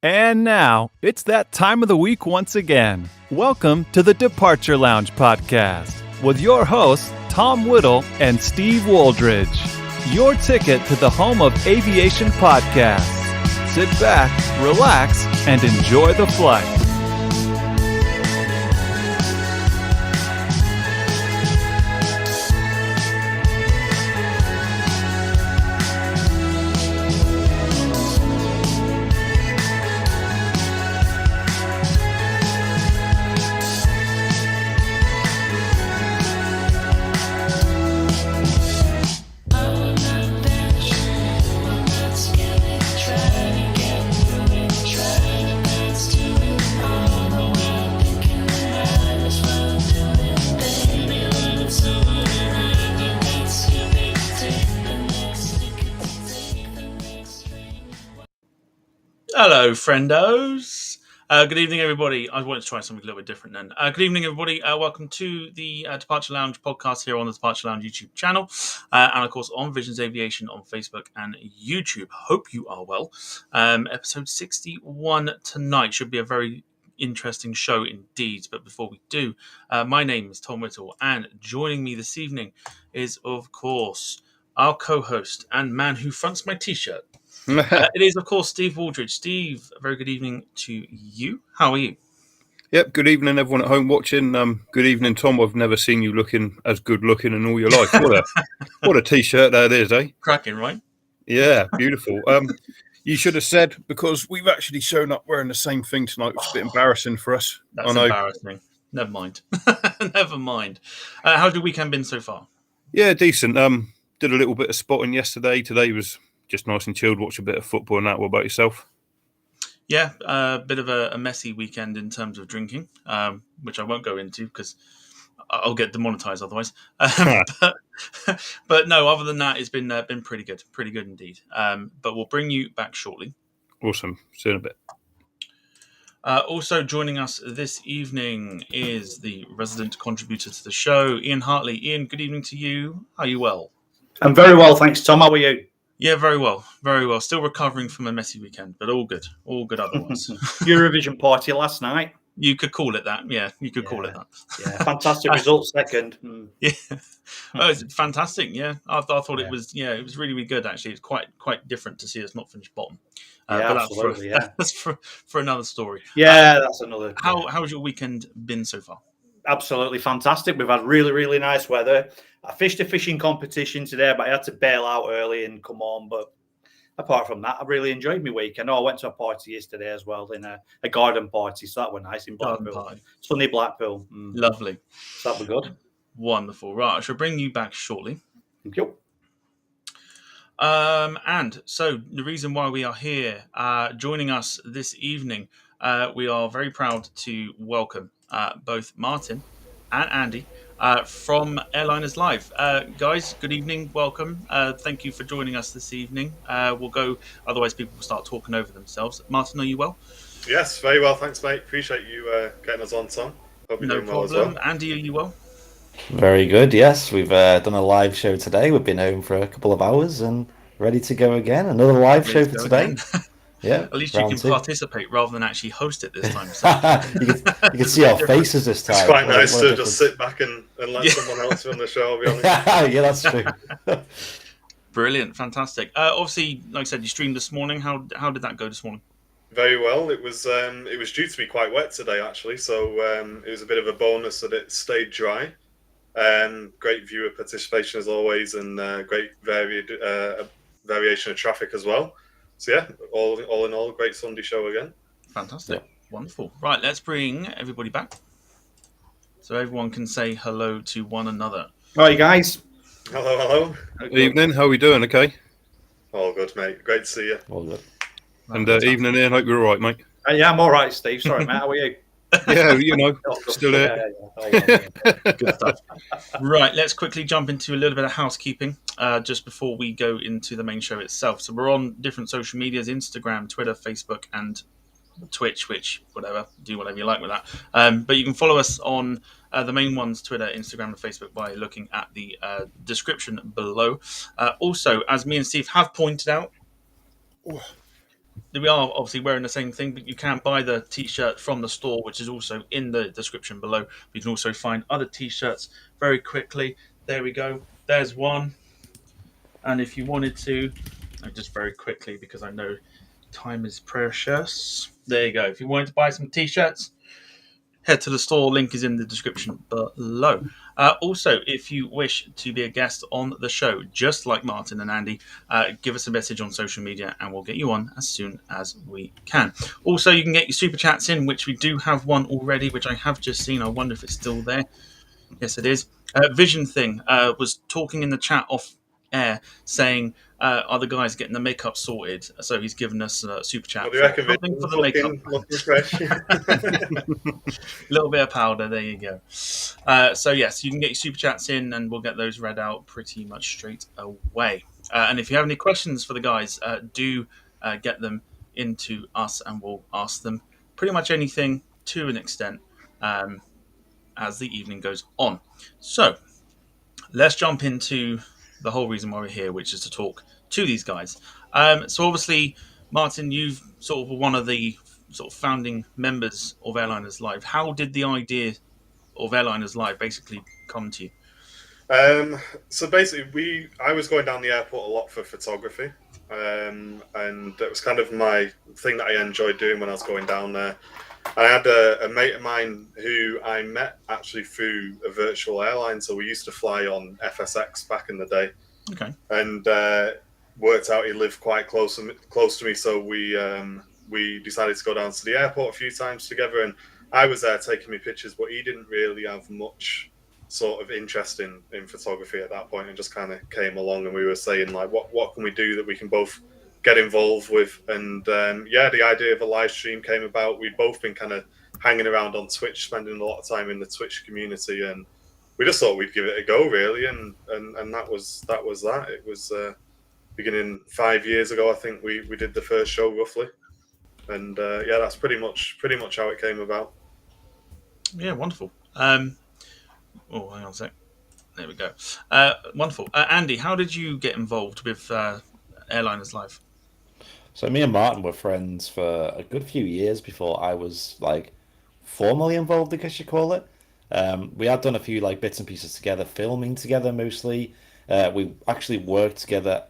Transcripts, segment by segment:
And now, it's that time of the week once again. Welcome to the Departure Lounge podcast with your hosts, Tom Whittle and Steve Wooldridge. Your ticket to the home of aviation podcasts. Sit back, relax, and enjoy the flight. Hello, friendos. Good evening, everybody. I wanted to try something a little bit different then. Good evening, everybody. Welcome to the Departure Lounge podcast here on the Departure Lounge YouTube channel. And, of course, on Visions Aviation on Facebook and YouTube. Hope you are well. Episode 61 tonight should be a very interesting show indeed. But before we do, my name is Tom Whittle. And joining me this evening is, of course, our co-host and man who fronts my T-shirt. It is, of course, Steve Wooldridge. Steve, a very good evening to you. How are you? Yep, good evening, everyone at home watching. Good evening, Tom. I've never seen you looking as good looking in all your life. What a T-shirt that is, eh? Cracking, right? Yeah, beautiful. You should have said, because we've actually shown up wearing the same thing tonight. It's a bit embarrassing for us. That's embarrassing. Never mind. Never mind. How's your weekend been so far? Yeah, decent. Did a little bit of spotting yesterday. Today was just nice and chilled, watch a bit of football and that. What about yourself? Yeah, a bit of a messy weekend in terms of drinking, which I won't go into because I'll get demonetized otherwise. But no, other than that, it's been pretty good indeed. But we'll bring you back shortly. Awesome. See you in a bit. Also joining us this evening is the resident contributor to the show, Ian Hartley. Ian, good evening to you. Are you well? I'm very well, thanks, Tom. How are you? Yeah, very well. Very well. Still recovering from a messy weekend, but all good. All good otherwise. Eurovision party last night. You could call it that. Yeah, you could call it that. Yeah, fantastic result second. Yeah. Oh, it's fantastic. Yeah. I thought it was really, really good, actually. It's quite different to see us not finish bottom. But absolutely, that's for another story. Yeah, that's another. How's your weekend been so far? Absolutely fantastic. We've had really, really nice weather. I fished a fishing competition today, but I had to bail out early and come on. But apart from that, I really enjoyed my week. I know I went to a party yesterday as well, in a garden party, so that was nice in Blackpool. Sunny Blackpool. Lovely. So that was good. Wonderful. Right, I shall bring you back shortly. Thank you. And so the reason why we are here, joining us this evening, we are very proud to welcome both Martin and Andy from Airliners Live. Guys, good evening. Welcome. Thank you for joining us this evening. We'll go, otherwise people will start talking over themselves. Martin, are you well? Yes, very well. Thanks, mate. Appreciate you getting us on, Tom. Hope you're doing well as well. Andy, are you well? Very good, yes. We've done a live show today. We've been home for a couple of hours and ready to go again. Another live show for today. Yeah, at least you can participate rather than actually host it this time. So. you can see our faces this time. It's quite nice to just sit back and let someone else run the show, I'll be honest. Yeah, that's true. Brilliant, fantastic. Obviously, like I said, you streamed this morning. How did that go this morning? Very well. It was due to be quite wet today, actually, so it was a bit of a bonus that it stayed dry. Great viewer participation as always, and great variation of traffic as well. So yeah, all in all, great Sunday show again. Fantastic, wonderful. Right, let's bring everybody back so everyone can say hello to one another. All right, guys. Hello. Good evening. How are we doing? Okay. All good, mate. Great to see you. All good. And evening, Ian. Hope you're all right, mate. Yeah, I'm all right, Steve. Sorry, mate. How are you? Yeah, still here. Good stuff. Right, let's quickly jump into a little bit of housekeeping just before we go into the main show itself. So we're on different social medias, Instagram, Twitter, Facebook, and Twitch, which, do whatever you like with that. But you can follow us on the main ones, Twitter, Instagram, and Facebook, by looking at the description below. Also, as me and Steve have pointed out, we are obviously wearing the same thing, but you can buy the t-shirt from the store, which is also in the description below. You can also find other t-shirts very quickly. There we go. There's one. And if you wanted to, just very quickly, because I know time is precious. There you go. If you wanted to buy some t-shirts, head to the store. Link is in the description below. Also, if you wish to be a guest on the show, just like Martin and Andy, give us a message on social media and we'll get you on as soon as we can. Also, you can get your super chats in, which we do have one already, which I have just seen. I wonder if it's still there. Yes, it is. Vision Thing was talking in the chat off air saying, are the guys getting the makeup sorted? So he's given us a super chat. What do you reckon, Helping for the makeup. Looking fresh. A little bit of powder, there you go. So yes, you can get your super chats in and we'll get those read out pretty much straight away. And if you have any questions for the guys, do get them into us and we'll ask them pretty much anything to an extent as the evening goes on. So let's jump into the whole reason why we're here, which is to talk to these guys. So obviously, Martin, you've sort of one of the sort of founding members of Airliners Live. How did the idea of Airliners Live basically come to you? So basically, I was going down the airport a lot for photography, and that was kind of my thing that I enjoyed doing when I was going down there. I had a mate of mine who I met actually through a virtual airline. So we used to fly on FSX back in the day. Okay. And worked out he lived quite close to me. So we decided to go down to the airport a few times together. And I was there taking me pictures, but he didn't really have much sort of interest in photography at that point, and just kind of came along. And we were saying, like, what can we do that we can both get involved with? And the idea of a live stream came about. We'd both been kind of hanging around on Twitch, spending a lot of time in the Twitch community, and we just thought we'd give it a go, really. And that was that. It was beginning 5 years ago, I think we did the first show roughly, and that's pretty much how it came about. Yeah, wonderful. Hang on a sec. There we go. Wonderful. Andy, how did you get involved with Airliners Live? So me and Martin were friends for a good few years before I was like formally involved, I guess you call it. We had done a few like bits and pieces together, filming together mostly. We actually worked together.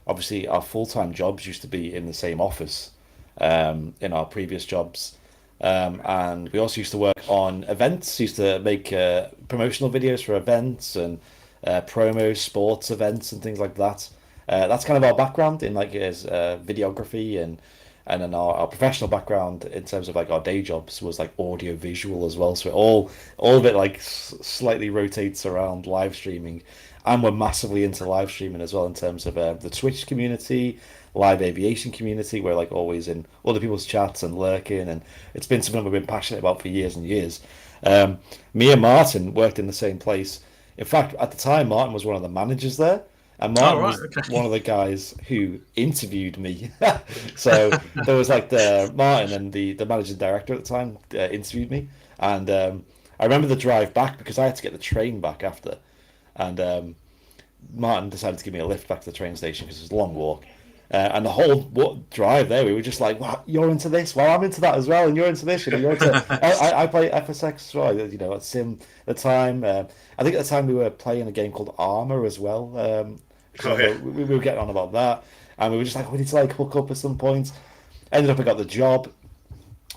Obviously, our full-time jobs used to be in the same office in our previous jobs. And we also used to work on events, used to make promotional videos for events and promos, sports events and things like that. That's kind of our background in like is videography, and then our professional background in terms of like our day jobs was like audio visual as well. So all of it like slightly rotates around live streaming, and we're massively into live streaming as well in terms of the Twitch community, live aviation community. We're like always in other people's chats and lurking, and it's been something we've been passionate about for years and years. Me and Martin worked in the same place. In fact, at the time, Martin was one of the managers there. And Martin was one of the guys who interviewed me. So there was like the Martin and the managing director at the time interviewed me. And I remember the drive back because I had to get the train back after. And Martin decided to give me a lift back to the train station because it was a long walk. And the whole drive there, we were just like, "Wow, you're into this? Well, I'm into that as well, and you're into this. You know, you're into." I play FSX as well. You know, at Sim at the time. I think at the time we were playing a game called Armour as well. We were getting on about that, and we were just like, we need to like hook up at some point. Ended up I got the job.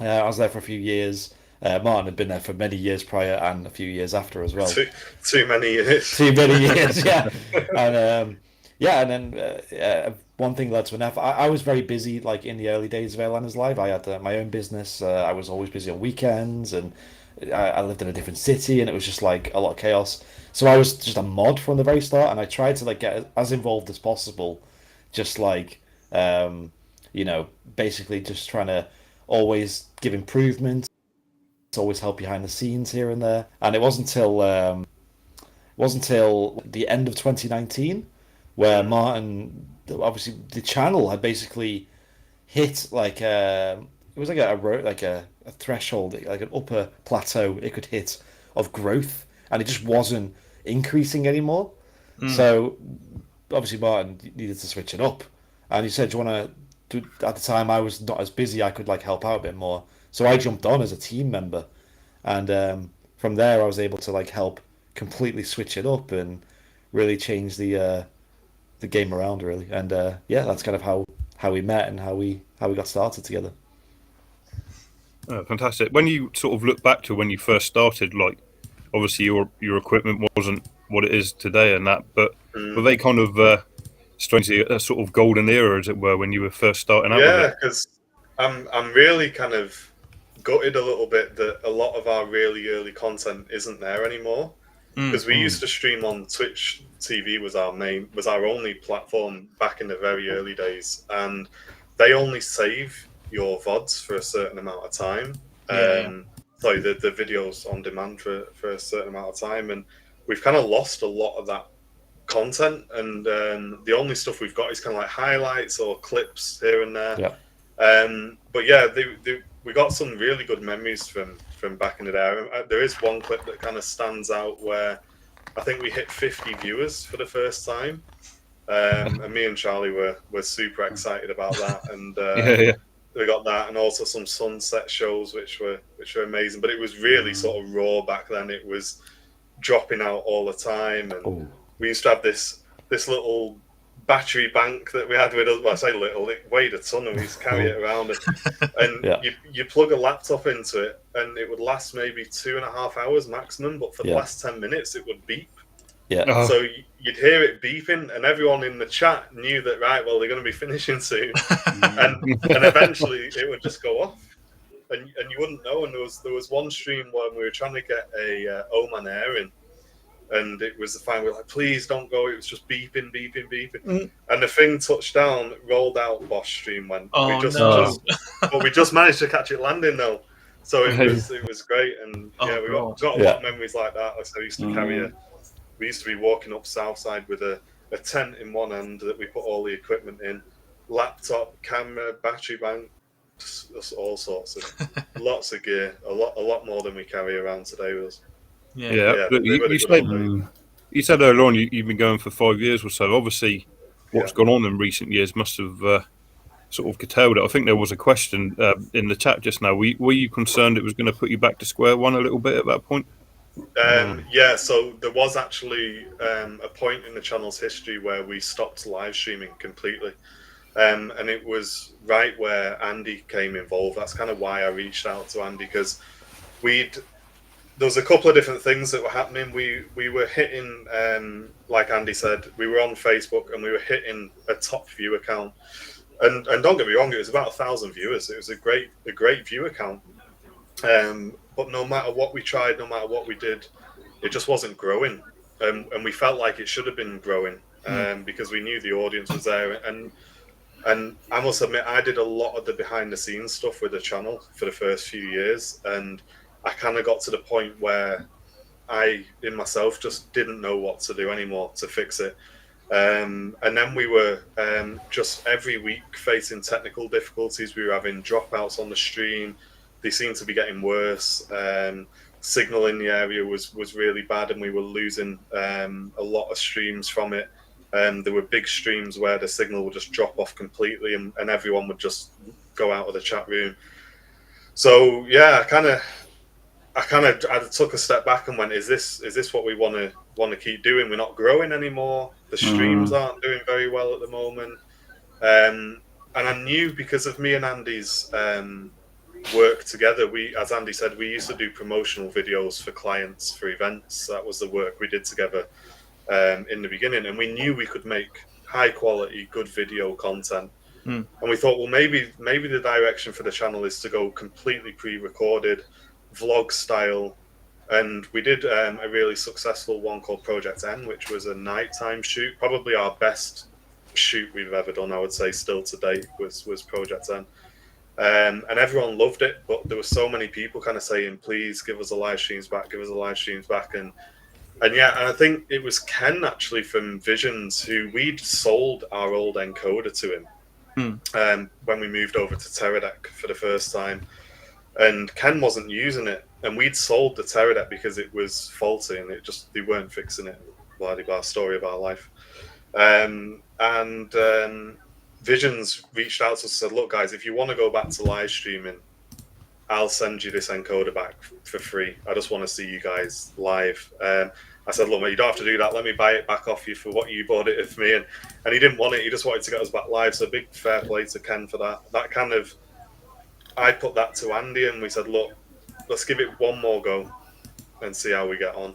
I was there for a few years. Martin had been there for many years prior and a few years after as well. Too many years. Too many years, yeah. And and then one thing led to another. I was very busy, like in the early days of Airliners Live. I had my own business. I was always busy on weekends, and I lived in a different city, and it was just like a lot of chaos. So I was just a mod from the very start, and I tried to like get as involved as possible, just like basically just trying to always give improvements, always help behind the scenes here and there. And it wasn't until the end of 2019 where Martin, obviously the channel had basically hit like it was like a threshold, like an upper plateau it could hit of growth, and it just wasn't increasing anymore. So obviously Martin needed to switch it up, and he said, do you want at the time I was not as busy. I could like help out a bit more, so I jumped on as a team member, and from there I was able to like help completely switch it up and really change the game around really. And yeah, that's kind of how we met and how we got started together. Oh, fantastic. When you sort of look back to when you first started, like obviously your equipment wasn't what it is today and that, but were they kind of strangely a sort of golden era, as it were, when you were first starting out with Yeah, it? because I'm really kind of gutted a little bit that a lot of our really early content isn't there anymore. Because we used to stream on Twitch TV was our only platform back in the very early days, and they only save your VODs for a certain amount of time. Sorry, the videos on demand for a certain amount of time, and we've kind of lost a lot of that content, and the only stuff we've got is kind of like highlights or clips here and there. Yeah. But yeah, we got some really good memories from back in the day. There is one clip that kind of stands out where I think we hit 50 viewers for the first time, and me and Charlie were super excited about that. And Yeah. we got that, and also some sunset shows which were amazing. But it was really sort of raw back then. It was dropping out all the time, and we used to have this little battery bank that we had with us. Well, I say little, it weighed a ton, and we used to carry it around. And you plug a laptop into it, and it would last maybe 2.5 hours maximum. But for the last 10 minutes, it would beep. Yeah. Oh. So you'd hear it beeping, and everyone in the chat knew that, right, well, they're going to be finishing soon. and eventually it would just go off. And you wouldn't know. And there was one stream where we were trying to get a Oman Air in, and it was the fine. We were like, please don't go. It was just beeping. And the thing touched down, rolled out, Bosch stream went. But we just managed to catch it landing though. So it was great. And we got a lot of memories like that. Like I said, we used to we used to be walking up Southside with a tent in one end that we put all the equipment in, laptop, camera, battery bank, just all sorts of lots of gear, a lot more than we carry around today with us. Yeah. You said earlier on you've been going for 5 years or so. Obviously, what's gone on in recent years must have sort of curtailed it. I think there was a question in the chat just now. Were you concerned it was going to put you back to square one a little bit at that point? Yeah, so there was actually a point in the channel's history where we stopped live streaming completely. And it was right where Andy came involved. That's kind of why I reached out to Andy, because there was a couple of different things that were happening. We were hitting, like Andy said, we were on Facebook and we were hitting a top view account. And don't get me wrong, it was about 1,000 viewers. It was a great view account. But no matter what we tried, no matter what we did, it just wasn't growing. And we felt like it should have been growing because we knew the audience was there. And I must admit, I did a lot of the behind the scenes stuff with the channel for the first few years. And I kind of got to the point where I, in myself, just didn't know what to do anymore to fix it. And then we were just every week facing technical difficulties. We were having dropouts on the stream. They seemed to be getting worse. Signal in the area was really bad, and we were losing a lot of streams from it. There were big streams where the signal would just drop off completely, and everyone would just go out of the chat room. So yeah, I took a step back and went, is this what we want to keep doing? We're not growing anymore. The streams aren't doing very well at the moment. And I knew, because of me and Andy's work together, as Andy said, we used to do promotional videos for clients for events. That was the work we did together in the beginning, and we knew we could make high quality, good video content. And we thought, well, maybe the direction for the channel is to go completely pre-recorded, vlog style. And we did a really successful one called Project N, which was a nighttime shoot, probably our best shoot we've ever done, I would say, still to date, was Project N. And everyone loved it, but there were so many people kind of saying, please give us the live streams back, and I think it was Ken actually from Visions who we'd sold our old encoder to him when we moved over to Teradek for the first time, and Ken wasn't using it, and we'd sold the Teradek because it was faulty and they weren't fixing it. Bloody bar story of our life. Visions reached out to us and said, look, guys, if you want to go back to live streaming, I'll send you this encoder back for free. I just want to see you guys live. I said, look, mate, you don't have to do that. Let me buy it back off you for what you bought it for me. And he didn't want it. He just wanted to get us back live. So big fair play to Ken for that. That kind of, I put that to Andy and we said, look, let's give it one more go and see how we get on.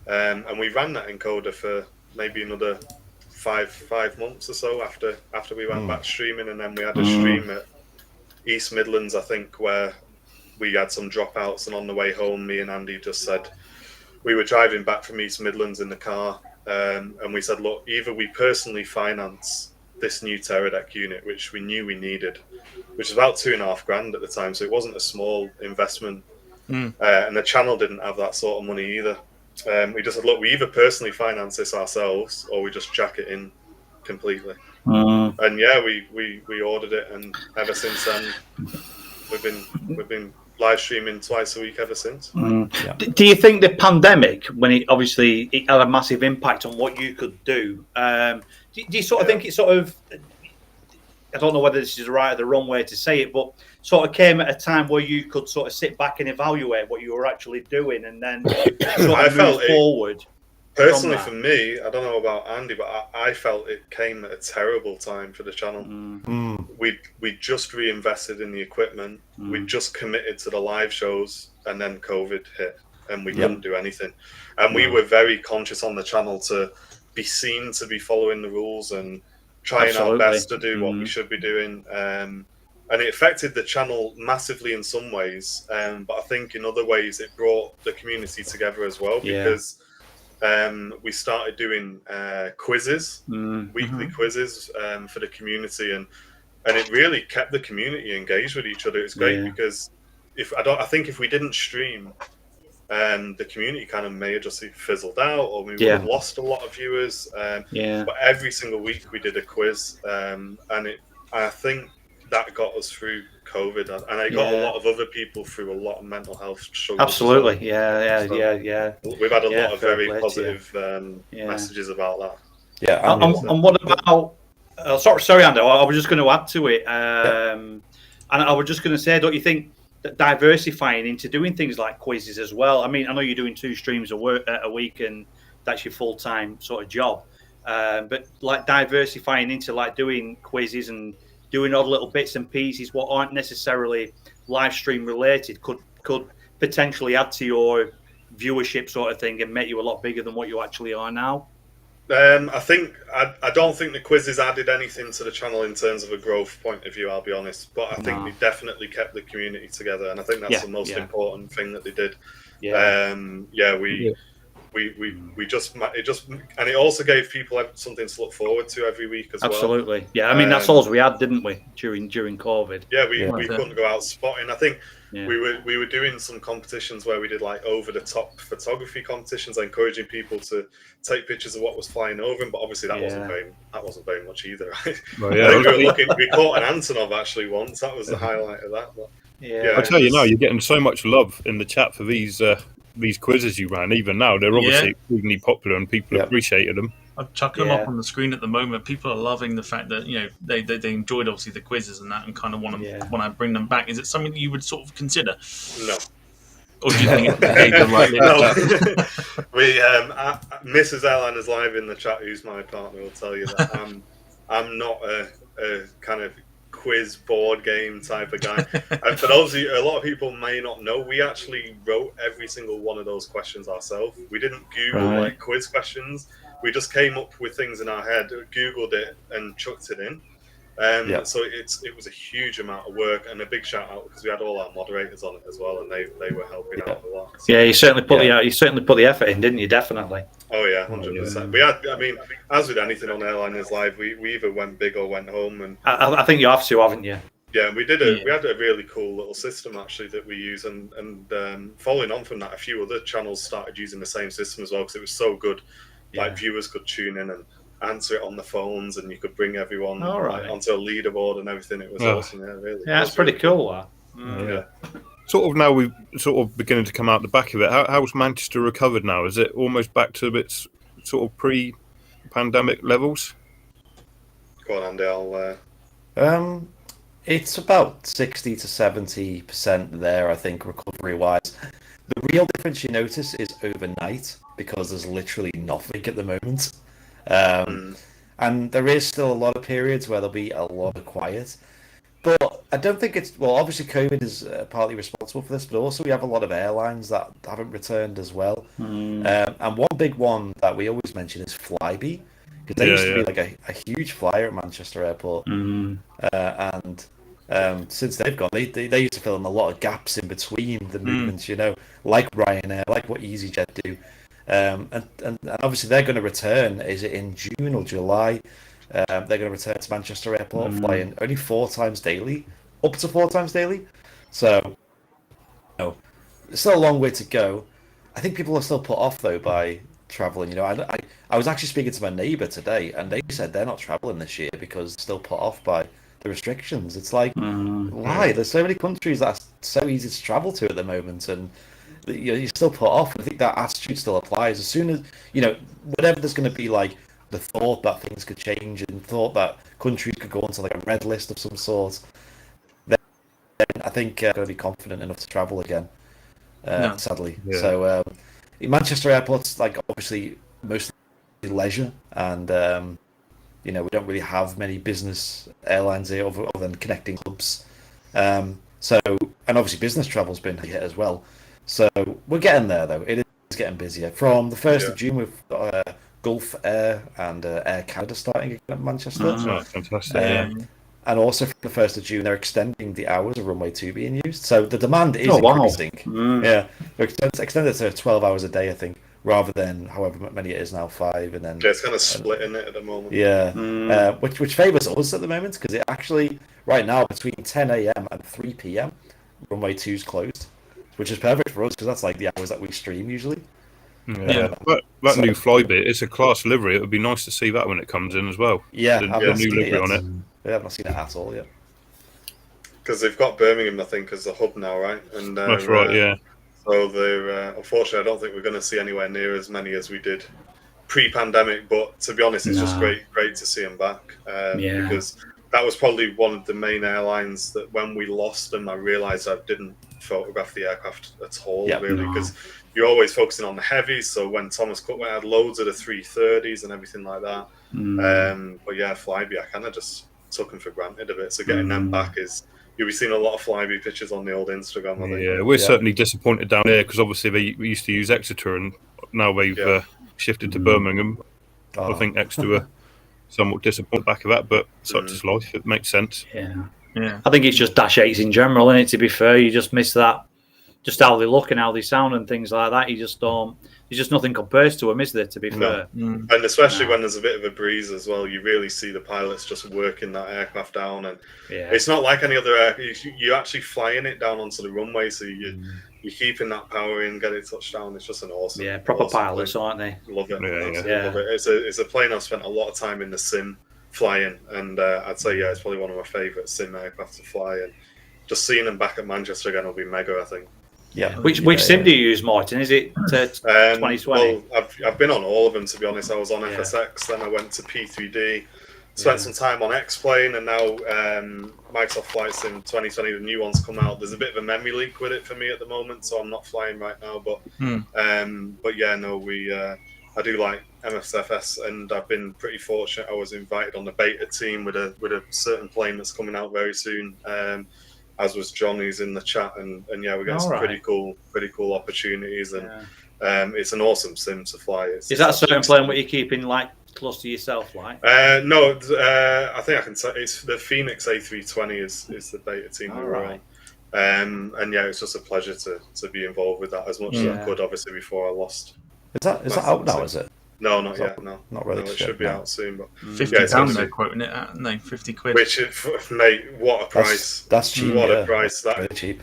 And we ran that encoder for maybe another five months or so after we went back streaming. And then we had a stream at East Midlands, I think, where we had some dropouts. And on the way home, me and Andy just said, we were driving back from East Midlands in the car, and we said, look, either we personally finance this new Terradeck unit, which we knew we needed, which was about $2,500 at the time, so it wasn't a small investment, and the channel didn't have that sort of money either. We just said, look, we either personally finance this ourselves or we just jack it in completely. And yeah, we ordered it, and ever since then, we've been live streaming twice a week ever since. Yeah. Do you think the pandemic, when it had a massive impact on what you could do, do you sort of think it sort of, I don't know whether this is the right or the wrong way to say it, but sort of came at a time where you could sort of sit back and evaluate what you were actually doing and then sort of move forward? Personally, for me, I don't know about Andy, but I felt it came at a terrible time for the channel. We just reinvested in the equipment. We just committed to the live shows, and then COVID hit, and we couldn't do anything. And we were very conscious on the channel to be seen to be following the rules and trying our best to do what we should be doing. And it affected the channel massively in some ways, but I think in other ways it brought the community together as well, because we started doing quizzes, weekly quizzes for the community, and it really kept the community engaged with each other. It's great because I think if we didn't stream, the community kind of may have just fizzled out, or we would have lost a lot of viewers. But every single week we did a quiz, and I think that got us through COVID, and it got a lot of other people through a lot of mental health struggles. Absolutely, We've had a lot of very positive messages about that. Yeah, and what about? Sorry, Andy. I was just going to add to it, and I was just going to say, don't you think that diversifying into doing things like quizzes as well? I mean, I know you're doing 2 streams a week, and that's your full-time sort of job. But like diversifying into like doing quizzes and doing other little bits and pieces what aren't necessarily live stream related could potentially add to your viewership sort of thing and make you a lot bigger than what you actually are now. I don't think the quizzes added anything to the channel in terms of a growth point of view, I'll be honest, but I think they definitely kept the community together, and I think that's the most important thing that they did. We just and it also gave people something to look forward to every week as well. Absolutely, yeah. I mean, that's all we had, didn't we, during COVID? Yeah, we couldn't go out spotting. I think we were doing some competitions where we did like over the top photography competitions, encouraging people to take pictures of what was flying over them. But obviously that wasn't very much either, right? Well, I think we caught an Antonov actually once. That was the highlight of that. But, I tell you now, you're getting so much love in the chat for these quizzes you ran. Even now, they're obviously extremely popular and people appreciated them. I'm chucking them up on the screen at the moment. People are loving the fact that they enjoyed obviously the quizzes and that, and kind of want to bring them back. Is it something that you would sort of consider? No. Or do you think it's the right? No. We Mrs. Airliners Live in the chat, who's my partner, will tell you that I'm not a kind of quiz board game type of guy. And for those of you, a lot of people may not know, we actually wrote every single one of those questions ourselves. We didn't Google like quiz questions. We just came up with things in our head, Googled it, and chucked it in. So it was a huge amount of work, and a big shout out because we had all our moderators on it as well, and they were helping out a lot. So, you certainly put the effort in, didn't you? Definitely. Oh yeah, 100%. We had, I mean, as with anything on Airliners Live, we either went big or went home, and I think you have to, haven't you? Yeah, we did. We had a really cool little system actually that we use, and following on from that, a few other channels started using the same system as well because it was so good. Like viewers could tune in and answer it on the phones, and you could bring everyone onto a leaderboard and everything. It was awesome. Yeah, really. Yeah, that's pretty cool. Yeah. Sort of now we're sort of beginning to come out the back of it. How's Manchester recovered now? Is it almost back to its sort of pre-pandemic levels? Go on, Andy. It's about 60 to 70% there, I think, recovery wise. The real difference you notice is overnight because there's literally nothing at the moment. Um, and there is still a lot of periods where there'll be a lot of quiet. But I don't think it's, well, obviously COVID is partly responsible for this, but also we have a lot of airlines that haven't returned as well. And one big one that we always mention is Flybe, because they used to be like a huge flyer at Manchester Airport. And since they've gone, they used to fill in a lot of gaps in between the movements, like Ryanair, like what EasyJet do. And obviously they're going to return. Is it in June or July? They're going to return to Manchester Airport, flying only 4 times daily, up to 4 times daily. So, it's still a long way to go. I think people are still put off though by traveling. I was actually speaking to my neighbour today, and they said they're not traveling this year because they're still put off by the restrictions. It's like, why? There's so many countries that are so easy to travel to at the moment, and you're still put off. I think that attitude still applies. As soon as whenever there's going to be like the thought that things could change and thought that countries could go onto like a red list of some sort, then I think I'm going to be confident enough to travel again. Sadly, so Manchester Airport's like obviously mostly leisure, and we don't really have many business airlines here other than connecting hubs. So, and obviously business travel's been hit as well. So we're getting there though. It is getting busier. From the 1st of June, we've got Gulf Air and Air Canada starting again at Manchester. Oh, fantastic! And also from the 1st of June, they're extending the hours of runway 2 being used. So the demand is increasing. Yeah, they're extended to 12 hours a day, I think, rather than however many it is now, 5. And then it's kind of splitting it at the moment. Yeah, which favours us at the moment because it actually right now between 10 a.m. and 3 p.m. runway 2's closed, which is perfect for us because that's like the hours that we stream usually. That new Flybe, it's a class livery. It would be nice to see that when it comes in as well. Yeah, the new livery on it. Yeah, I've not seen it at all yet. Because they've got Birmingham, I think, as a hub now, right? And that's right. Yeah. So they're unfortunately, I don't think we're going to see anywhere near as many as we did pre-pandemic. But to be honest, it's just great to see them back. Because that was probably one of the main airlines that when we lost them, I realised I didn't photograph the aircraft at all, really, because you're always focusing on the heavies. So when Thomas Cook had loads of the 330s and everything like that. But yeah, Flybe, I kind of just took them for granted a bit. So getting them back you'll be seeing a lot of Flybe pictures on the old Instagram. I think. Yeah, we're certainly disappointed down there because obviously we used to use Exeter and now they've shifted to Birmingham. I think Exeter were somewhat disappointed back of that, but such is life. It makes sense. Yeah. I think it's just Dash 8s in general, isn't it? To be fair, you just miss that, just how they look and how they sound and things like that. You just don't. There's just nothing compares to them, is there? To be fair, and especially when there's a bit of a breeze as well, you really see the pilots just working that aircraft down, and it's not like any other aircraft. You're actually flying it down onto the runway, so you're keeping that power in, get it touched down. It's just an awesome, proper pilots, aren't they? Love it. Love it. It's a plane I've spent a lot of time in the sim flying, and I'd say it's probably one of my favourite sim aircraft to fly, and just seeing them back at Manchester again will be mega, I think. Yeah. Which sim do you use, Martin? Is it 2020? Well, I've been on all of them, to be honest. I was on FSX, then I went to P3D, spent some time on X-Plane, and now Microsoft Flight Sim 2020, the new one's come out. There's a bit of a memory leak with it for me at the moment, so I'm not flying right now. But I do like MSFS, and I've been pretty fortunate. I was invited on the beta team with a certain plane that's coming out very soon. As was John, who's in the chat, and we're getting some pretty cool opportunities, and it's an awesome sim to fly. Is that a certain plane what you're keeping like close to yourself, like? No, I think I can say it's the Phoenix A320 is the beta team we were on. And it's just a pleasure to be involved with that as much as I could, obviously, before I lost. Is that out now? Is it? No, not yet. No, not really. It should be out soon, but £50 they're quoting it at, no, 50 quid. Which, mate, what a price! That's cheap. What a price! That really cheap.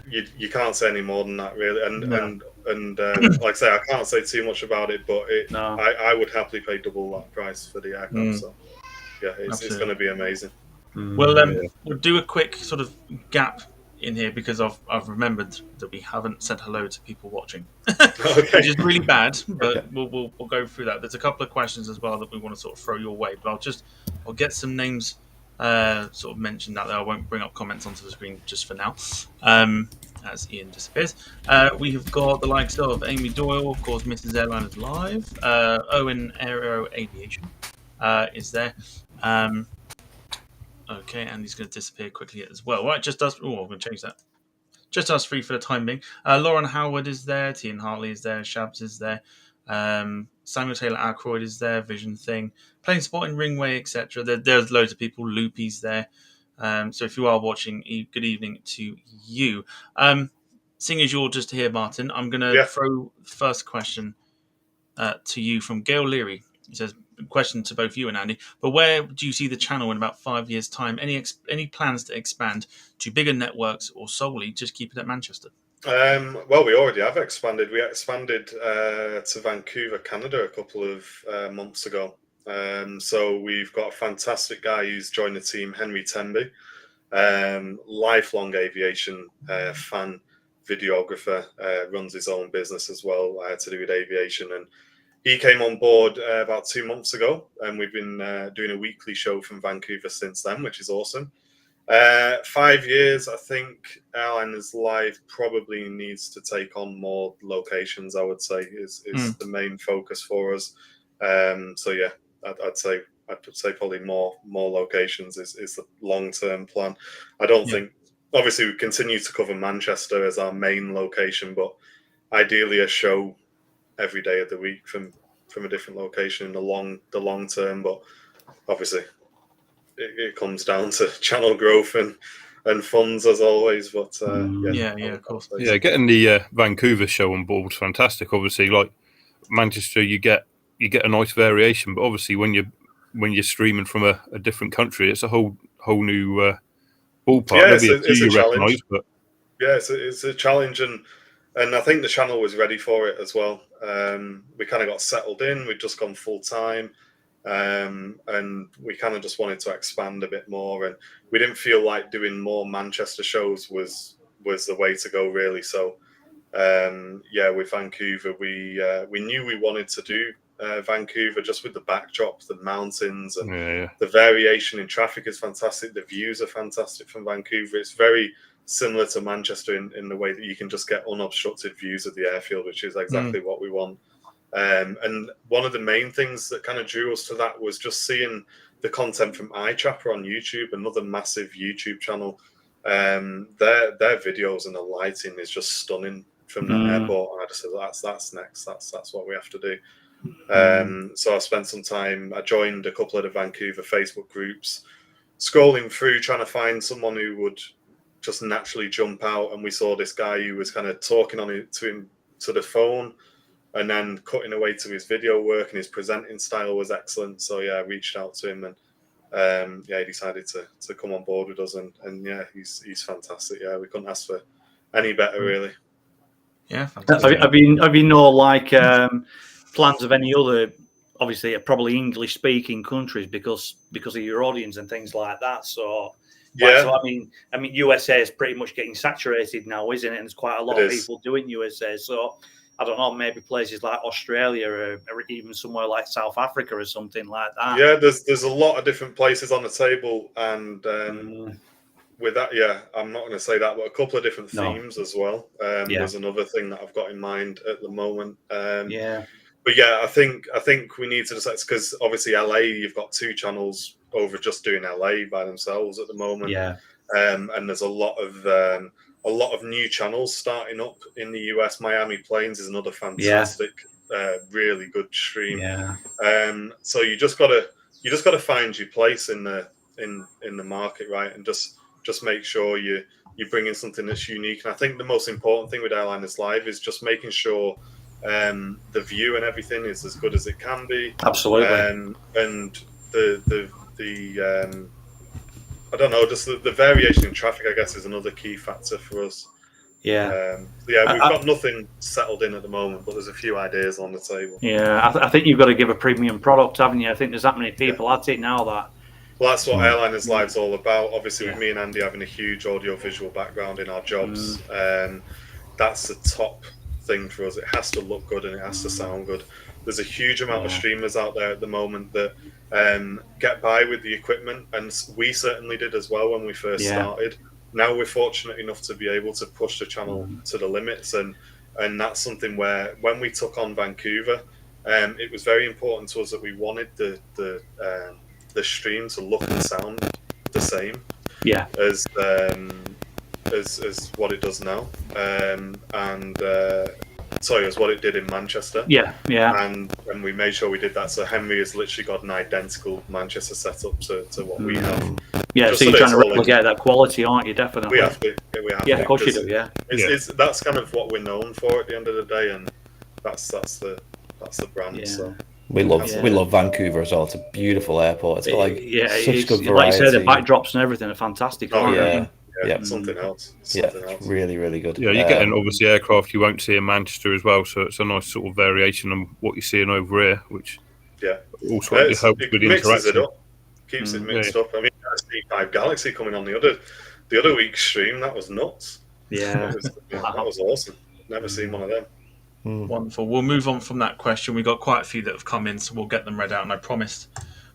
You can't say any more than that, really. And like I say, I can't say too much about it, but I would happily pay double that price for the aircraft. So it's going to be amazing. Well, we'll do a quick sort of gap in here because I've remembered that we haven't said hello to people watching, which is really bad. But we'll go through that. There's a couple of questions as well that we want to sort of throw your way, but I'll get some names sort of mentioned that there. I won't bring up comments onto the screen just for now. As Ian disappears. We have got the likes of Amy Doyle, of course, Mrs. Airliners Live, Owen Aero Aviation is there. Okay, and he's going to disappear quickly as well. Right, just us. Oh, I'm going to change that. Just us three for the time being. Lauren Howard is there. Tian Hartley is there. Shabs is there. Samuel Taylor Ackroyd is there. Vision Thing. Plain Spotting, Ringway, etc. There's loads of people. Loopy's there. So if you are watching, good evening to you. Seeing as you're just here, Martin, I'm going to throw the first question to you from Gail Leary. He says, question to both you and Andy, but where do you see the channel in about 5 years' time? Any plans to expand to bigger networks or solely just keep it at Manchester? Well, we already have expanded. We expanded to Vancouver, Canada a couple of months ago. So we've got a fantastic guy who's joined the team, Henry Tenby, lifelong aviation fan, videographer, runs his own business as well to do with aviation. And he came on board about 2 months ago, and we've been doing a weekly show from Vancouver since then, which is awesome. 5 years, I think Airliners Live probably needs to take on more locations, I would say, is the main focus for us. So yeah, I'd say probably more locations is the long-term plan. I don't think, obviously we continue to cover Manchester as our main location, but ideally a show every day of the week from a different location in the long term. But obviously it comes down to channel growth and funds as always. But of course. Yeah, getting the Vancouver show on board was fantastic. Obviously, like Manchester, you get a nice variation, but obviously when you're streaming from a different country, it's a whole new ballpark. Yeah, Maybe it's a challenge. But yeah, it's a challenge, and I think the channel was ready for it as well. We kind of got settled in. We'd just gone full time, and we kind of just wanted to expand a bit more. And we didn't feel like doing more Manchester shows was the way to go, really. So, with Vancouver, we knew we wanted to do Vancouver just with the backdrop, the mountains, and the variation in traffic is fantastic. The views are fantastic from Vancouver. It's very similar to Manchester in the way that you can just get unobstructed views of the airfield, which is exactly what we want. And one of the main things that kind of drew us to that was just seeing the content from iTrapper on YouTube, another massive YouTube channel. Their videos and the lighting is just stunning from the airport. And I just said, that's next. That's what we have to do. So I spent some time. I joined a couple of the Vancouver Facebook groups, scrolling through trying to find someone who would just naturally jump out, and we saw this guy who was kind of talking to the phone and then cutting away to his video work, and his presenting style was excellent. So I reached out to him, and he decided to come on board with us, and he's fantastic. Yeah, we couldn't ask for any better, really. Yeah, fantastic. Have you like plans of any other, obviously probably English speaking countries because of your audience and things like that? So so I mean USA is pretty much getting saturated now, isn't it? And there's quite a lot of people doing USA. So I don't know, maybe places like Australia or even somewhere like South Africa or something like that. Yeah, there's a lot of different places on the table, and with that, I'm not going to say that, but a couple of different themes as well. There's another thing that I've got in mind at the moment. But I think we need to decide, because obviously LA, you've got two channels over just doing LA by themselves at the moment. And there's a lot of new channels starting up in the US. Miami Plains is another fantastic, really good stream. So you just gotta find your place in the market, right? And just make sure you bring in something that's unique. And I think the most important thing with Airliners Live is just making sure the view and everything is as good as it can be. Absolutely. And the I don't know, just the variation in traffic, I guess, is another key factor for us. We've got nothing settled in at the moment, but there's a few ideas on the table. I think you've got to give a premium product, haven't you? I think there's that many people at it now that. Well, that's what Airliners Live's all about. Obviously, with me and Andy having a huge audio-visual background in our jobs, that's the top thing for us. It has to look good and it has to sound good. there's a huge amount of streamers out there at the moment that get by with the equipment, and we certainly did as well when we first started. Now we're fortunate enough to be able to push the channel to the limits, and that's something where when we took on Vancouver, it was very important to us that we wanted the stream to look and sound the same as what it does now, as what it did in Manchester. And we made sure we did that. So Henry has literally got an identical Manchester setup to what we have. Yeah, so you're trying to replicate that quality, aren't you? Definitely. We have to. Yeah, of course you do. Yeah. That's kind of what we're known for at the end of the day, and that's the brand. Yeah. So. We love Vancouver as well. It's a beautiful airport. It's got such good variety. Like you said, the backdrops and everything are fantastic. Something else. Really, really good. Yeah, you're getting obviously aircraft you won't see in Manchester as well, so it's a nice sort of variation on what you're seeing over here, which also helps with the interaction. It up, keeps it mixed up. I mean, C5 Galaxy coming on the other week's stream, that was nuts. Yeah, that was awesome. Never seen one of them. Wonderful. We'll move on from that question. We've got quite a few that have come in, so we'll get them read out. And I promised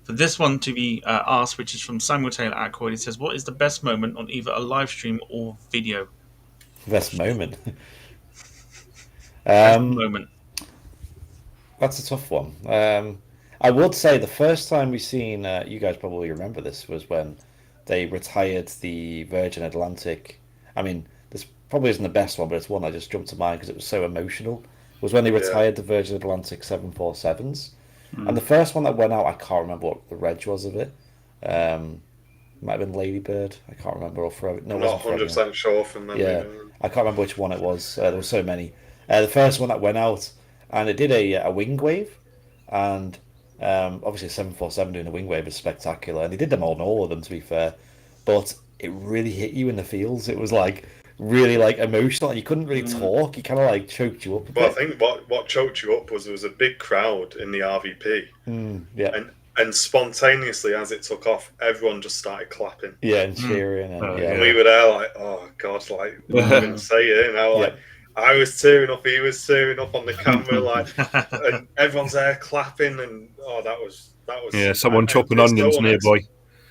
for this one to be asked, which is from Samuel Taylor Ackroyd. He says, what is the best moment on either a live stream or video? Best moment? Moment. That's a tough one. I would say the first time we seen, you guys probably remember this, was when they retired the Virgin Atlantic. I mean, this probably isn't the best one, but it's one that just jumped to mind because it was so emotional. It was when they retired the Virgin Atlantic 747s. And the first one that went out, I can't remember what the reg was of it. Might have been Ladybird. I can't remember. No, not 100% sure from memory. Yeah, I can't remember which one it was. There were so many. The first one that went out, and it did a wing wave, and obviously 747 doing a wing wave is spectacular, and they did them all of them, to be fair. But it really hit you in the feels. It was like really emotional, and you couldn't really talk. It kind of choked you up a bit. Well, I think what choked you up was there was a big crowd in the RVP, and spontaneously as it took off, everyone just started clapping, and cheering, and we were there like, oh god, like what am I going to say here now? Like I was tearing up, he was tearing up on the camera, and everyone's there clapping, and that was someone chopping onions nearby.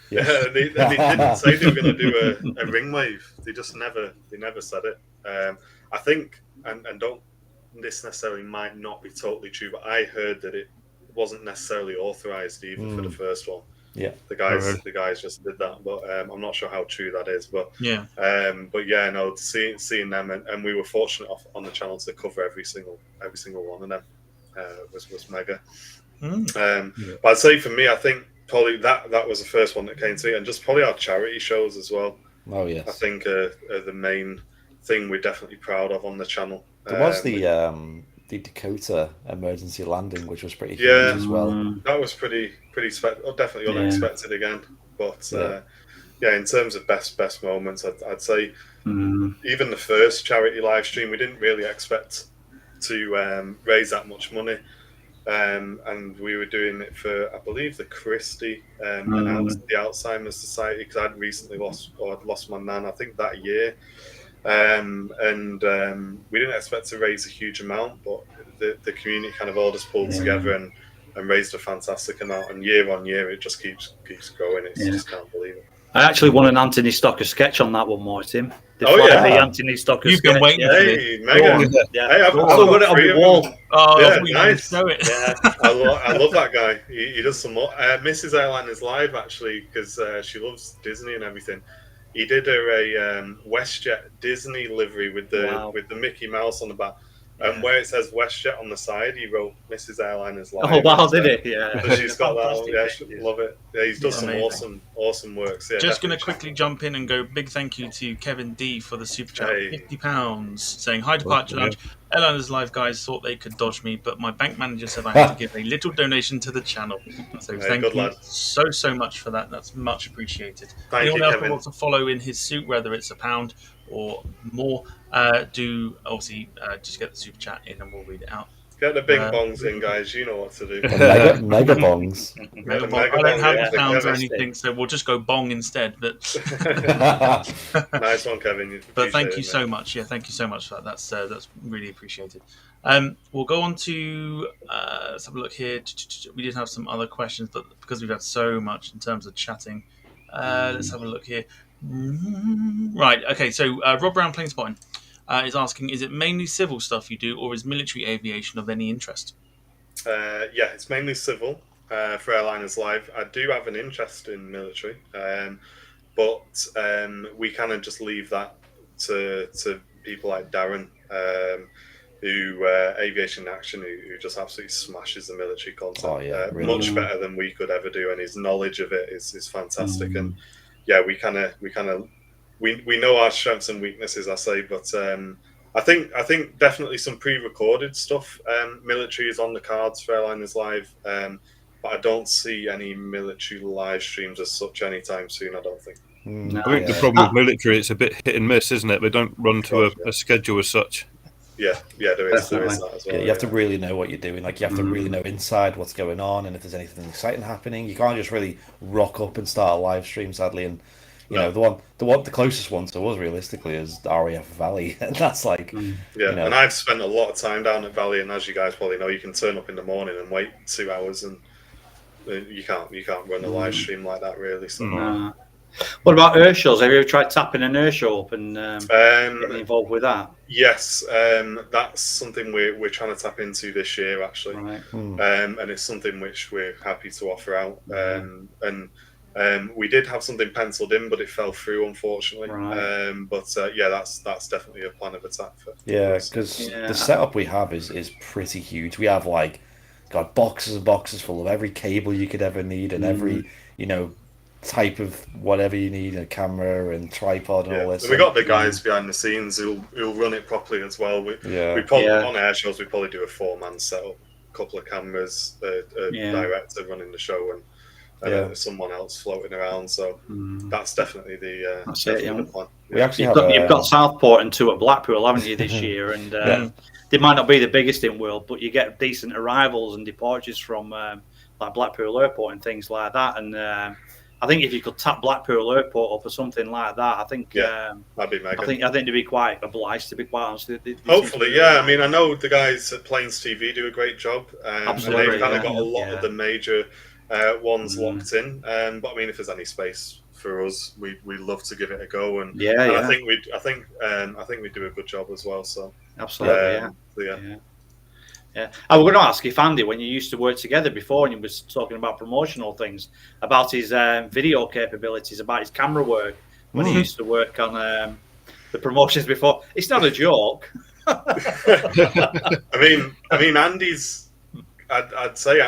Yeah, they didn't say they were going to do a ring wave. They never said it. I think, and this necessarily might not be totally true, but I heard that it wasn't necessarily authorized either for the first one. Yeah, the guys just did that, but I'm not sure how true that is. But seeing them, and we were fortunate on the channel to cover every single one of them was mega. But I'd say for me, I think probably that was the first one that came to me, and just probably our charity shows as well. Oh yes, I think are the main thing we're definitely proud of on the channel. There was the Dakota emergency landing, which was pretty huge as well. That was pretty definitely unexpected again. But in terms of best moments, I'd say even the first charity live stream, we didn't really expect to raise that much money. And we were doing it for, I believe, the Christie announced the Alzheimer's Society, because I'd recently lost my nan, I think that year. And we didn't expect to raise a huge amount, but the community kind of all just pulled together and raised a fantastic amount. And year on year, it just keeps growing. It's just can't believe it. I actually won an Anthony Stocker sketch on that one, Martin. The Anthony Stocker You've sketch. been waiting for this. Hey, Megan. I've still got it on the wall. Nice. Show it. I love that guy. He does some more. Mrs. Airliners Live, actually, because she loves Disney and everything. He did her a WestJet Disney livery with the Mickey Mouse on the back. And where it says WestJet on the side, he wrote Mrs. Airliners Live. Oh, wow, did it? Yeah. So she's got that. Love it. Yeah, he's done some awesome works. Yeah, just going to quickly jump in and go big thank you to Kevin D for the super chat, £50, saying, hi, Departure Lounge. Airliners Live guys thought they could dodge me, but my bank manager said I had to give a little donation to the channel. So thank you so much for that. That's much appreciated. Anyone else who wants to follow in his suit, whether it's £1 or more, do obviously just get the super chat in and we'll read it out. Get the big bongs in, guys. You know what to do. Mega bongs. I don't have the pounds or anything, so we'll just go bong instead. But nice one, Kevin. But thank you so much. Yeah, thank you so much for that. That's really appreciated. We'll go on to let's have a look here. We did have some other questions, but because we've had so much in terms of chatting, let's have a look here. Right. Okay. So Rob Brown Plainspotting is asking: is it mainly civil stuff you do, or is military aviation of any interest? Yeah, it's mainly civil for Airliners Live. I do have an interest in military, but we kind of just leave that to people like Darren, who Aviation Action, who just absolutely smashes the military content. Oh, yeah, really much better than we could ever do, and his knowledge of it is fantastic. And yeah, we know our strengths and weaknesses, I say, but I think definitely some pre-recorded stuff. Military is on the cards for Airliners Live, but I don't see any military live streams as such anytime soon. I don't think. I think the problem with military, it's a bit hit and miss, isn't it? They don't run to a schedule as such. Yeah, there is that as well. Yeah, you have to really know what you're doing. Like, you have to really know inside what's going on, and if there's anything exciting happening, you can't just really rock up and start a live stream. Sadly, and you know, the closest one to us realistically is RAF Valley, and that's like, yeah. You know, and I've spent a lot of time down at Valley, and as you guys probably know, you can turn up in the morning and wait 2 hours, and you can't run a live stream like that, really. So. What about air shows? Have you ever tried tapping an air show up and getting involved with that? Yes, that's something we're trying to tap into this year, actually. Right. And it's something which we're happy to offer out. And we did have something penciled in, but it fell through, unfortunately. Right. Yeah, that's definitely a plan of attack for. Yeah, because the setup we have is pretty huge. We have got boxes and boxes full of every cable you could ever need, and every type of whatever you need, a camera and tripod and all this. We got the guys behind the scenes who'll run it properly as well. We probably on air shows we probably do a 4-man setup, a couple of cameras, a director running the show, and someone else floating around. So that's definitely the plan. We actually you've got Southport and 2 at Blackpool, haven't you, this year? And they might not be the biggest in the world, but you get decent arrivals and departures from like Blackpool Airport and things like that. And I think if you could tap Blackpool Airport up or something like that, I think that'd be mega. I think they'd be quite obliged, to be quite honest. Hopefully, yeah. I mean, I know the guys at Plains TV do a great job. Absolutely, and they've kind of got a lot of the major ones locked in. But I mean, if there's any space for us, we'd love to give it a go. And I think we do a good job as well. So absolutely, Yeah, I was going to ask if Andy, when you used to work together before, and he was talking about promotional things, about his video capabilities, about his camera work when he used to work on the promotions before. It's not a joke. I mean, Andy's. I'd say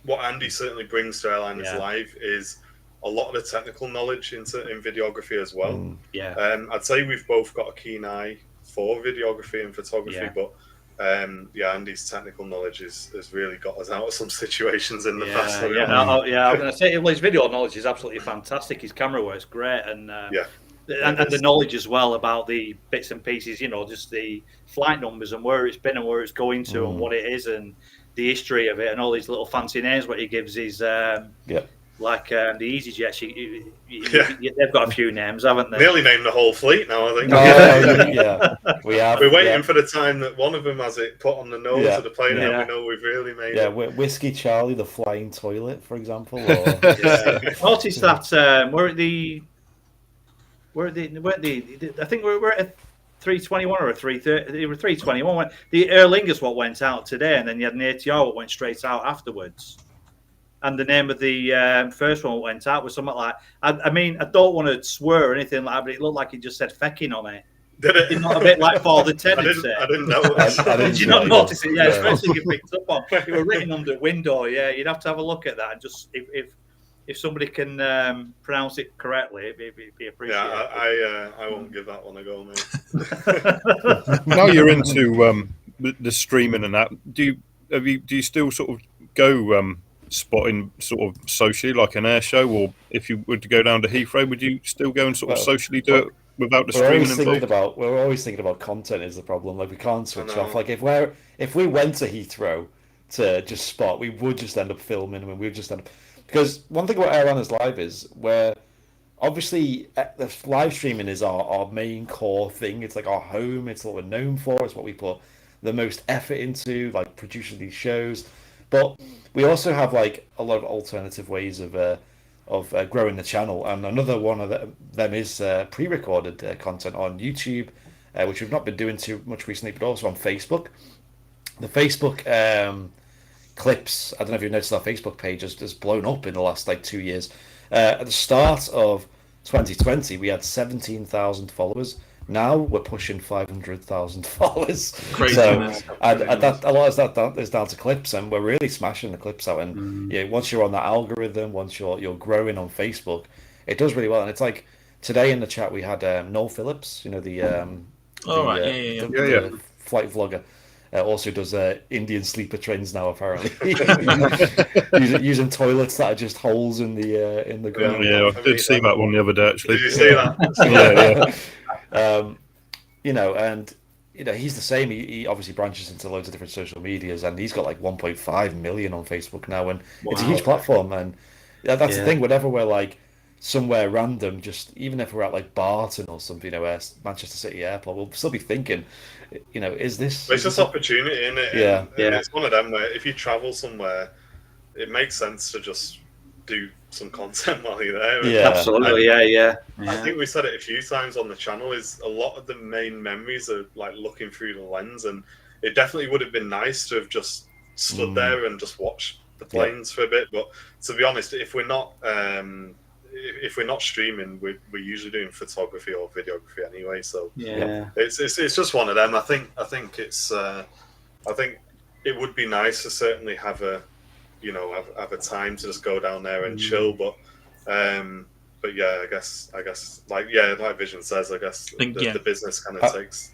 what Andy certainly brings to Airliners Live is a lot of the technical knowledge in videography as well. I'd say we've both got a keen eye for videography and photography, but. Andy's technical knowledge has really got us out of some situations in the past. I'm going to say his video knowledge is absolutely fantastic. His camera work's great, and the knowledge as well about the bits and pieces. Just the flight numbers and where it's been and where it's going to and what it is and the history of it and all these little fancy names. What he gives is like the EasyJets, they've got a few names, haven't they? Nearly named the whole fleet now, I think. We have. We're waiting for the time that one of them has it put on the nose of the plane, and we know we've really made it. Whiskey Charlie, the flying toilet, for example. Or... Notice that I think we're at a 321 or a 330. They were 321. The Aer Lingus what went out today, and then you had an ATR what went straight out afterwards. And the name of the first one that went out was something like, I mean, I don't want to swear or anything like that, but it looked like it just said fecking on it. Did it? Not a bit like Father Ted. I didn't know. Did you not notice it? Yeah, especially if you picked up on. It were written under the window. Yeah, you'd have to have a look at that. And just if somebody can pronounce it correctly, it'd be appreciated. Yeah, I won't give that one a go, mate. Now you're into the streaming and that. Do you still sort of go spotting sort of socially like an air show, or if you were to go down to Heathrow, would you still go and sort of socially do it without the streaming involved? We're always thinking about content is the problem. Like, we can't switch off. Like, if we went to Heathrow to just spot, we would just end up filming, and we would just end up, because one thing about Airliners Live is where obviously the live streaming is our main core thing. It's like our home. It's what we're known for. It's what we put the most effort into, like producing these shows. But we also have like a lot of alternative ways of growing the channel, and another one of them is pre-recorded content on YouTube, which we've not been doing too much recently, but also on Facebook. The Facebook clips, I don't know if you've noticed, our Facebook page has blown up in the last like 2 years. At the start of 2020, we had 17,000 followers. Now we're pushing 500,000 followers. Crazy. So, and that, a lot of that is down to clips, and we're really smashing the clips out. And yeah, once you're on that algorithm, once you're growing on Facebook, it does really well. And it's like today in the chat we had Noel Phillips, the flight vlogger. Also does Indian sleeper trains now, apparently. using toilets that are just holes in the ground. Yeah, I did see that one the other day, actually. Did you see that? And he's the same. He obviously branches into loads of different social medias, and he's got like 1.5 million on Facebook now, and it's a huge platform. And that's the thing. Whenever we're like somewhere random, just even if we're at like Barton or something, Manchester City Airport, we'll still be thinking, is this? It's just opportunity, isn't it? Yeah, and it's one of them where if you travel somewhere, it makes sense to just do some content while you're there. Yeah, absolutely. Yeah. I think we said it a few times on the channel. Is a lot of the main memories are like looking through the lens, and it definitely would have been nice to have just stood there and just watched the planes for a bit. But to be honest, if we're not streaming, we're usually doing photography or videography anyway. So it's just one of them. I think it would be nice to certainly have a time to just go down there and chill. But yeah, I guess like Vision says, I guess the business kind of takes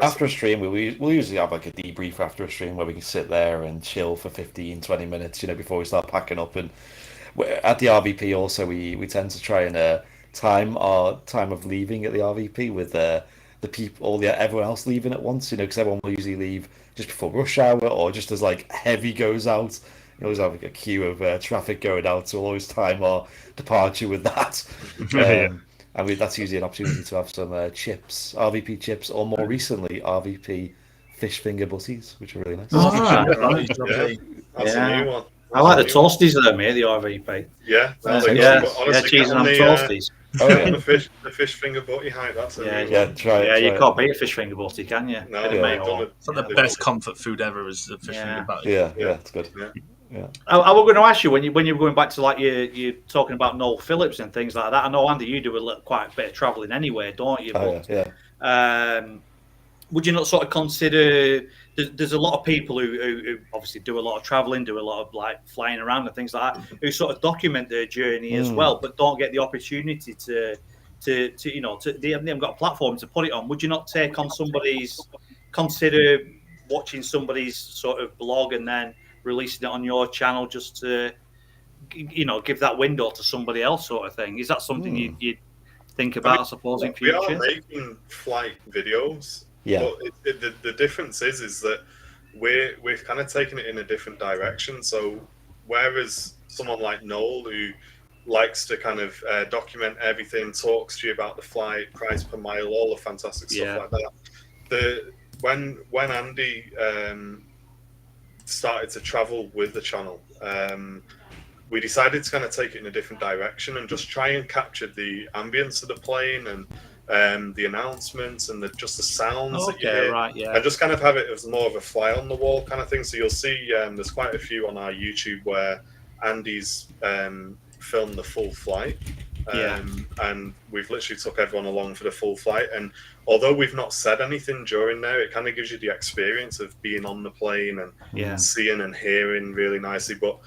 after a stream. We'll usually have like a debrief after a stream where we can sit there and chill for 15-20 minutes, before we start packing up. And at the RVP also, we tend to try and time our time of leaving at the RVP with the people, everyone else leaving at once, because everyone will usually leave just before rush hour or just as like heavy goes out. You always have a queue of traffic going out, so we'll always time our departure with that. And that's usually an opportunity to have some chips, RVP chips, or more recently, RVP fish finger butties, which are really nice. That's a new one. I like the toasties though, mate, the RVP. Yeah, cheese and ham toasties. The fish finger butty hype. That's try it. You can't beat a fish finger butty, can you? No, it's like the best comfort food ever is the fish finger butty. Yeah, it's good. Yeah. I was going to ask you when you're going back to like you're talking about Noel Phillips and things like that. I know, Andy, you do quite a bit of travelling anyway, don't you? Would you not sort of consider? There's a lot of people who obviously do a lot of travelling, do a lot of like flying around and things like that, who sort of document their journey as well, but don't get the opportunity to they haven't got a platform to put it on. Would you not consider watching somebody's sort of blog and then releasing it on your channel just to give that window to somebody else, sort of thing? Is that something you'd think about, I suppose, in future? We are making flight videos. Yeah. But the difference is that we're kind of taking it in a different direction. So whereas someone like Noel, who likes to kind of document everything, talks to you about the flight, price per mile, all the fantastic stuff like that. When Andy started to travel with the channel, we decided to kind of take it in a different direction and just try and capture the ambience of the plane and the announcements and just the sounds that you hear, and just kind of have it as more of a fly on the wall kind of thing. So you'll see there's quite a few on our YouTube where Andy's filmed the full flight, and we've literally took everyone along for the full flight. And although we've not said anything during there, it kind of gives you the experience of being on the plane and seeing and hearing really nicely. But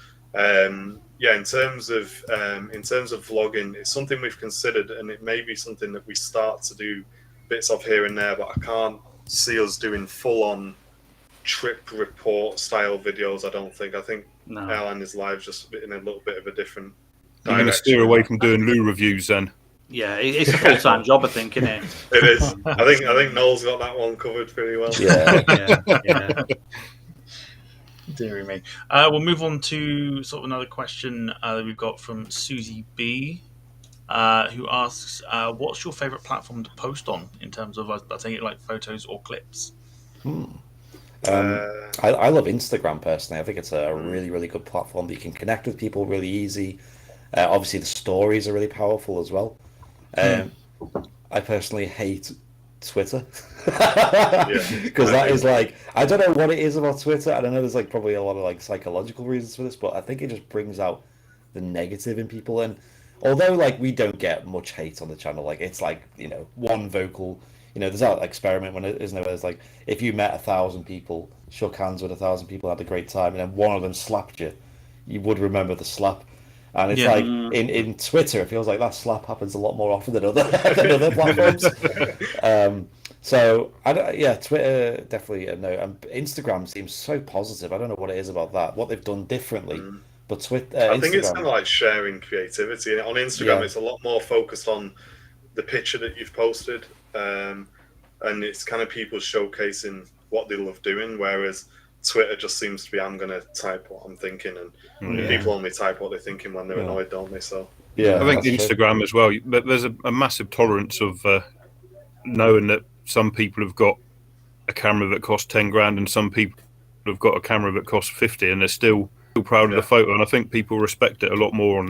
in terms of vlogging, it's something we've considered, and it may be something that we start to do bits of here and there, but I can't see us doing full-on trip report style videos. I think Airliners Live just in a little bit of a different direction. You're going to steer away from doing loo reviews then? Yeah, it's a full-time job, I think, isn't it? It is. I think Noel's got that one covered pretty well. Yeah. Deary me. We'll move on to sort of another question that we've got from Susie B, who asks, what's your favourite platform to post on in terms of, I take it, like photos or clips? I love Instagram personally. I think it's a really, really good platform that you can connect with people really easy. Obviously, the stories are really powerful as well. I personally hate Twitter because that is like, I don't know what it is about Twitter. I don't know. There's like probably a lot of like psychological reasons for this, but I think it just brings out the negative in people. And although like we don't get much hate on the channel, like it's like, you know, one vocal. You know, there's that experiment when it isn't there. It's like if you met 1,000 people, shook hands with 1,000 people, had a great time, and then one of them slapped you, you would remember the slap. And it's like in Twitter, it feels like that slap happens a lot more often than other platforms. So Twitter definitely a no. And Instagram seems so positive. I don't know what it is about that, what they've done differently. But Twitter, I think it's kind of like sharing creativity. On Instagram, it's a lot more focused on the picture that you've posted, and it's kind of people showcasing what they love doing, whereas Twitter just seems to be, I'm going to type what I'm thinking, and people only type what they're thinking when they're annoyed, don't they? So I think Instagram as well, but there's a massive tolerance of knowing that some people have got a camera that costs 10 grand and some people have got a camera that costs 50, and they're still proud of the photo, and I think people respect it a lot more on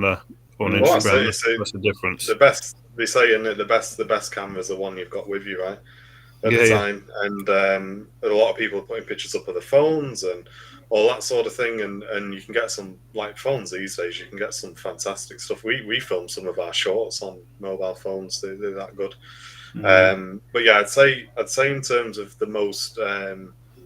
Instagram. That's the difference. The best, they say, in it, the best camera is the one you've got with you, right? At the time, and a lot of people are putting pictures up of their phones and all that sort of thing, and you can get some, like phones these days, you can get some fantastic stuff. We film some of our shorts on mobile phones; they're that good. But yeah, I'd say in terms of the most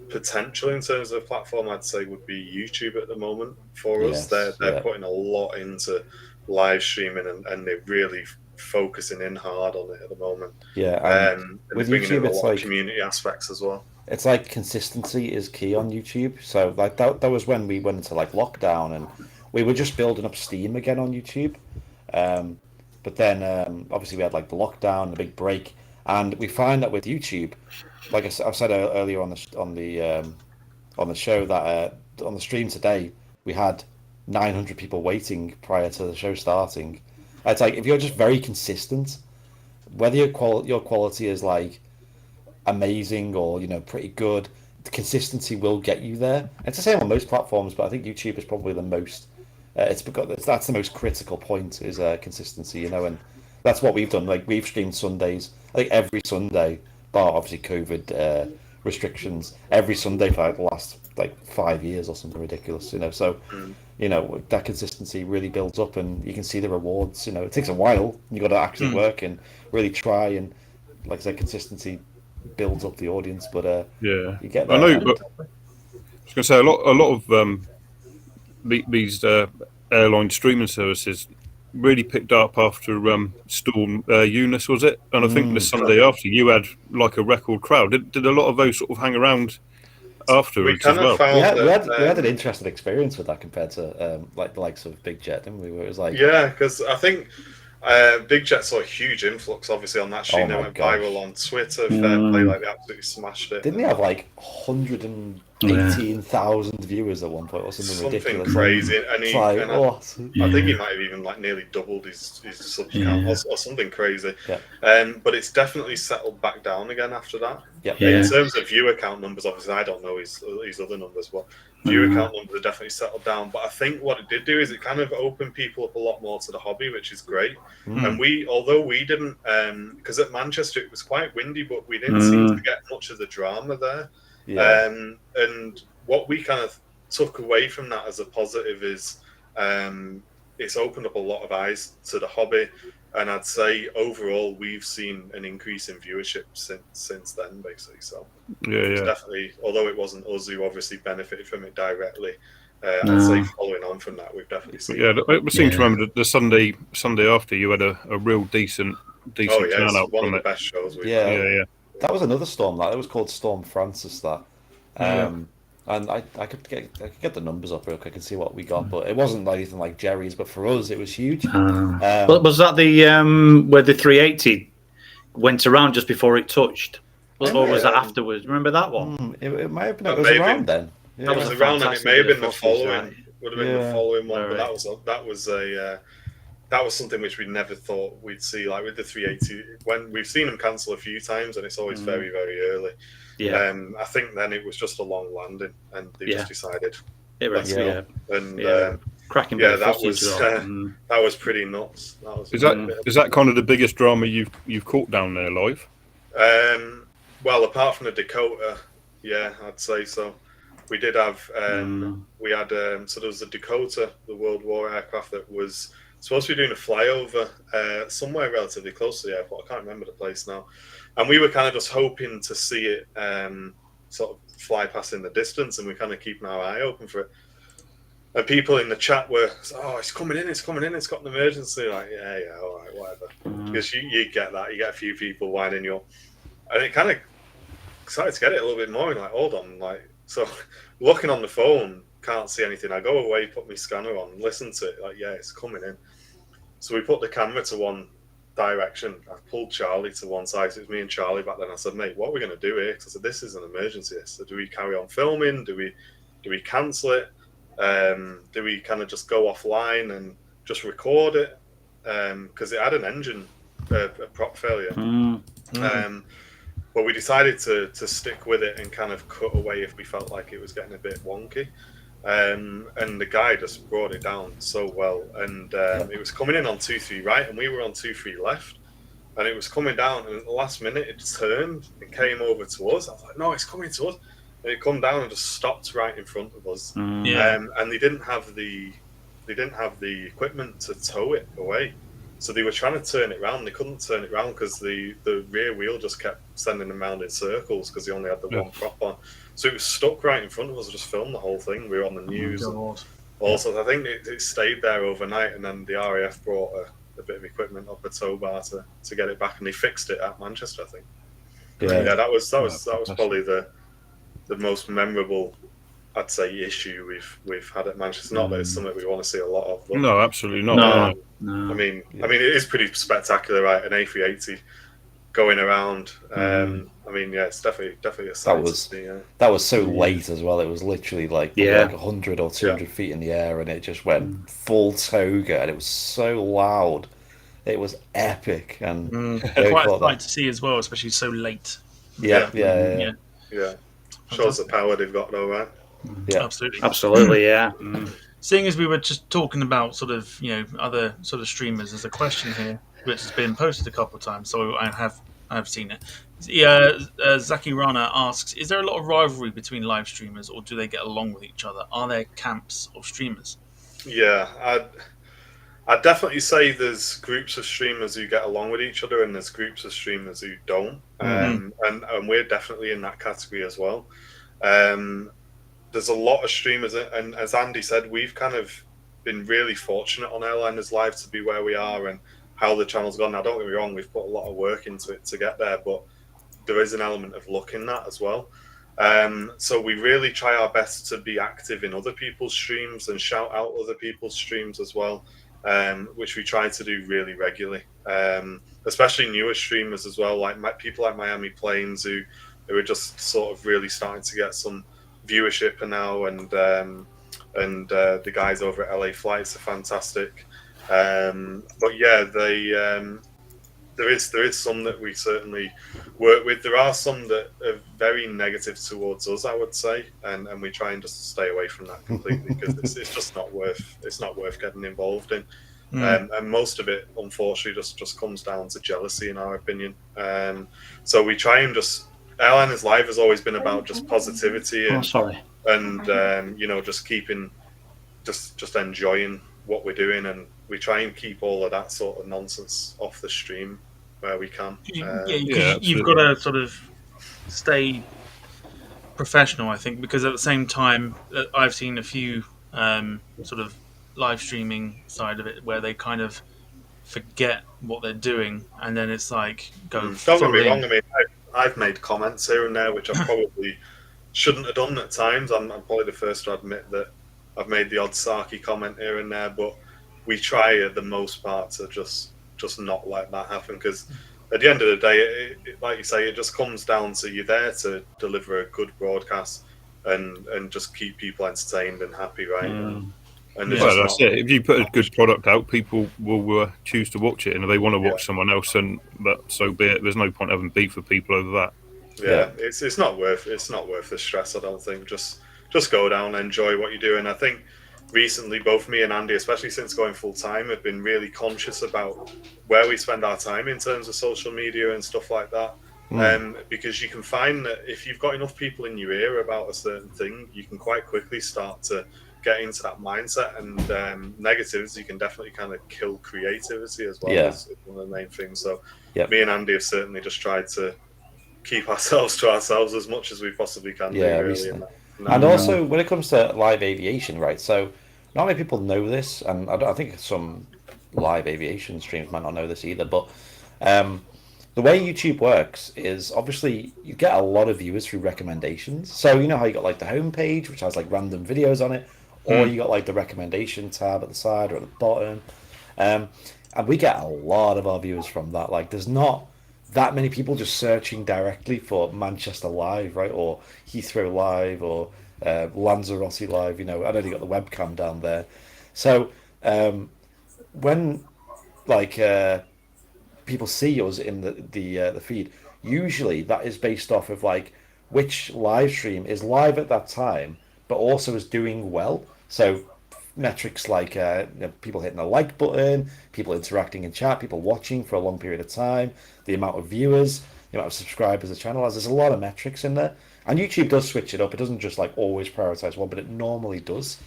potential in terms of platform, I'd say would be YouTube at the moment for us. They're putting a lot into live streaming, and they're really focusing in hard on it at the moment. And with YouTube, it's like community aspects as well. It's like consistency is key on YouTube. So like that was when we went into like lockdown, and we were just building up steam again on YouTube. But then obviously we had like the lockdown, the big break, and we find that with YouTube, like I've said earlier on the show, that on the stream today we had 900 people waiting prior to the show starting. It's like if you're just very consistent, whether your quality is like amazing or, you know, pretty good, the consistency will get you there. It's the same on most platforms, but I think YouTube is probably the most. That's the most critical point, is consistency, you know, and that's what we've done. Like we've streamed Sundays, I think every Sunday, bar obviously COVID restrictions, every Sunday for like the last like 5 years or something ridiculous, you know. So you know, that consistency really builds up, and you can see the rewards. You know, it takes a while. You got to actually work and really try, and like I said, consistency builds up the audience. But you get that. I know, but I was going to say a lot of these airline streaming services really picked up after Storm Eunice, was it? And I think the Sunday after, you had like a record crowd. Did a lot of those sort of hang around afterwards as well? We had an interesting experience with that compared to like the likes of Big Jet, didn't we? Where it was like, because I think Big Jet saw a huge influx, obviously, on that stream. They went viral on Twitter. Fair play, like they absolutely smashed it. Didn't they have like 118,000 viewers at one point, or something ridiculous? Crazy, and I think he might have even like nearly doubled his sub count or something crazy. But it's definitely settled back down again after that. In terms of viewer count numbers, obviously I don't know his other numbers, but viewer count numbers are definitely settled down. But I think what it did do is it kind of opened people up a lot more to the hobby, which is great. And although we didn't, because at Manchester it was quite windy, but we didn't seem to get much of the drama there. And what we kind of took away from that as a positive is it's opened up a lot of eyes to the hobby, and I'd say overall we've seen an increase in viewership since then, basically. So it's definitely, although it wasn't us who obviously benefited from it directly, I'd say following on from that, we've definitely seen. I seem to remember the Sunday after you had a real decent turnout. One of the best shows we've had. That was another storm. That it was called Storm Francis. And I could get the numbers up real quick and see what we got, but it wasn't anything like Jerry's. But for us, it was huge. But was that the where the 380 went around just before it touched, or was that afterwards? Remember that one? It might have been. It was around then. That was around, and it may have been the following. Would have been the following one, but that was that was something which we never thought we'd see. Like with the 380, when we've seen them cancel a few times, and it's always very, very early. Yeah. I think then it was just a long landing, and they just decided. Cracking. That was pretty nuts. Is that kind of the biggest drama you've caught down there live? Well, apart from the Dakota, yeah, I'd say so. We did have we had so there was the Dakota, the World War aircraft that was supposed to be doing a flyover somewhere relatively close to the airport. I can't remember the place now, and we were kind of just hoping to see it sort of fly past in the distance, and we're kind of keeping our eye open for it. And people in the chat were, it's coming in, it's got an emergency. Like, yeah, all right, whatever. Because you get that, you get a few people winding you up, and it kind of excited to get it a little bit more. And like, hold on, like, so looking on the phone, can't see anything. I go away, put my scanner on, listen to it. Like, yeah, it's coming in. So we put the camera to one direction. I pulled Charlie to one side. So it was me and Charlie back then. I said, mate, what are we going to do here? Because I said, this is an emergency. So do we carry on filming? Do we cancel it? Do we kind of just go offline and just record it? Because it had an engine, a prop failure. But we decided to stick with it and kind of cut away if we felt like it was getting a bit wonky. And the guy just brought it down so well. And it was coming in on 2-3 right, and we were on 2-3 left. And it was coming down, and at the last minute it turned and came over to us. I was like, no, it's coming to us. And it come down and just stopped right in front of us. And they didn't have the equipment to tow it away. So they were trying to turn it around. They couldn't turn it around because the rear wheel just kept sending them around in circles because they only had the one prop on. So it was stuck right in front of us. I just filmed the whole thing. We were on the news. Also, I think it stayed there overnight, and then the RAF brought a bit of equipment up a tow bar to get it back, and they fixed it at Manchester, I think. Yeah, that was probably the most memorable, I'd say, issue we've had at Manchester. Not that it's something we want to see a lot of. But, no, absolutely not. No. I mean, it is pretty spectacular, right? An A380 going around. I mean, yeah, it's definitely a sight to see. That was so late as well. It was literally like 100 or 200 feet in the air, and it just went full toga, and it was so loud. It was epic, and quite a sight to see as well, especially so late. Yeah. Shows the power they've got, though, right? Yeah, absolutely, yeah. Seeing as we were just talking about sort of other sort of streamers, there's a question here which has been posted a couple of times, so I have seen it. Zaki Rana asks, is there a lot of rivalry between live streamers, or do they get along with each other? Are there camps of streamers? Yeah, I'd definitely say there's groups of streamers who get along with each other, and there's groups of streamers who don't. And we're definitely in that category as well. There's a lot of streamers, and as Andy said, we've kind of been really fortunate on Airliners Live to be where we are and how the channel's gone. Now, don't get me wrong, we've put a lot of work into it to get there, but there is an element of luck in that as well. So we really try our best to be active in other people's streams and shout out other people's streams as well, which we try to do really regularly, especially newer streamers as well, like people like Miami Planes who are just sort of really starting to get some viewership now, and the guys over at LA Flights are fantastic. But yeah, there is some that we certainly work with. There are some that are very negative towards us, I would say, and we try and just stay away from that completely because it's just not worth getting involved in. And most of it, unfortunately, just comes down to jealousy, in our opinion. So we try and just. Airliners Live has always been about just positivity and just keeping, just enjoying what we're doing, and we try and keep all of that sort of nonsense off the stream where we can. You've got to sort of stay professional, I think, because at the same time, I've seen a few sort of live streaming side of it where they kind of forget what they're doing, and then it's like don't get me wrong. I mean, I've made comments here and there which I probably shouldn't have done at times. I'm probably the first to admit that I've made the odd sarky comment here and there, but we try at the most part to just not let that happen, because at the end of the day, like you say, it just comes down to you're there to deliver a good broadcast and just keep people entertained and happy, right? And well, that's it. If you put a good product out, people will choose to watch it, and if they want to watch someone else, but so be it. There's no point having beef with people over that. Yeah, it's not worth the stress. I don't think. Just go down, enjoy what you do. And I think recently, both me and Andy, especially since going full time, have been really conscious about where we spend our time in terms of social media and stuff like that. Because you can find that if you've got enough people in your ear about a certain thing, you can quite quickly start to get into that mindset. And negatives, you can definitely kind of kill creativity as well. As one of the main things. So me and Andy have certainly just tried to keep ourselves to ourselves as much as we possibly can. Really. And also, when it comes to live aviation, right? So, not many people know this, and I think some live aviation streams might not know this either. But the way YouTube works is obviously you get a lot of viewers through recommendations. So you know how you got like the homepage, which has like random videos on it, or you got like the recommendation tab at the side or at the bottom, and we get a lot of our viewers from that. Like, there's not that many people just searching directly for Manchester Live, right, or Heathrow Live, or Lanzarote Live. You know, I know they got the webcam down there. So when like people see us in the feed, usually that is based off of like which live stream is live at that time, but also is doing well. So metrics like people hitting the like button, people interacting in chat, people watching for a long period of time, the amount of viewers, the amount of subscribers the channel has. There's a lot of metrics in there, and YouTube does switch it up. It doesn't just like always prioritize one, but it normally does.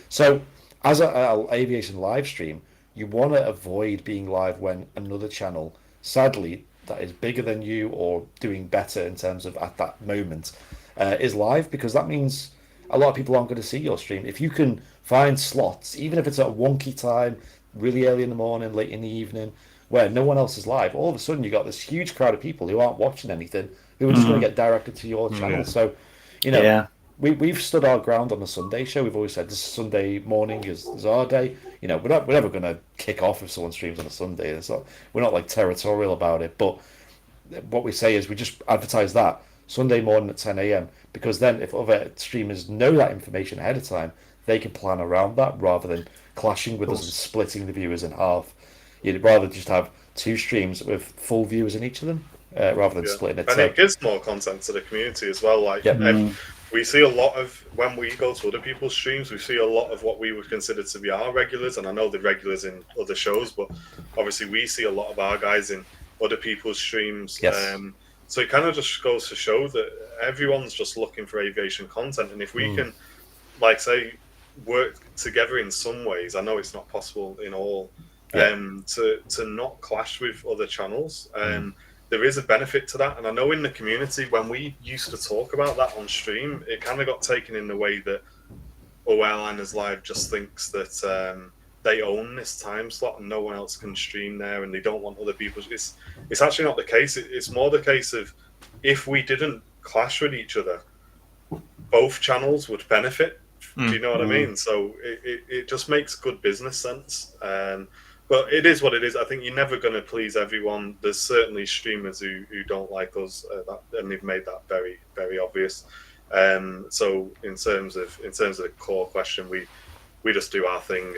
So as an aviation live stream, you want to avoid being live when another channel, sadly, that is bigger than you or doing better in terms of at that moment, is live, because that means a lot of people aren't going to see your stream. If you can find slots, even if it's at a wonky time, really early in the morning, late in the evening, where no one else is live, all of a sudden you got this huge crowd of people who aren't watching anything, who are just going to get directed to your channel. So, you know, we've stood our ground on the Sunday show. We've always said this Sunday morning is our day. You know, we're never going to kick off if someone streams on a Sunday. We're not like territorial about it. But what we say is we just advertise that Sunday morning at 10 a.m. because then if other streamers know that information ahead of time, they can plan around that rather than clashing with us and splitting the viewers in half. You'd rather just have two streams with full viewers in each of them rather than splitting it. And it gives more content to the community as well. Like we see a lot of, when we go to other people's streams, we see a lot of what we would consider to be our regulars. And I know the regulars in other shows, but obviously we see a lot of our guys in other people's streams. So it kind of just goes to show that everyone's just looking for aviation content. And if we can, like, say, work together in some ways, I know it's not possible in all, to not clash with other channels. There is a benefit to that. And I know in the community, when we used to talk about that on stream, it kind of got taken in the way that Airliners Live just thinks that they own this time slot and no one else can stream there and they don't want other people. It's actually not the case. It's more the case of if we didn't clash with each other, both channels would benefit. Do you know what I mean? So it just makes good business sense. But it is what it is. I think you're never going to please everyone. There's certainly streamers who don't like us, and they've made that very, very obvious. So in terms of the core question, we just do our thing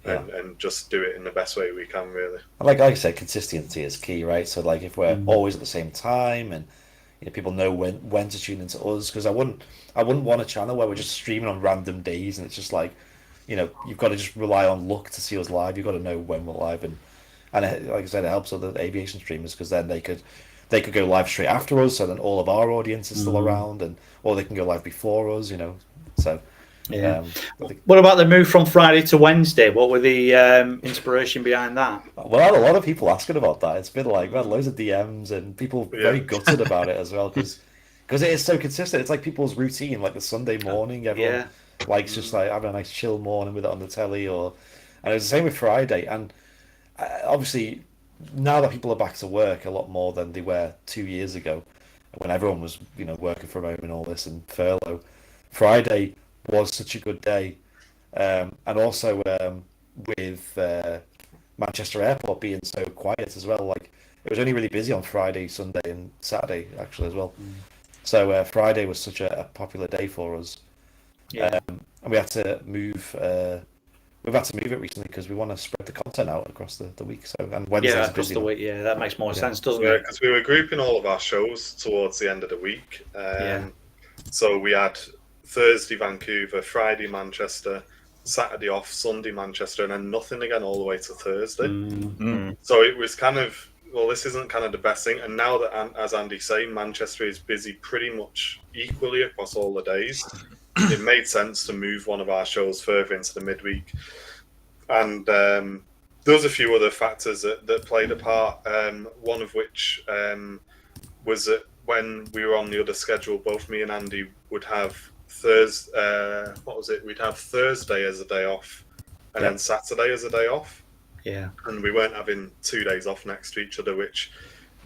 and just do it in the best way we can, really. Like I said, consistency is key, right? So like if we're always at the same time and people know when to tune into us, because I wouldn't want a channel where we're just streaming on random days and it's just like, you've got to just rely on luck to see us live. You've got to know when we're live, and like I said, it helps other aviation streamers because then they could go live straight after us, so then all of our audience is still around, or they can go live before us, So what about the move from Friday to Wednesday? What were the inspiration behind that? Well, I had a lot of people asking about that. It's been like we had loads of DMs and people very gutted about it as well because it is so consistent. It's like people's routine, like the Sunday morning. Everyone likes just like having a nice chill morning with it on the telly, and it was the same with Friday. And obviously, now that people are back to work a lot more than they were 2 years ago, when everyone was working from home and all this and furlough, Friday was such a good day, and also with Manchester Airport being so quiet as well, like it was only really busy on Friday, Sunday, and Saturday actually as well. So Friday was such a popular day for us. and we had to move. We've had to move it recently because we want to spread the content out across the week. So and Wednesday's across the week. Yeah, that makes more sense, doesn't it? Yeah, because we were grouping all of our shows towards the end of the week. So we had Thursday Vancouver, Friday Manchester, Saturday off, Sunday Manchester, and then nothing again all the way to Thursday. So it was kind of, well, this isn't kind of the best thing. And now that, as Andy's saying, Manchester is busy pretty much equally across all the days, it made sense to move one of our shows further into the midweek. And there was a few other factors that played a part, one of which was that when we were on the other schedule, both me and Andy would have we'd have Thursday as a day off and then Saturday as a day off. Yeah. And we weren't having 2 days off next to each other, which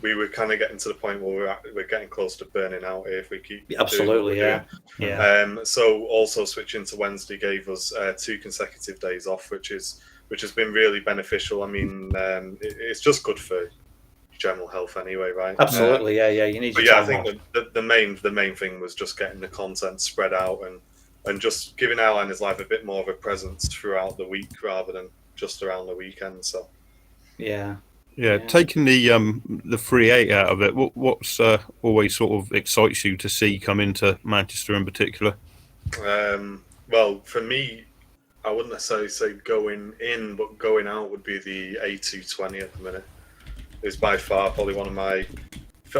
we were kind of getting to the point where we're getting close to burning out here if we keep absolutely doing so also switching to Wednesday gave us 2 consecutive days off, which has been really beneficial. I mean, it's just good for general health anyway, right? Absolutely, you need to. I think the main thing was just getting the content spread out and just giving Airliners Live a bit more of a presence throughout the week rather than just around the weekend. So taking the free 8 out of it, what's always sort of excites you to see come into Manchester in particular? Well, for me, I wouldn't necessarily say going in, but going out would be the A220 at the minute. It's by far probably one of my,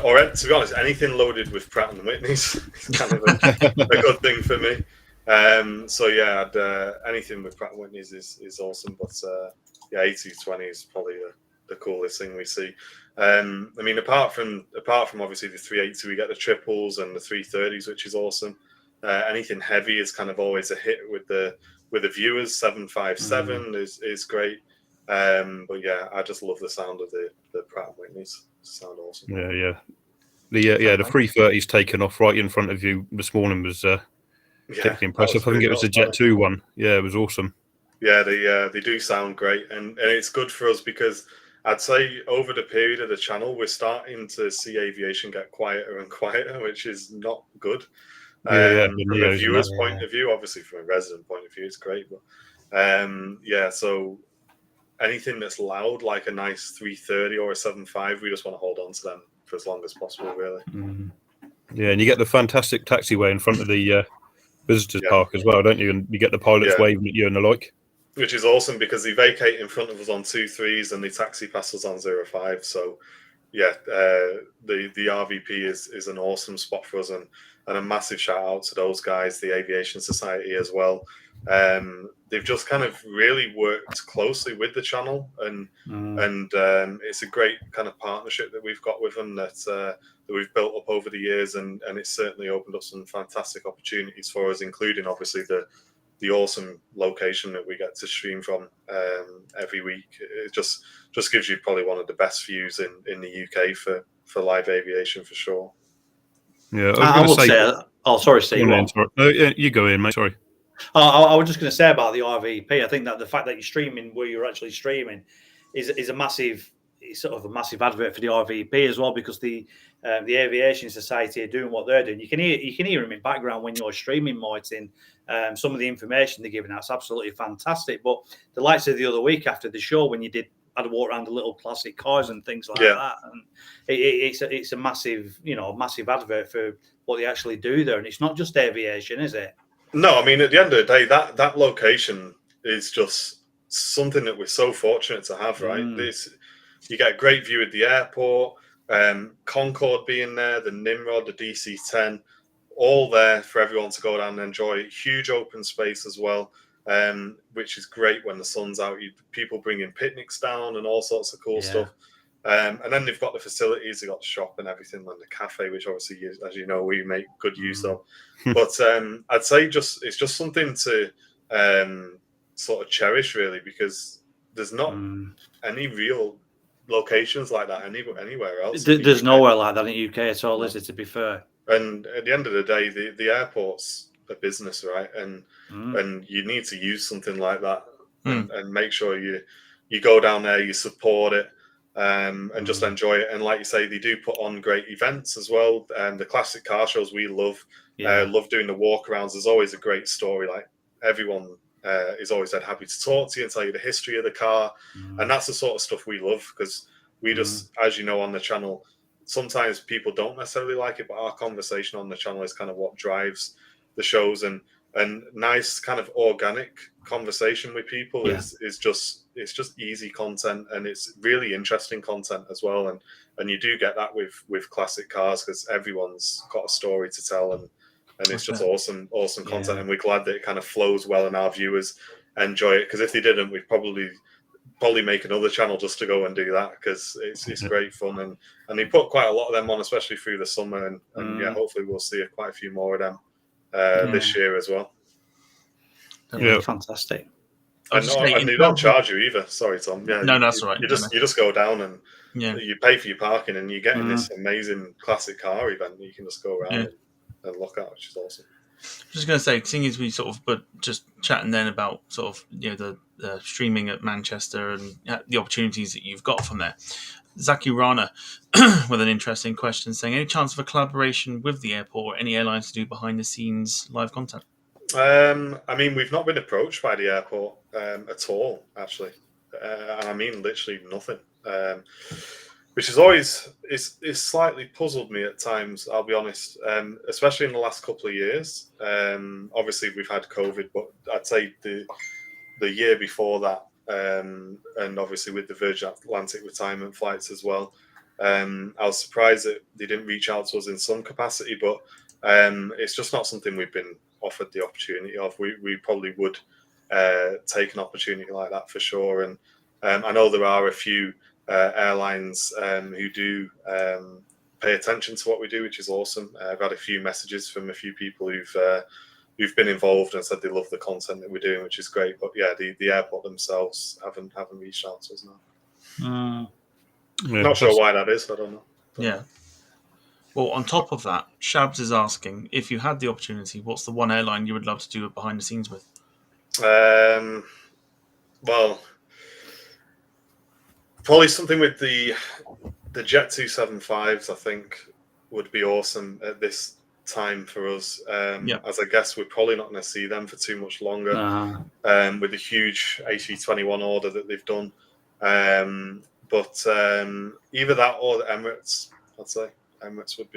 or to be honest, anything loaded with Pratt & Whitney's is kind of a good thing for me. Anything with Pratt & Whitney's is awesome, but A220 is probably the coolest thing we see. I mean, apart from obviously the 380, we get the triples and the 330s, which is awesome. Anything heavy is kind of always a hit with the viewers. 757 is great. I just love the sound of the Pratt & Whitney's. Sound awesome. The 330's taken off right in front of you this morning was particularly impressive. I think it was the Jet 2 one. Yeah, it was awesome. Yeah, they do sound great, and it's good for us because I'd say over the period of the channel we're starting to see aviation get quieter and quieter, which is not good. From a viewer's point of view, obviously from a resident point of view, it's great. But so anything that's loud, like a nice 330 or a 75, we just want to hold on to them for as long as possible, really. Yeah, and you get the fantastic taxiway in front of the visitors park as well, don't you? And you get the pilots waving at you and the like. Which is awesome because they vacate in front of us on 23s and they taxi pass us on 05. So, the RVP is an awesome spot for us, and a massive shout out to those guys, the Aviation Society as well. They've just kind of really worked closely with the channel, and it's a great kind of partnership that we've got with them that we've built up over the years, and it's certainly opened up some fantastic opportunities for us, including obviously the awesome location that we get to stream from every week. It just gives you probably one of the best views in the UK for live aviation for sure. Yeah, I would say. Oh, sorry, Steve. No, you go in, mate. Sorry. I was just going to say about the RVP. I think that the fact that you're streaming where you're actually streaming is a massive, sort of a massive advert for the RVP as well, because the Aviation Society are doing what they're doing. You can hear them in background when you're streaming, Martin. Some of the information they're giving out is absolutely fantastic. But the likes of the other week after the show, when you had to walk around the little classic cars and things like that, and it's a massive, massive advert for what they actually do there. And it's not just aviation, is it? No, I mean, at the end of the day, that location is just something that we're so fortunate to have, right? You get a great view at the airport, Concorde being there, the Nimrod, the DC-10, all there for everyone to go down and enjoy. Huge open space as well, which is great when the sun's out. People bringing picnics down and all sorts of cool stuff. And then they've got the facilities, they've got the shop and everything, and the cafe, which obviously, as you know, we make good use of. But I'd say it's just something to sort of cherish, really, because there's not any real locations like that anywhere else. There's nowhere like that in the UK at all, is it, to be fair? And at the end of the day, the airport's a business, right? And you need to use something like that and make sure you go down there, you support it. And just enjoy it. And like you say, they do put on great events as well. The classic car shows we love. Love doing the walkarounds. There's always a great story. Like everyone is always dead happy to talk to you and tell you the history of the car. And that's the sort of stuff we love, because we just, as you know, on the channel, sometimes people don't necessarily like it, but our conversation on the channel is kind of what drives the shows, and nice kind of organic conversation with people is just easy content, and it's really interesting content as well. And you do get that with classic cars, because everyone's got a story to tell, and it's just awesome content. And we're glad that it kind of flows well and our viewers enjoy it, because if they didn't, we'd probably make another channel just to go and do that, because it's great fun, and they put quite a lot of them on, especially through the summer, and yeah, hopefully we'll see quite a few more of them this year as well. Fantastic. And they don't charge you either. Sorry, Tom. Yeah, no, that's all right. You just go down and you pay for your parking, and you get in this amazing classic car event that you can just go around and look at, which is awesome. I'm just going to say, seeing as we but just chatting then about sort of the streaming at Manchester and the opportunities that you've got from there. Zaki Rana with an interesting question saying, any chance of a collaboration with the airport or any airlines to do behind the scenes live content? I mean, we've not been approached by the airport at all, actually. And I mean, literally nothing. Which is always it's slightly puzzled me at times, I'll be honest, especially in the last couple of years. Obviously, we've had COVID, but I'd say the year before that, and obviously with the Virgin Atlantic retirement flights as well, I was surprised that they didn't reach out to us in some capacity, but it's just not something we've been offered the opportunity of. We probably would take an opportunity like that for sure. And I know there are a few airlines who do pay attention to what we do, which is awesome. I've had a few messages from a few people who've been involved and said they love the content that we're doing, which is great. But yeah, the airport themselves haven't reached out to us now. Not sure why that is. I don't know. Yeah. Well, on top of that, Shabs is asking, if you had the opportunity, what's the one airline you would love to do it behind the scenes with? Well, probably something with the Jet 275s, I think, would be awesome at this time for us. As I guess we're probably not going to see them for too much longer with the huge A321 order that they've done. But either that or the Emirates, I'd say. Emirates would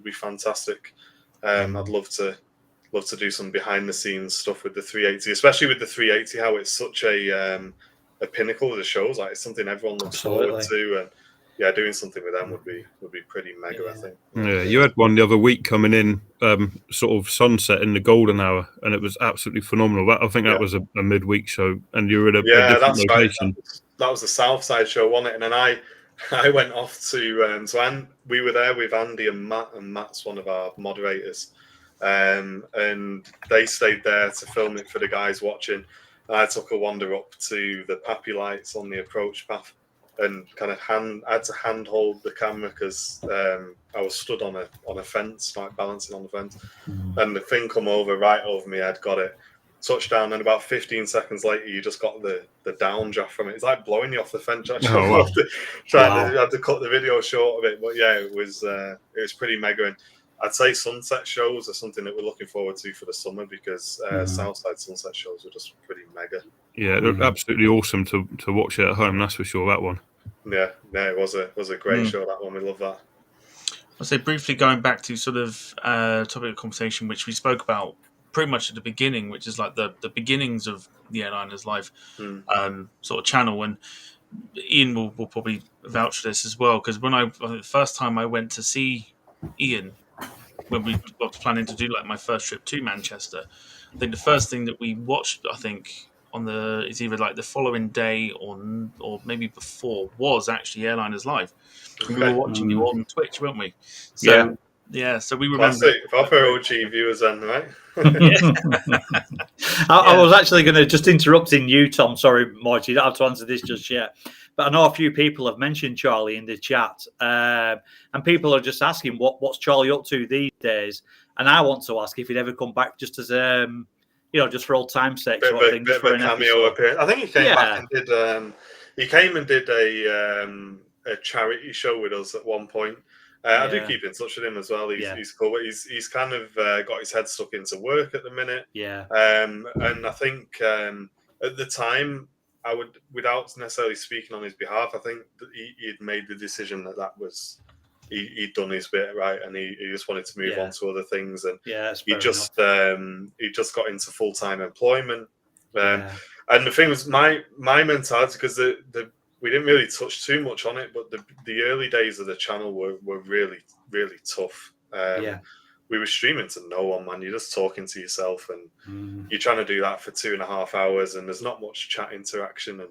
be fantastic. I'd love to do some behind the scenes stuff with the 380, especially with the 380. How it's such a pinnacle of the shows. Like, it's something everyone looks forward to, and yeah, doing something with them would be pretty mega. I think. Yeah, you had one the other week coming in, sort of sunset in the golden hour, and it was absolutely phenomenal. I think that was a midweek show, and you were at a different location. Right. That was the South Side show, wasn't it? And then I went off to we were there with Andy and Matt, and Matt's one of our moderators, and they stayed there to film it for the guys watching. And I took a wander up to the Pappy lights on the approach path, and kind of I had to handhold the camera because I was stood on a fence, like balancing on the fence, and the thing come over right over me head, got it, touchdown, and about 15 seconds later, you just got the downdraft from it. It's like blowing you off the fence. I had to cut the video short of it, but yeah, it was pretty mega. And I'd say sunset shows are something that we're looking forward to for the summer, because Southside sunset shows are just pretty mega. Yeah, they're absolutely awesome to watch it at home. That's for sure. That one. Yeah, it was a great show. That one, we love that. I'll say briefly, going back to sort of topic of conversation which we spoke about pretty much at the beginning, which is like the beginnings of the Airliners Live sort of channel, and Ian will probably vouch for this as well, because the first time I went to see Ian, when we were planning to do like my first trip to Manchester, I think the first thing that we watched, I think it's either like the following day or maybe before, was actually Airliners Live. We were watching you on Twitch, weren't we? So, yeah, so we remember. Classic, proper OG viewers then, right? I was actually going to just interrupting you, Tom. Sorry, Marty, you don't have to answer this just yet. But I know a few people have mentioned Charlie in the chat, and people are just asking what's Charlie up to these days. And I want to ask if he'd ever come back just as just for old time's sake, bit of a cameo appearance. I think he came back and did. He came and did a charity show with us at one point. I do keep in touch with him as well. He's cool. He's kind of got his head stuck into work at the minute. Yeah. And I think at the time, without necessarily speaking on his behalf, I think that he'd made the decision that was he'd done his bit, right, and he just wanted to move on to other things, and he just got into full-time employment. And the thing was, my mentality, because we didn't really touch too much on it, but the early days of the channel were really, really tough. We were streaming to no one, man. You're just talking to yourself, and you're trying to do that for 2.5 hours, and there's not much chat interaction, and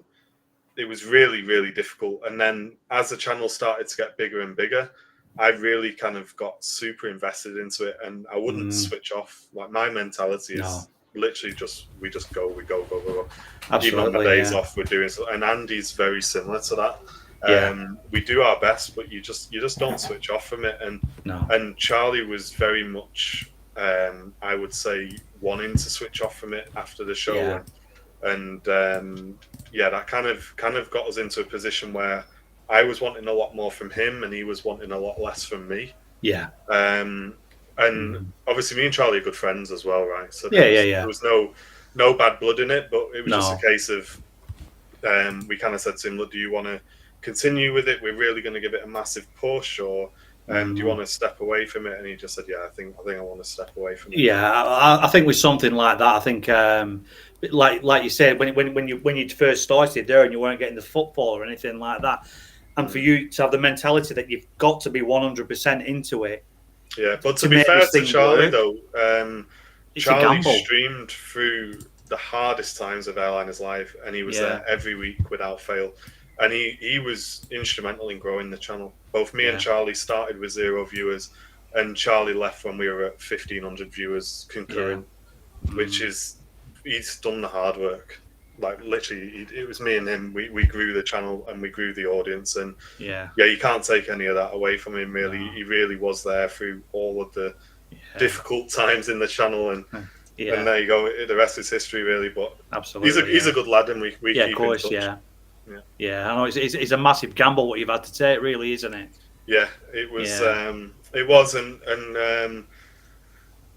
it was really, really difficult. And then as the channel started to get bigger and bigger, I really kind of got super invested into it, and I wouldn't switch off. Like, my mentality is literally we go. Absolutely, even on my days off, we're doing so. And Andy's very similar to that. We do our best, but you just don't switch off from it. And Charlie was very much, I would say, wanting to switch off from it after the show, and that kind of got us into a position where I was wanting a lot more from him, and he was wanting a lot less from me. And obviously, me and Charlie are good friends as well, right? So there was no bad blood in it, but it was just a case of we kind of said to him, "Look, do you want to continue with it? We're really going to give it a massive push, or do you want to step away from it?" And he just said, "Yeah, I think I want to step away from it." Yeah, I think with something like that, I think like you said, when you first started there and you weren't getting the footfall or anything like that, and for you to have the mentality that you've got to be 100% into it. Yeah, but to be fair to Charlie, though, Charlie streamed through the hardest times of Airliners Live, and he was there every week without fail. And he was instrumental in growing the channel. Both me and Charlie started with 0 viewers, and Charlie left when we were at 1,500 viewers concurrent, which is, he's done the hard work. Like, literally, it was me and him. We grew the channel and we grew the audience, and you can't take any of that away from him. Really, he really was there through all of the difficult times in the channel, and there you go. The rest is history, really. But absolutely, he's a good lad, and we keep in touch. I know it's a massive gamble what you've had to take, really, isn't it? Yeah, it was. It was, and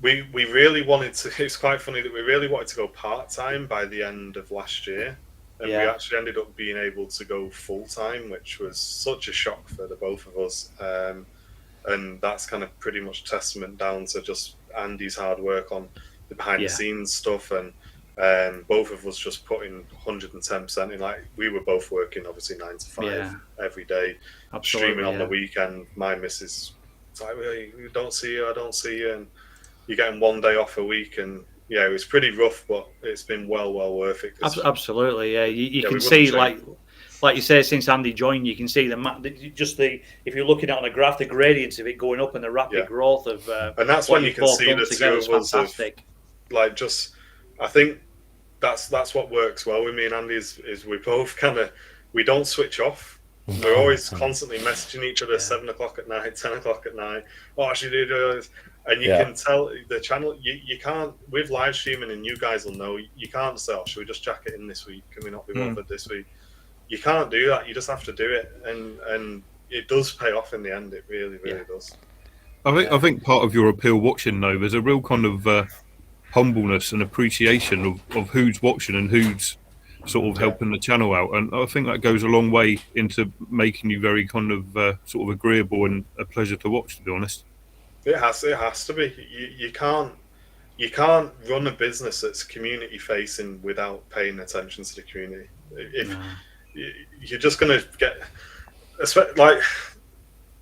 we really wanted to. It's quite funny that we really wanted to go part-time by the end of last year, and we actually ended up being able to go full-time, which was such a shock for the both of us. And that's kind of pretty much testament down to just Andy's hard work on the behind-the-scenes stuff, and both of us just putting 110% in. Like, we were both working obviously 9 to 5 every day, streaming on the weekend. My missus, it's like, "We don't see you, I don't see you," and you're getting 1 day off a week, and it was pretty rough, but it's been well worth it. Absolutely, you can see, like you say, since Andy joined, you can see if you're looking at on a graph, the gradients of it going up and the rapid growth of. And that's when you can see the two of us. I think that's what works well with me and Andy is we both we don't switch off. We're always constantly messaging each other 7 o'clock at night, 10 o'clock at night. "Oh, I should do this." And you can tell the channel, you can't, with live streaming, and you guys will know, you can't say, "Oh, should we just jack it in this week? Can we not be bothered this week?" You can't do that. You just have to do it. And it does pay off in the end. It really, really does. I think part of your appeal watching, though, there's a real kind of humbleness and appreciation of who's watching and who's sort of helping the channel out. And I think that goes a long way into making you very kind of sort of agreeable and a pleasure to watch, to be honest. It has to be. You can't run a business that's community facing without paying attention to the community. If you're just going to get, like,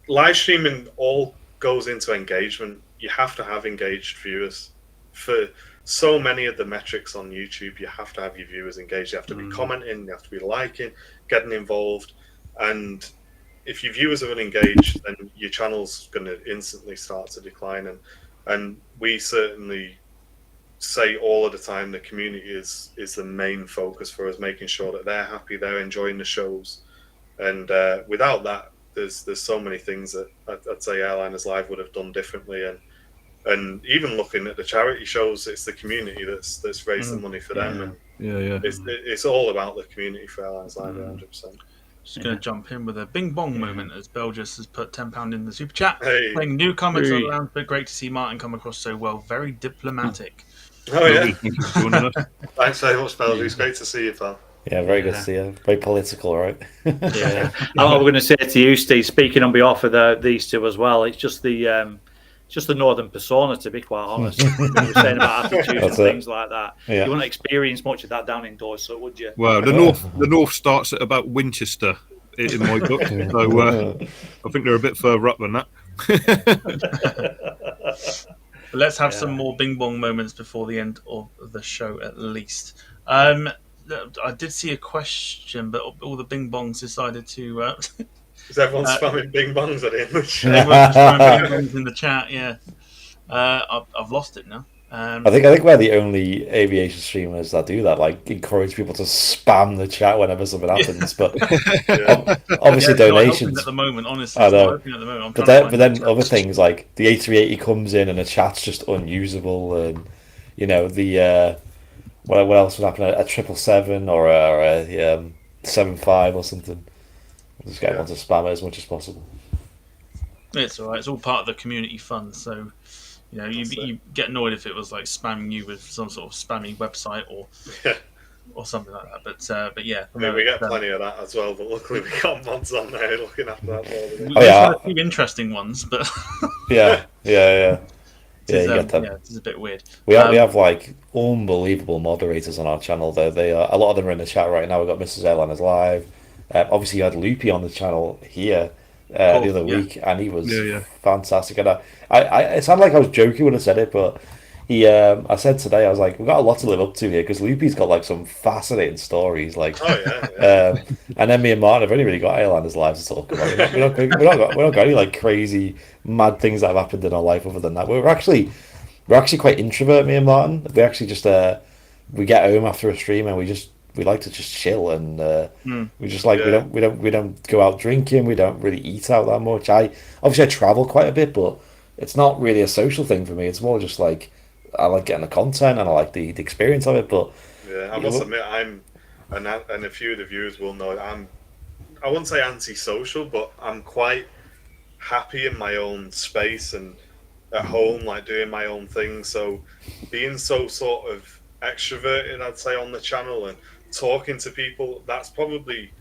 live streaming all goes into engagement. You have to have engaged viewers. For so many of the metrics on YouTube, you have to have your viewers engaged. You have to be commenting, you have to be liking, getting involved, and if your viewers are unengaged, then your channel's going to instantly start to decline. And we certainly say all of the time the community is the main focus for us, making sure that they're happy, they're enjoying the shows. And without that, there's so many things that I'd say Airliners Live would have done differently. And even looking at the charity shows, it's the community that's raised the money for them. And it's all about the community for Airliners Live, 100%. Just going to jump in with a bing bong moment as Belgius has put £10 in the super chat. Hey. Playing newcomers on the lounge, but great to see Martin come across so well. Very diplomatic. Oh, yeah. Thank you for joining us. Thanks very much, Belgium. It's great to see you, pal. Yeah, very good to see you. Very political, right? Yeah. I'm going to say to you, Steve, speaking on behalf of these two as well, it's just the northern persona, to be quite honest. You were saying about attitudes and things like that. Yeah. You wouldn't experience much of that down in Dorset, would you? Well, the north starts at about Winchester in my book, so I think they're a bit further up than that. Let's have some more bing bong moments before the end of the show, at least. I did see a question, but all the bing bongs decided to. Is everyone spamming bing bongs at the end of the show? Everyone's spamming bing bongs in the chat. Yeah, I've lost it now. I think we're the only aviation streamers that do that. Like, encourage people to spam the chat whenever something happens. But obviously, donations at the moment. Honestly, I know. At the moment. But then other things like the A380 comes in and the chat's just unusable, and the what else would happen? A 777 or a 75 or something. Just get everyone to spam it as much as possible. It's all right. It's all part of the community fun. So, you get annoyed if it was like spamming you with some sort of spammy website or something like that. But yeah, I mean, we get plenty of that as well. But luckily, we got mods on there looking after that. We've had a few interesting ones, but yeah. It's, you get them. Yeah, it's a bit weird. We have like unbelievable moderators on our channel. They are, a lot of them are in the chat right now. We've got Mrs. Airliners Live. Obviously, you had Loopy on the channel here the other week, and he was fantastic. And it sounded like I was joking when I said it, but I said today, I was like, we've got a lot to live up to here, because Loopy's got like some fascinating stories. Like, and then me and Martin have only really got Airliners Lives to talk about. We not got any like crazy mad things that have happened in our life other than that. We're actually quite introvert, me and Martin. We actually just we get home after a stream and we like to just chill, and we just like we don't go out drinking. We don't really eat out that much. I travel quite a bit, but it's not really a social thing for me. It's more just like I like getting the content and I like the experience of it. But I must admit, and a few of the viewers will know I wouldn't say antisocial, but I'm quite happy in my own space and at home, like doing my own thing. So being so sort of extroverted, I'd say, on the channel and talking to people, that's probably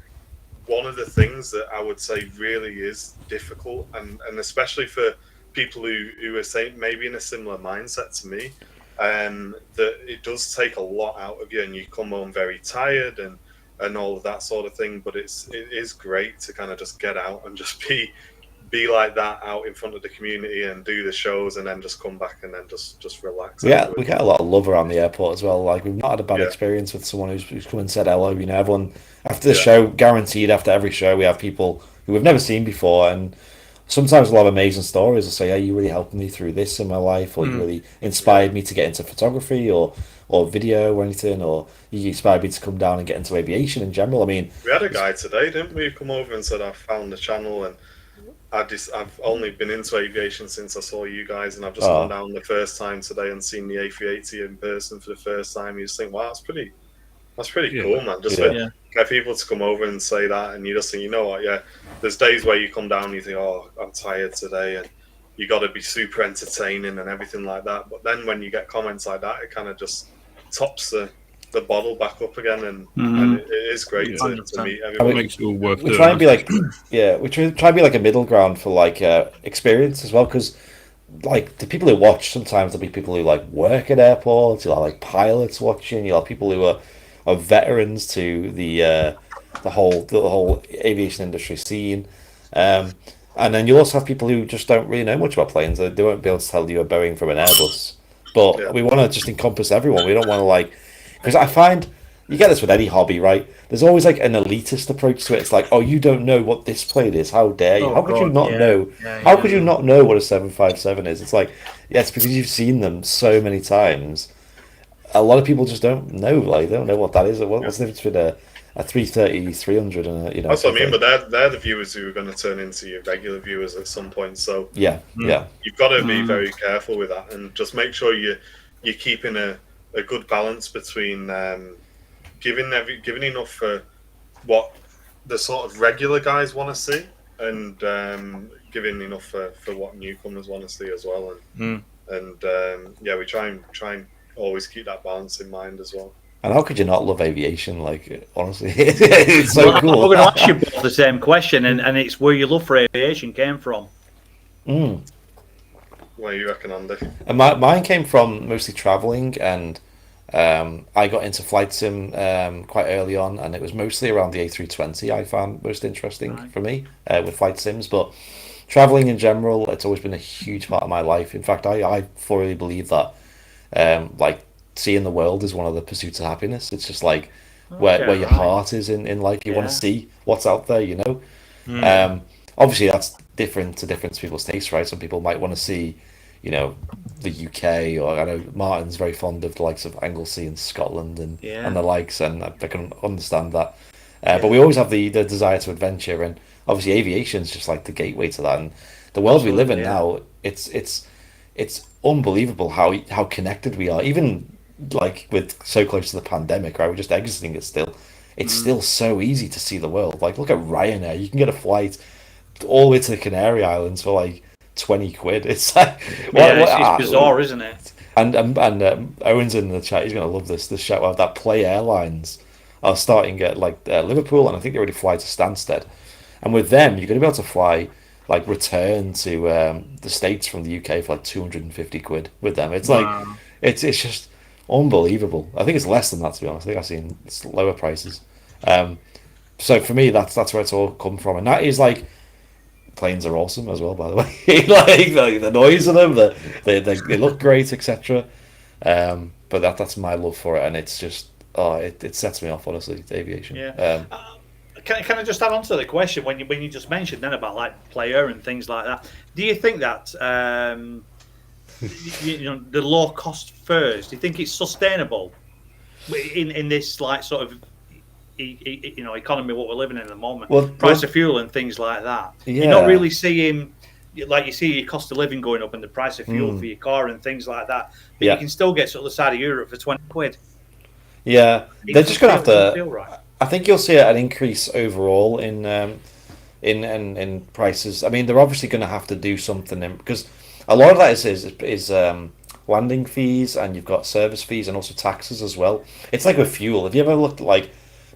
one of the things that I would say really is difficult, and especially for people who are saying maybe in a similar mindset to me, that it does take a lot out of you, and you come home very tired and all of that sort of thing. But it is great to kind of just get out and just be like that out in front of the community and do the shows, and then just come back and then just relax. Yeah, we get a lot of love around the airport as well. Like, we've not had a bad experience with someone who's come and said hello. Everyone after the show, guaranteed after every show, we have people who we've never seen before, and sometimes a lot of amazing stories. They'll say, "Hey, you really helped me through this in my life," or "You really inspired me to get into photography or video or anything," or "You inspired me to come down and get into aviation in general." I mean, we had a guy today, didn't we, come over and said, "I found the channel and I've only been into aviation since I saw you guys, and I've just gone down the first time today and seen the A380 in person for the first time." You just think, wow, that's pretty cool, man. Just get people to come over and say that, and you just think, you know what, there's days where you come down and you think, oh, I'm tired today, and you got to be super entertaining and everything like that. But then when you get comments like that, it kind of just tops the bottle back up again, and it is great to meet everyone. It makes it all worth we try and be like, we try and be like a middle ground for like experience as well, because like the people who watch, sometimes there'll be people who like work at airports, you'll have like pilots watching, you'll have people who are veterans to the whole aviation industry scene, and then you also have people who just don't really know much about planes. They won't be able to tell you a Boeing from an Airbus. But we want to just encompass everyone. We don't want to like, because I find you get this with any hobby, right? There's always like an elitist approach to it. It's like, oh, you don't know what this plane is. How dare you? How could you not know? How could you not know what a 757 is? It's like, it's because you've seen them so many times. A lot of people just don't know. Like, they don't know what that is. What's the difference between a 330, 300, and a, That's what I mean. But they're the viewers who are going to turn into your regular viewers at some point. So you've got to be very careful with that, and just make sure you're keeping a good balance between giving enough for what the sort of regular guys want to see, and giving enough for what newcomers want to see as well. And we try and always keep that balance in mind as well. And how could you not love aviation? Like, honestly, it's so cool. We're going to ask you both the same question, and it's where your love for aviation came from. Where you reckon, Andy? And mine came from mostly traveling, and I got into flight sim quite early on, and it was mostly around the A320 I found most interesting for me with flight sims. But traveling in general, it's always been a huge part of my life. In fact, I thoroughly believe that like seeing the world is one of the pursuits of happiness. It's just like where your heart is in life. You want to see what's out there, you know. Obviously, that's different to people's tastes, right? Some people might want to see, you know, the UK, or I know Martin's very fond of the likes of Anglesey and Scotland and the likes, and I can understand that. But we always have the desire to adventure, and obviously aviation is just like the gateway to that. And the world we live in now, it's unbelievable how connected we are. Even like with so close to the pandemic, right? We're just exiting it still. It's still so easy to see the world. Like, look at Ryanair. You can get a flight all the way to the Canary Islands for like 20 quid. It's like it's bizarre, isn't it? And Owen's in the chat. He's gonna love this shout out that Play Airlines are starting at like Liverpool, and I think they already fly to Stansted. And with them, you're gonna be able to fly like return to the States from the UK for like 250 quid with them. It's like it's just unbelievable. I think it's less than that, to be honest. I think I've seen lower prices. So for me, that's where it's all come from, and that is like, planes are awesome as well, by the way. like the noise of them, they look great, etc. But that's my love for it, and it's just it sets me off, honestly, the aviation. Can I just add on to the question when you just mentioned then about like player and things like that? Do you think that you know, the low cost fares, do you think it's sustainable in this like sort of economy what we're living in at the moment? Price of fuel and things like that. You're not really seeing, like, you see your cost of living going up and the price of fuel for your car and things like that, but you can still get to the other side of Europe for 20 quid. They're just gonna have to. I think you'll see an increase overall in prices. I mean, they're obviously going to have to do something because a lot of that is landing fees, and you've got service fees and also taxes as well. It's like with fuel. Have you ever looked at like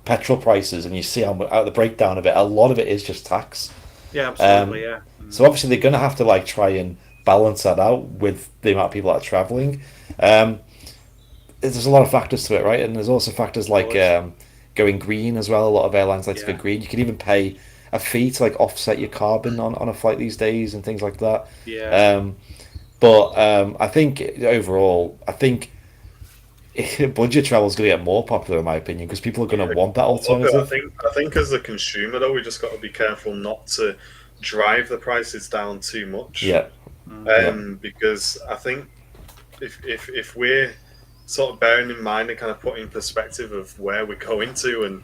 petrol prices and you see how the breakdown of it? A lot of it is just tax. Yeah, absolutely. So obviously they're going to have to like try and balance that out with the amount of people that are traveling. There's a lot of factors to it, right? And there's also factors like going green as well. A lot of airlines like to go green. You can even pay a fee to like offset your carbon on a flight these days and things like that. But I think overall, budget travel is going to get more popular, in my opinion, because people are going to want that alternative. I think as a consumer, though, we just got to be careful not to drive the prices down too much. Because I think if we're sort of bearing in mind and kind of putting in perspective of where we're going to,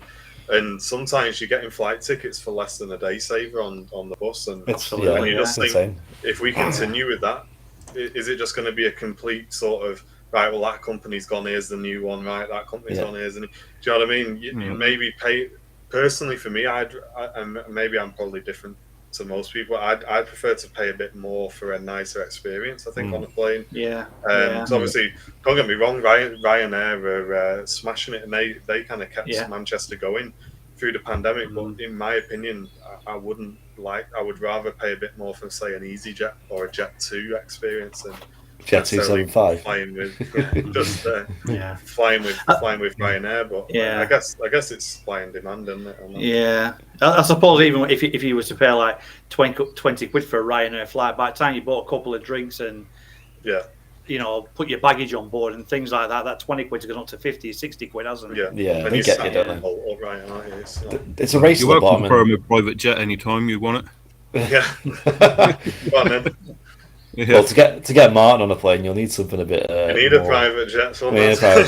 and sometimes you're getting flight tickets for less than a day saver on the bus, and you just think, if we continue with that, is it just going to be a complete sort of, right, well, that company's gone, here's the new one, right, that company's gone, here's the new... Do you know what I mean? You maybe pay... Personally, for me, maybe I'm probably different to most people. I'd prefer to pay a bit more for a nicer experience, I think, on a plane. So obviously, don't get me wrong, Ryanair are smashing it, and they kind of kept Manchester going through the pandemic. But in my opinion, I would rather pay a bit more for, say, an EasyJet or a Jet2 experience than Jet 275 flying with flying with Ryanair. But I guess it's supply and demand, isn't it? I suppose even if you were to pay like 20 quid for a Ryanair flight, by the time you bought a couple of drinks and put your baggage on board and things like that, that 20 quid's gone up to 50, 60 quid, hasn't it? They get you, don't they? Right, aren't you? It's a race to the bottom. You're welcome for a private jet anytime you want it. Go on, then. Well, to get Martin on a plane, you'll need something a bit. You need a private jet. You need a private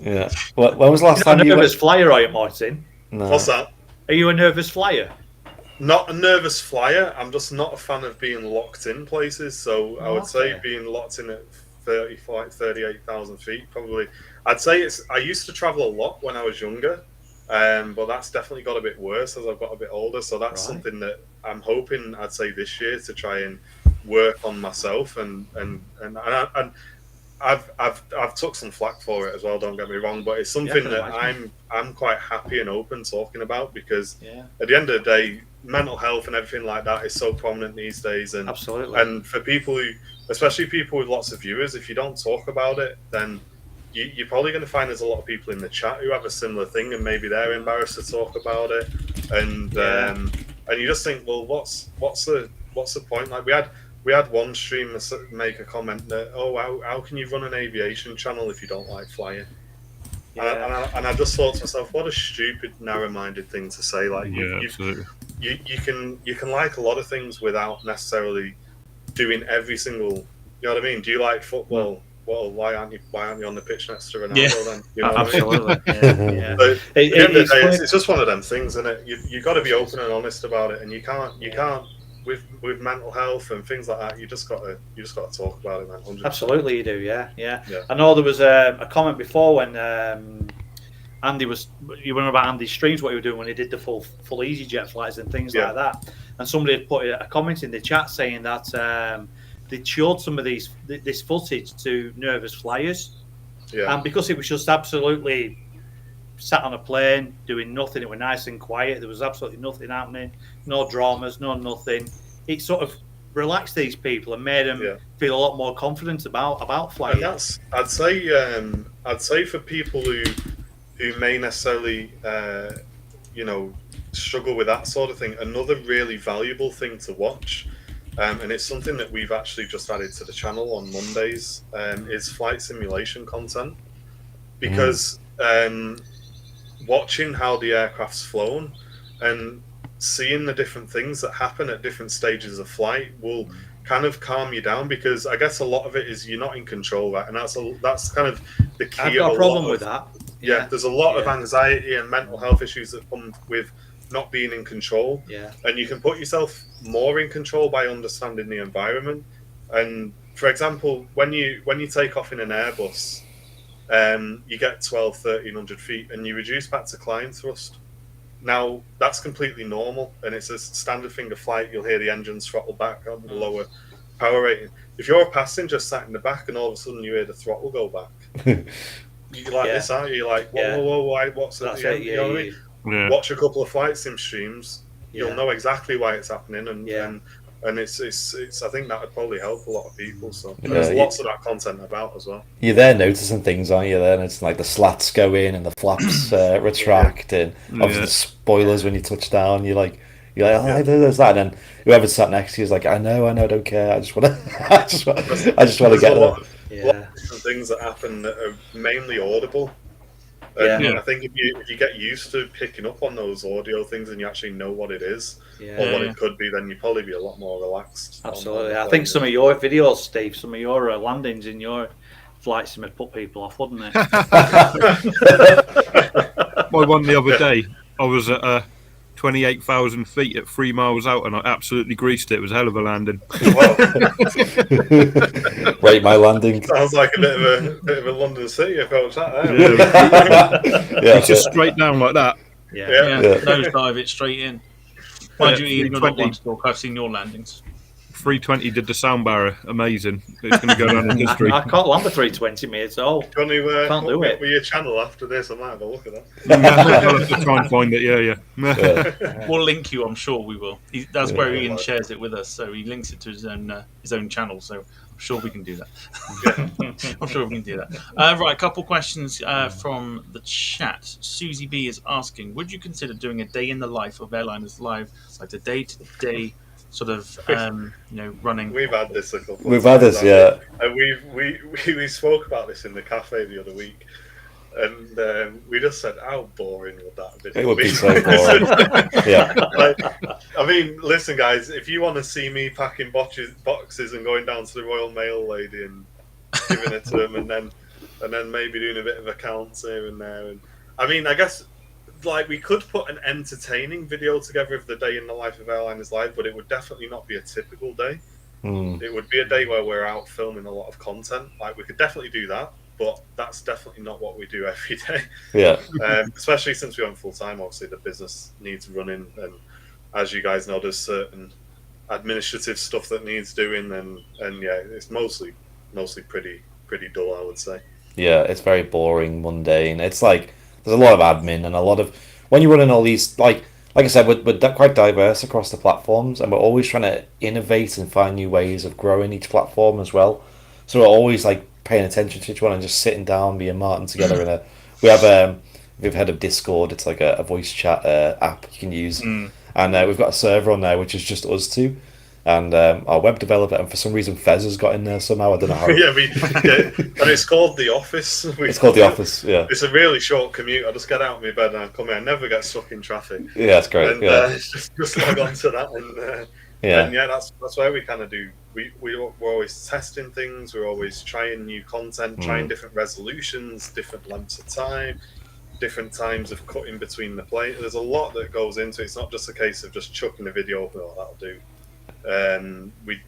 jet. When was the last time you? You're a nervous flyer, are you, Martin? No. What's that? Are you a nervous flyer? Not a nervous flyer. I'm just not a fan of being locked in places. So I would say being locked in at 38,000 feet, probably. I'd say I used to travel a lot when I was younger, But that's definitely got a bit worse as I've got a bit older. So that's something that I'm hoping, I'd say, this year to try and work on myself. And I've took some flack for it as well. Don't get me wrong, but it's something that I'm quite happy and open talking about, because at the end of the day, mental health and everything like that is so prominent these days. And absolutely. And for people who, especially people with lots of viewers, if you don't talk about it, then you're probably going to find there's a lot of people in the chat who have a similar thing, and maybe they're embarrassed to talk about it. And you just think, well, what's the point? Like we had one streamer make a comment that, how can you run an aviation channel if you don't like flying? And I just thought to myself, what a stupid, narrow-minded thing to say. Like absolutely. You can like a lot of things without necessarily doing every single. You know what I mean? Do you like football? Well, why aren't you on the pitch next to Ronaldo then? You know absolutely. What I mean? At the end of the day, it's just one of them things, isn't it? You got to be open and honest about it, and you can't with mental health and things like that. You just got to talk about it, man. 100%. Absolutely, you do. Yeah. I know there was a comment before when Andy you were about Andy's streams, what he was doing when he did the full EasyJet flights and things like that. And somebody had put a comment in the chat saying that they showed some of this footage to nervous flyers, and because it was just absolutely sat on a plane doing nothing, it was nice and quiet. There was absolutely nothing happening, no dramas, no nothing. It sort of relaxed these people and made them feel a lot more confident about flying. And I'd say for people who may necessarily struggle with that sort of thing, another really valuable thing to watch. And it's something that we've actually just added to the channel on Mondays, is flight simulation content. Because watching how the aircraft's flown and seeing the different things that happen at different stages of flight will kind of calm you down, because I guess a lot of it is you're not in control, right? And that's kind of the key. I've got a problem with that. Yeah, there's a lot of anxiety and mental health issues that come with not being in control. And you can put yourself more in control by understanding the environment. And for example, when you take off in an Airbus, you get 1,1300 feet and you reduce back to climb thrust. Now that's completely normal, and it's a standard thing of flight. You'll hear the engines throttle back on the lower power rating. If you're a passenger sat in the back and all of a sudden you hear the throttle go back, you're like this, aren't you? You're like, whoa, what's that? You know what I mean? Watch a couple of flight sim streams, you'll know exactly why it's happening, and it's I think that would probably help a lot of people. So there's lots of that content about as well. You're there noticing things, aren't you? Then it's like the slats go in and the flaps retract, and obviously the spoilers when you touch down. You're like, oh, there's that. And then whoever sat next to you is like, I know, I don't care. I just want to, I just want to get there. Lot of different things that happen that are mainly audible. And I think if you get used to picking up on those audio things and you actually know what it is or what it could be, then you'd probably be a lot more relaxed. Absolutely. I think some of your videos, Steve, some of your landings in your flight sim would put people off, wouldn't it? My one the other day, I was at 28,000 feet at 3 miles out, and I absolutely greased it. It was a hell of a landing. Rate my landing. Sounds like a bit of a London City approach. That it's just straight down like that. Nose dive it straight in. Mind you, Ian, you're not one to talk. I've seen your landings. 320 did the sound barrier. Amazing. It's going to go down in history. I can't land the 320, mate. So can't do it with your channel after this. I might have a look at that. I'll have to try and find it. Yeah. We'll link you. I'm sure we will. That's where Ian shares it with us. So he links it to his own channel. So I'm sure we can do that. I'm sure we can do that. Right, a couple questions from the chat. Susie B is asking, would you consider doing a day in the life of Airliners Live, like the day-to-day sort of running? We've had this a couple. We've had this, yeah. And we spoke about this in the cafe the other week, and we just said, how boring would that have been? It would be so boring. I mean, listen, guys, if you want to see me packing boxes and going down to the Royal Mail lady and giving it to them, and then maybe doing a bit of accounts here and there, and I mean, I guess. Like, we could put an entertaining video together of the day in the life of Airliners Live, but it would definitely not be a typical day. It would be a day where we're out filming a lot of content. Like, we could definitely do that. but that's definitely not what we do every day. Yeah. Especially since we went full time. Obviously, the business needs running, and as you guys know, there's certain administrative stuff that needs doing, and yeah, it's mostly pretty dull, I would say. Yeah, it's very boring, mundane. It's like there's a lot of admin and a lot of when you're running all these like I said, we're quite diverse across the platforms, and we're always trying to innovate and find new ways of growing each platform as well. So we're always like paying attention to each one and just sitting down, me and Martin together in a. We have we've heard of Discord. It's like a voice chat app you can use, and we've got a server on there which is just us two. And our web developer, and for some reason Fez has got in there somehow. I don't know how. Yeah, and it's called The Office. It's called The Office, yeah. It's a really short commute. I just get out of my bed and I come here. I never get stuck in traffic. Yeah, that's great. And just log on to that. And that's where we kind of do. We're always testing things. We're always trying new content, trying different resolutions, different lengths of time, different times of cutting between the play. There's a lot that goes into it. It's not just a case of just chucking a video up and that'll do.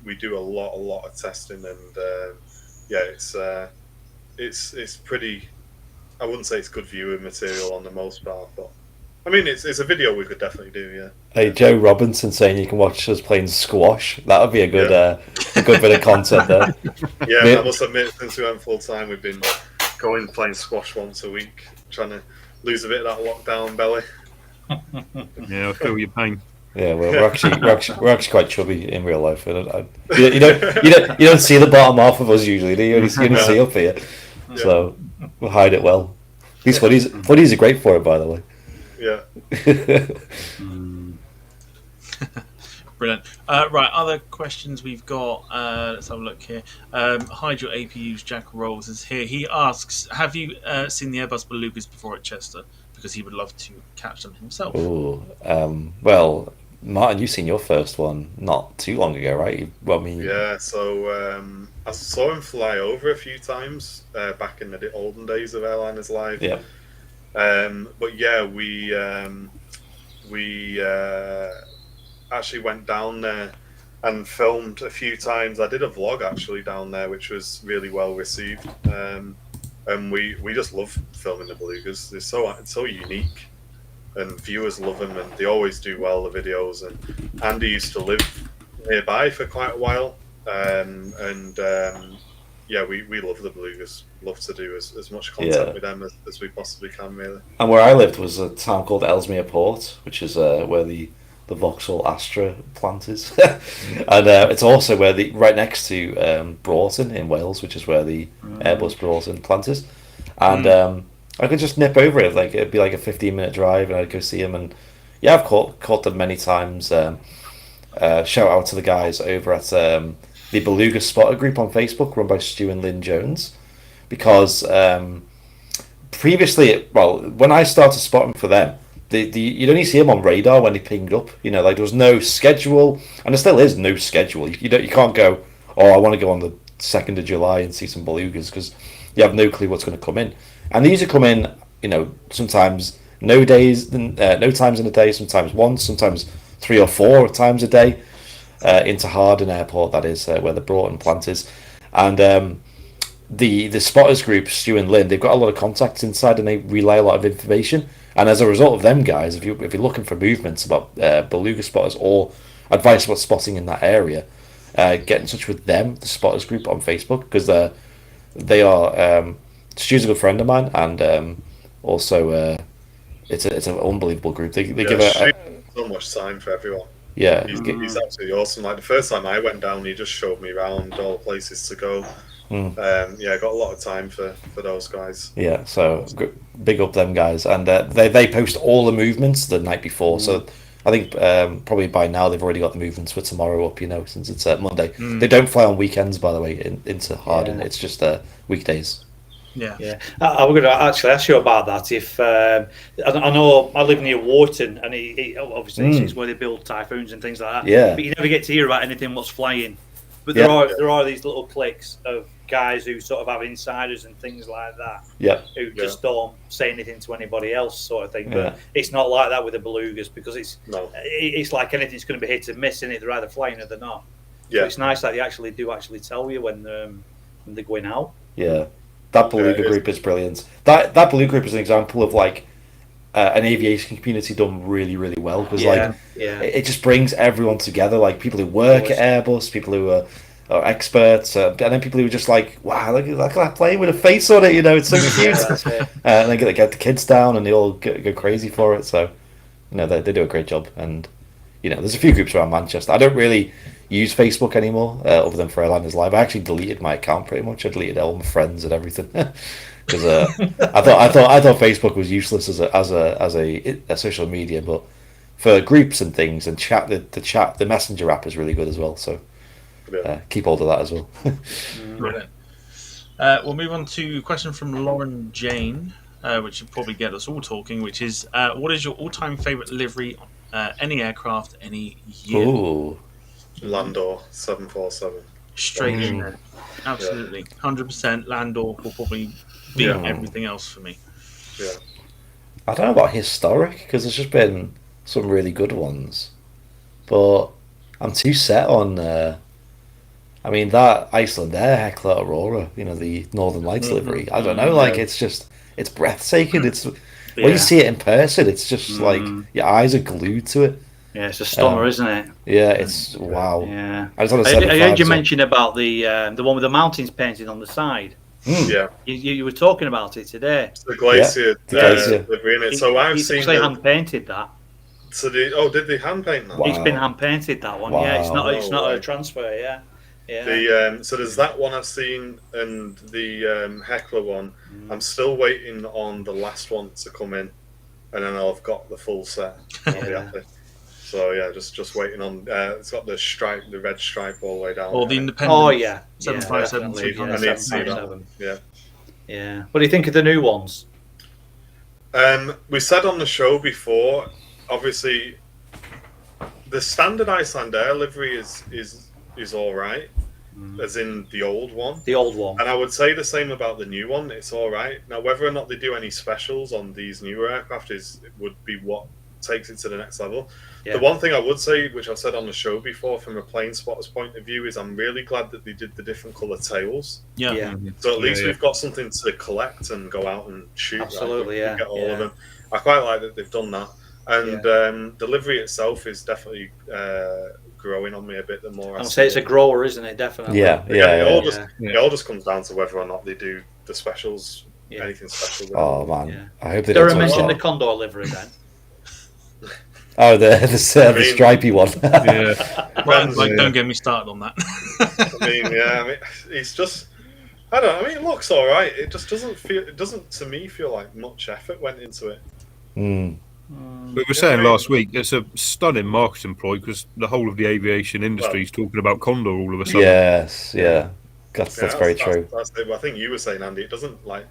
We do a lot of testing, and it's pretty. I wouldn't say it's good viewing material on the most part, but I mean it's a video we could definitely do. Yeah. Hey, Joe Robinson saying you can watch us playing squash. That would be a good bit of content there. Yeah, I must admit, since we went full time, we've been playing squash once a week, trying to lose a bit of that lockdown belly. Yeah, I feel your pain. Yeah, well, we're actually quite chubby in real life. You don't see the bottom half of us usually, do you? You only see up here, so we'll hide it well. These footies are great for it, by the way. Yeah. Brilliant. Right, other questions we've got. Let's have a look here. Hide Your APUs, Jack Rolls is here. He asks, have you seen the Airbus Belugas before at Chester? Because he would love to catch them himself. Oh, well, Martin, you've seen your first one not too long ago, right? Yeah, so I saw him fly over a few times back in the olden days of Airliners Live. Yeah. But yeah, we actually went down there and filmed a few times. I did a vlog actually down there, which was really well received. And we just love filming the Belugas. It's so unique, and viewers love them, and they always do well, the videos. And Andy used to live nearby for quite a while, yeah, we love the Belugas. Love to do as much content with them as we possibly can, really. And where I lived was a town called Ellesmere Port, which is where the Vauxhall Astra plant is. And it's also where right next to Broughton in Wales, which is where the Airbus Broughton plant is. And I could just nip over it. Like it'd be like a 15-minute drive, and I'd go see them. And yeah, I've caught them many times. Shout out to the guys over at the Beluga Spotter group on Facebook, run by Stu and Lynn Jones, because previously, when I started spotting for them, you'd only see them on radar when they pinged up. You know, like there was no schedule, and there still is no schedule. You can't go, I want to go on the 2nd of July and see some Belugas, because you have no clue what's going to come in. And these are come in, sometimes no times in a day, sometimes once, sometimes 3 or 4 times a day into Harden Airport. That is where the Broughton plant is, and the spotters group, Stu and Lynn, they've got a lot of contacts inside, and they relay a lot of information. And as a result of them guys, if you're looking for movements about Beluga spotters or advice about spotting in that area, get in touch with them, the spotters group on Facebook, because they are Stu's a good friend of mine, and also it's an unbelievable group. They give so much time for everyone. Yeah, he's absolutely awesome. Like the first time I went down, he just showed me around all the places to go. I got a lot of time for those guys. Yeah, so big up them guys, and they post all the movements the night before. So I think probably by now they've already got the movements for tomorrow up. Since it's Monday. They don't fly on weekends, by the way, into Harden. It's just weekdays. Yeah. I was going to actually ask you about that. If I know I live near Wharton, and he obviously it's where they build Typhoons and things like that. Yeah. But you never get to hear about anything what's flying. But there are these little cliques of guys who sort of have insiders and things like that. Yeah. Who just don't say anything to anybody else, sort of thing. But it's not like that with the Belugas, because it's like anything's going to be hit and miss, and they're either flying or they're not. Yeah. So it's nice that they actually tell you when they're going out. Yeah. That beluga group is brilliant. That beluga group is an example of like an aviation community done really, really well because it just brings everyone together. Like people who work at Airbus, people who are experts, and then people who are just like, wow, look at that plane with a face on it. It's so cute. And they get the kids down, and they all go crazy for it. So, they do a great job. And there's a few groups around Manchester. I don't really use Facebook anymore, other than for Airliners Live. I actually deleted my account pretty much. I deleted all my friends and everything because I thought Facebook was useless as a social media, but for groups and things and chat, the Messenger app is really good as well. So keep hold of that as well. Brilliant. We'll move on to a question from Lauren Jane, which will probably get us all talking. Which is, what is your all-time favorite livery? Any aircraft, any year? Ooh. Landor 747. Straight in there. Absolutely. 100% Landor will probably beat everything else for me. Yeah. I don't know about historic, because there's just been some really good ones. But I'm too set on... that Iceland Air Hecla Aurora, the Northern Lights livery. I don't know, it's breathtaking. It's when you see it in person, it's just like your eyes are glued to it. Yeah, it's a stunner, isn't it? Yeah, it's wow. Yeah, I heard you mention about the one with the mountains painted on the side. Yeah, you were talking about it today. It's the glacier, livery in it. So I've seen actually hand painted that. So did they hand paint that? Wow. It's been hand painted, that one. Wow. Yeah, it's not a transfer. Yeah. So there's that one I've seen, and the Hecla one. I'm still waiting on the last one to come in, and then I've got the full set. I'll be happy. So yeah, just waiting on. It's got the red stripe all the way down. Or the independent. Oh yeah, 757, 300. Yeah. What do you think of the new ones? We said on the show before, obviously, the standard Iceland Air livery is all right, as in the old one. The old one. And I would say the same about the new one. It's all right. Now, whether or not they do any specials on these newer aircraft would be what takes it to the next level. Yeah. The one thing I would say, which I've said on the show before, from a plane spotter's point of view, is I'm really glad that they did the different colour tails. Yeah. So at least we've got something to collect and go out and shoot. Absolutely, right? We get all of them. I quite like that they've done that. And the livery itself is definitely growing on me a bit. The more I'll say it's a grower, isn't it? Definitely. It all just comes down to whether or not they do the specials, anything special. Oh man, I hope they don't mention the Condor livery then. Oh, the stripy one. Don't get me started on that. It's just, I don't know. It looks all right. It just doesn't to me feel like much effort went into it. We were saying last week, it's a stunning marketing ploy because the whole of the aviation industry is talking about Condor all of a sudden. Yes, that's very true. That's it. I think you were saying, Andy, it doesn't line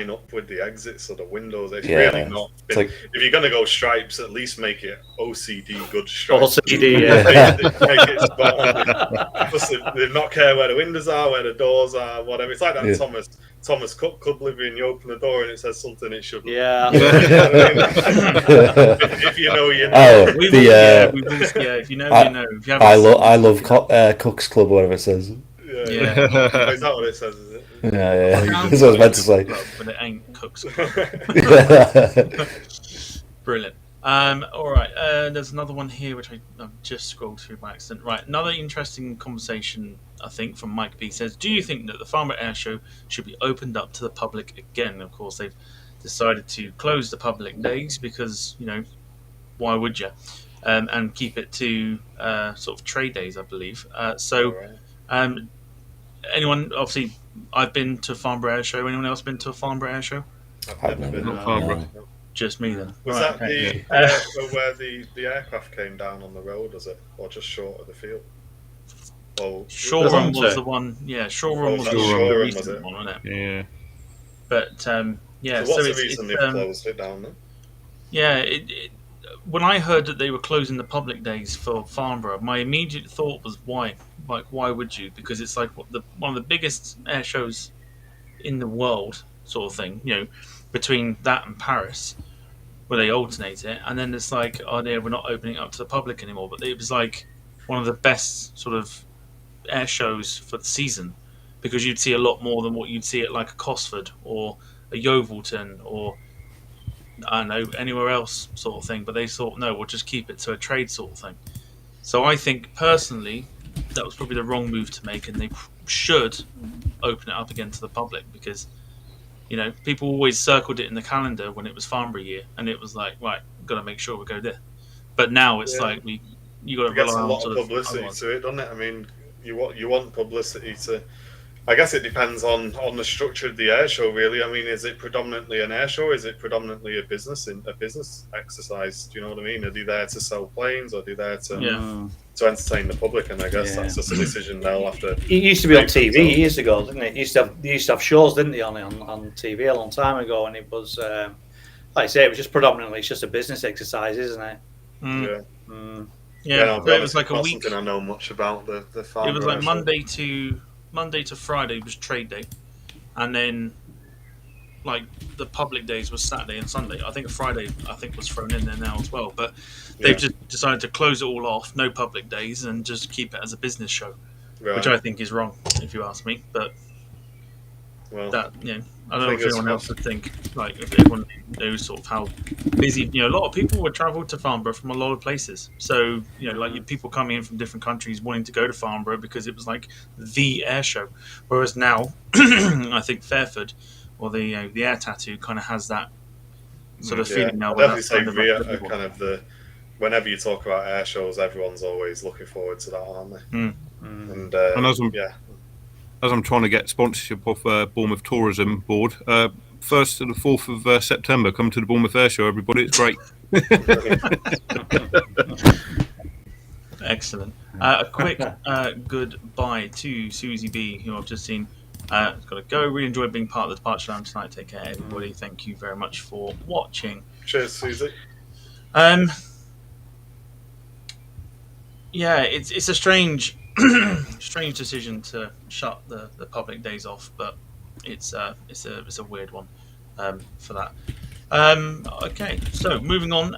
up with the exits or the windows. It's really not. If you're going to go stripes, at least make it OCD good stripes. OCD, make it spot on. They not care where the windows are, where the doors are, whatever. It's like that Thomas Cook Club livery, and you open the door and it says something it shouldn't. Yeah. If you know, you know. If you know, you know. If you I love Cook's Club, whatever it says. Yeah. Is that what it says? Is it? Yeah. That's what I was meant to say. But it ain't Cook's Club. Brilliant. All right. There's another one here which I've just scrolled through by accident. Right. Another interesting conversation, I think, from Mike B says, do you think that the Farnborough Air Show should be opened up to the public again? Of course, they've decided to close the public days because, why would you? And keep it to sort of trade days, I believe. Anyone, obviously, I've been to Farnborough Air Show. Anyone else been to a Farnborough Air Show? I've never been to Farnborough. Just me then. Was that where the aircraft came down on the road, was it? Or just short of the field? Shoreham was the one. Yeah, Shoreham was the recent one, wasn't it? Yeah. But, So what's the reason they've closed it down then? Yeah, when I heard that they were closing the public days for Farnborough, my immediate thought was why? Like, why would you? Because it's like one of the biggest air shows in the world, sort of thing. Between that and Paris, where they alternate it, and then it's like, we're not opening it up to the public anymore. But it was like one of the best sort of air shows for the season because you'd see a lot more than what you'd see at like a Cosford or a Yeovilton or I don't know, anywhere else sort of thing. But they thought, no, we'll just keep it to a trade sort of thing. So I think personally that was probably the wrong move to make, and they should open it up again to the public because, you know, people always circled it in the calendar when it was Farnborough year, and it was like, right, got to make sure we go there. But now it's like you got to rely on a lot of publicity to it, doesn't it? I mean, you want publicity to. I guess it depends on the structure of the air show, really. I mean, is it predominantly an air show? Is it predominantly a business exercise? Do you know what I mean? Are they there to sell planes, or are they there to entertain the public? And I guess that's just a decision they'll have to. It used to be on TV years ago, didn't it? They used to have shows, didn't they, on TV a long time ago, and it was like I say, it was just predominantly it's just a business exercise, isn't it? Yeah. Yeah, no, it was like a week. Something I know much about the farm. It was like Monday to Friday was trade day, and then like the public days was Saturday and Sunday. I think a Friday was thrown in there now as well, but they've just decided to close it all off, no public days, and just keep it as a business show, which I think is wrong if you ask me. But that I don't know if anyone else would think, like, if everyone knows sort of how busy, a lot of people would travel to Farnborough from a lot of places. So, like people coming in from different countries wanting to go to Farnborough because it was like the air show. Whereas now, I think Fairford or the Air Tattoo kind of has that sort of feeling now. I definitely say kind of whenever you talk about air shows, everyone's always looking forward to that, aren't they? And as I'm trying to get sponsorship off Bournemouth Tourism Board, 1st to the 4th of September, come to the Bournemouth Air Show, everybody. It's great. Excellent. A quick goodbye to Susie B, who I've just seen. Got to go. Really enjoyed being part of the Departure Lounge tonight. Take care, everybody. Thank you very much for watching. Cheers, Susie. Yeah, it's a strange decision to shut the public days off, but it's a weird one for that. Okay, so moving on.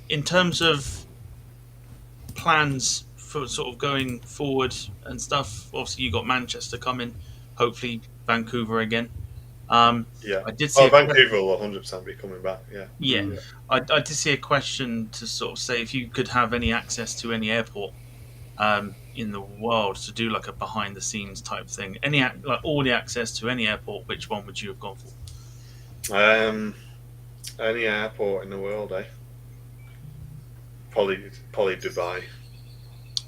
In terms of plans for sort of going forward and stuff, obviously you got Manchester coming, hopefully Vancouver again. I did see Vancouver will 100% be coming back. Yeah. I did see a question to sort of say if you could have any access to any airport in the world to do like a behind the scenes type thing, all the access to any airport, which one would you have gone for? Any airport in the world, Probably Dubai.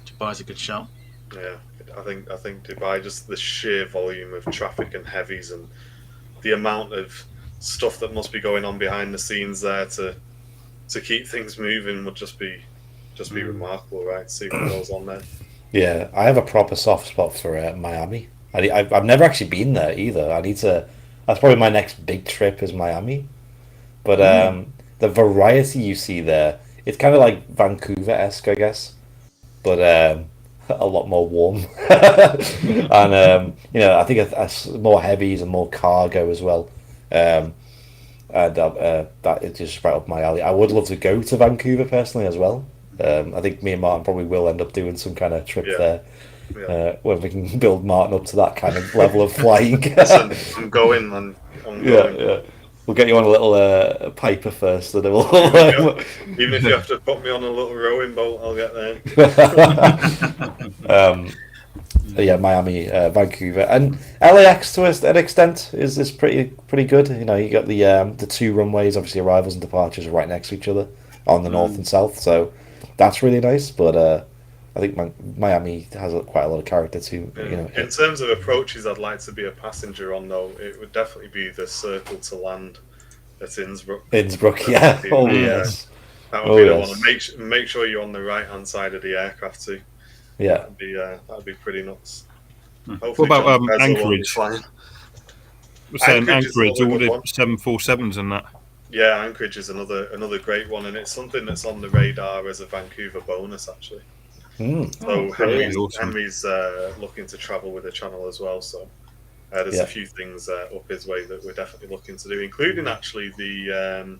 Dubai's a good shout. Yeah, I think Dubai, just the sheer volume of traffic and heavies and the amount of stuff that must be going on behind the scenes there to keep things moving would just be remarkable, right? See what goes on there. Yeah, I have a proper soft spot for Miami. I've never actually been there either. I need to. That's probably my next big trip is Miami. But the variety you see there, it's kind of like Vancouver-esque, I guess, but a lot more warm. And I think more heavies and more cargo as well. And that is just right up my alley. I would love to go to Vancouver personally as well. I think me and Martin probably will end up doing some kind of trip there when we can build Martin up to that kind of level of flying. Listen, I'm going. I'm going. Yeah. We'll get you on a little Piper first, and then we'll... Even if you have to put me on a little rowing boat, I'll get there. Miami, Vancouver, and LAX to an extent is pretty good. You got the two runways, obviously arrivals and departures are right next to each other on the north and south, so that's really nice. But I think Miami has quite a lot of character too. In terms of approaches, I'd like to be a passenger on, though. It would definitely be the circle to land at Innsbruck. Yeah. Yes. That would be the one. Make sure you're on the right hand side of the aircraft too. Yeah. That'd be pretty nuts. What about Anchorage? We're saying Anchorage, all the 747s and that. Yeah, Anchorage is another great one, and it's something that's on the radar as a Vancouver bonus, actually. So Henry's looking to travel with the channel as well, so there's a few things up his way that we're definitely looking to do, including actually the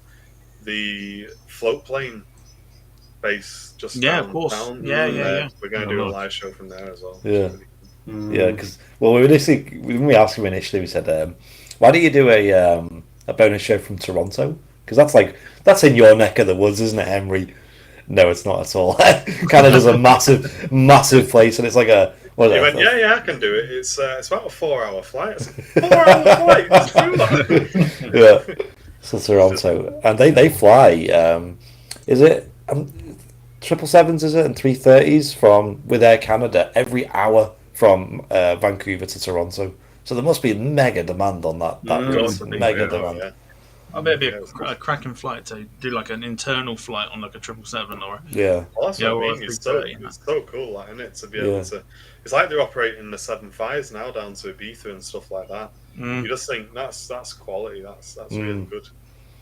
float plane base just down. Of course. We're going to do a live show from there as well. Yeah, because when we asked him initially, we said, "Why don't you do a bonus show from Toronto? Because that's in your neck of the woods, isn't it, Henry?" No, it's not at all. Canada's a massive place, and it's like a. He went, yeah, I can do it. It's about a 4-hour flight. I said, 4-hour flight? Let's do that. Yeah, so Toronto, and they fly. Is it 777s? Is it and 330s from with Air Canada every hour from Vancouver to Toronto? So there must be mega demand on that. Mega demand. Yeah. I bet it'd be a cracking flight to do like an internal flight on like a 777 or yeah. Well, that's what I mean. It's so cool, like, isn't it? To be able to, it's like they're operating the 7.5s now down to Ibiza and stuff like that. You just think that's quality. That's really good.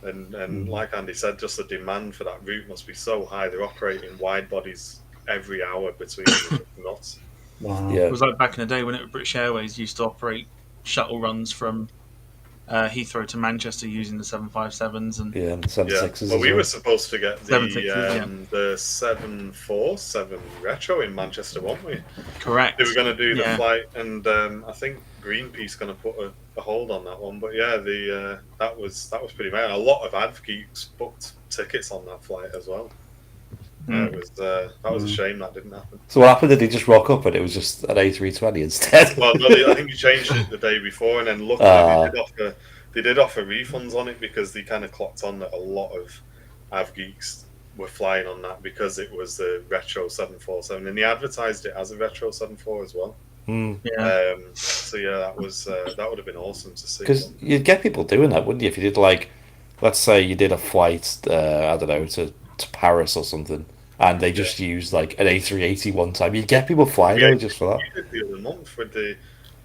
And like Andy said, just the demand for that route must be so high. They're operating wide bodies every hour between knots. Wow. Yeah. It was like back in the day when British Airways used to operate shuttle runs from Heathrow to Manchester using the 757s and the 76s. Well, we were supposed to get the 747 retro in Manchester, weren't we? Correct. They were going to do the flight, and I think Greenpeace going to put a hold on that one. But yeah, that was pretty bad. A lot of ad geeks booked tickets on that flight as well. That was a shame that didn't happen. So what happened? Did he just rock up and it was just an A320 instead? Well, no, I think he changed it the day before, and then luckily they did offer refunds on it because they kind of clocked on that a lot of av geeks were flying on that because it was the retro 747, and they advertised it as a retro 74 as well. So yeah, that would have been awesome to see. Because you'd get people doing that, wouldn't you? If you did let's say you did a flight, I don't know, to Paris or something. And they just used like an A380 one time. You get people flying there just for that. You did the other month with the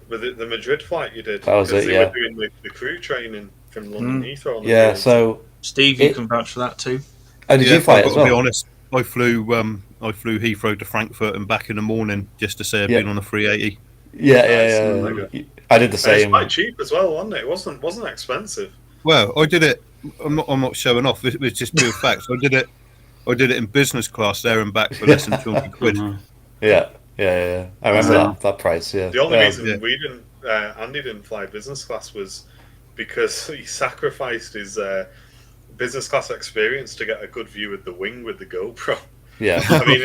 Madrid flight. You did. That was it. They were doing the crew training from London Heathrow. Yeah. So Steve, you can vouch for that too. Oh, did you fly it as well? To be honest, I flew Heathrow to Frankfurt and back in the morning just to say I'd been on a 380. Yeah. I did the same. It's quite cheap as well, wasn't it? It wasn't expensive. Well, I did it. I'm not showing off. It was just pure facts. I did it in business class there and back for less than 200 quid. Yeah. I remember that price. Yeah. The only reason we didn't, Andy didn't fly business class was because he sacrificed his business class experience to get a good view of the wing with the GoPro. Yeah, I mean,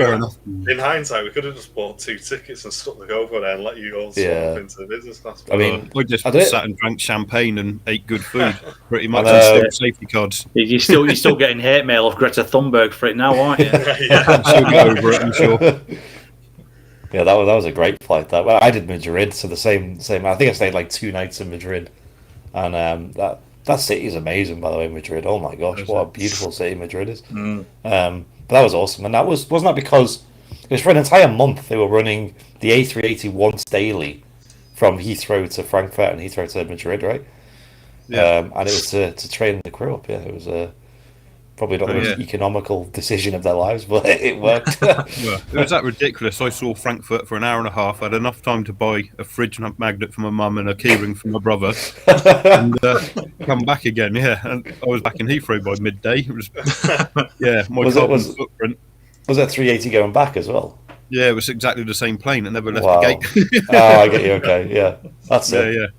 in hindsight, we could have just bought 2 tickets and stuck the GoPro there and let you all swap into the business class. I mean, I just sat and drank champagne and ate good food, pretty much, and still safety cards. You're still getting hate mail of Greta Thunberg for it now, aren't you? I'm sure get over it, I'm sure. Yeah, that was a great flight. I did Madrid, so the same. I think I stayed like 2 nights in Madrid, and that city is amazing. By the way, Madrid. Oh my gosh, what a beautiful city Madrid is. But that was awesome, and wasn't that because it was for an entire month they were running the A380 once daily from Heathrow to Frankfurt and Heathrow to Madrid, right? Yeah. And it was to train the crew up. Yeah, it was probably not the most economical decision of their lives, but it worked. Well, it was that ridiculous. I saw Frankfurt for an hour and a half. I had enough time to buy a fridge magnet for my mum and a keyring for my brother, and come back again. Yeah, and I was back in Heathrow by midday. It was my carbon footprint. Was that 380 going back as well? Yeah, it was exactly the same plane. It never left the gate. Oh, I get you. Okay, yeah, that's it.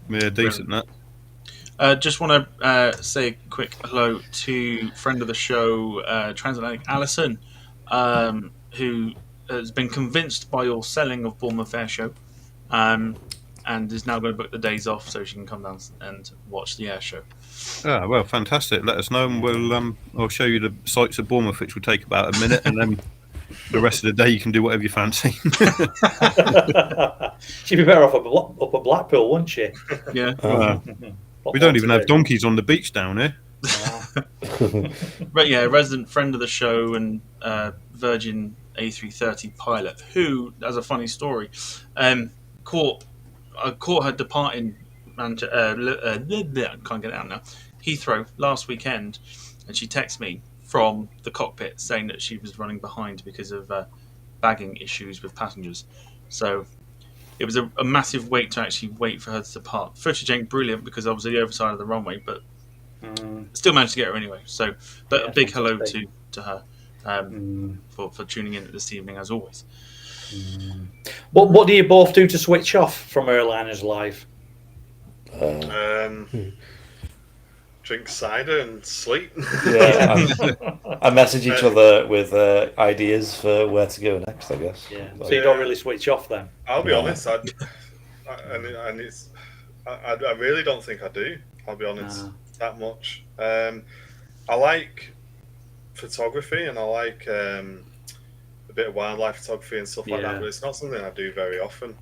Yeah, decent that. Just want to say a quick hello to friend of the show, Transatlantic Alison, who has been convinced by your selling of Bournemouth Air Show, and is now going to book the days off so she can come down and watch the air show. Ah, well, fantastic. Let us know, and I'll show you the sights of Bournemouth, which will take about a minute, and then the rest of the day you can do whatever you fancy. She'd be better off up at Blackpool, wouldn't she? Yeah. We don't even have donkeys on the beach down here. But yeah, resident friend of the show and Virgin A330 pilot who, as a funny story, caught her departing I can't get it out now, Heathrow last weekend, and she texted me from the cockpit saying that she was running behind because of bagging issues with passengers. So it was a massive wait to actually wait for her to depart. Footage ain't brilliant because I was at the other side of the runway, but still managed to get her anyway. So, but a big hello to her. for tuning in this evening, as always. What do you both do to switch off from Airliners Live? Drink cider and sleep. I message each other with ideas for where to go next, I guess. Yeah. So you don't really switch off then? I'll be honest. I really don't think I do. I'll be honest that much. I like photography and I like a bit of wildlife photography and stuff like that, but it's not something I do very often.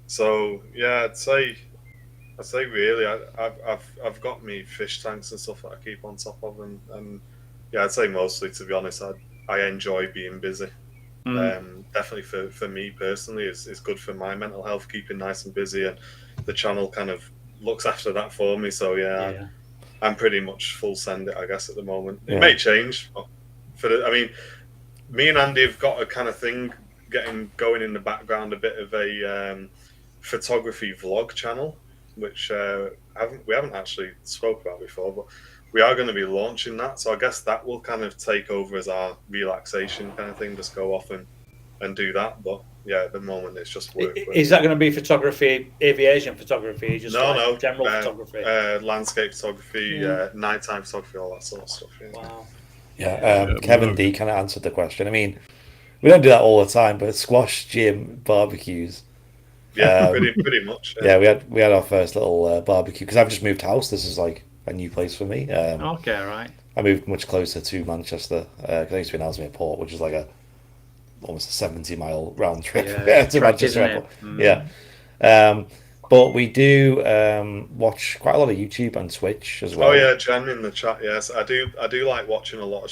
So yeah, I'd say really I've got me fish tanks and stuff that I keep on top of, and yeah, I'd say mostly, to be honest, I enjoy being busy. Definitely for me personally, it's good for my mental health, keeping nice and busy, and the channel kind of looks after that for me. So yeah. I'm pretty much full send it, I guess, at the moment. It may change. Me and Andy have got a kind of thing going in the background, a bit of a photography vlog channel, which we haven't actually spoke about before, but we are going to be launching that. So I guess that will kind of take over as our relaxation kind of thing, just go off and do that. But yeah, at the moment it's just work. Is that going to be photography, aviation photography? Just no, general photography, landscape photography, nighttime photography, all that sort of stuff. Wow. Kevin D kind of answered the question. I mean, we don't do that all the time, but squash, gym, barbecues. Yeah, pretty much. Yeah, we had our first little barbecue because I've just moved house. This is like a new place for me. Okay, right. I moved much closer to Manchester because I used to be in Ellesmere Port, which is like almost a 70-mile round trip to Manchester Airport. But we do watch quite a lot of YouTube and Twitch as well. Oh yeah, Jen in the chat. Yes, I do like watching a lot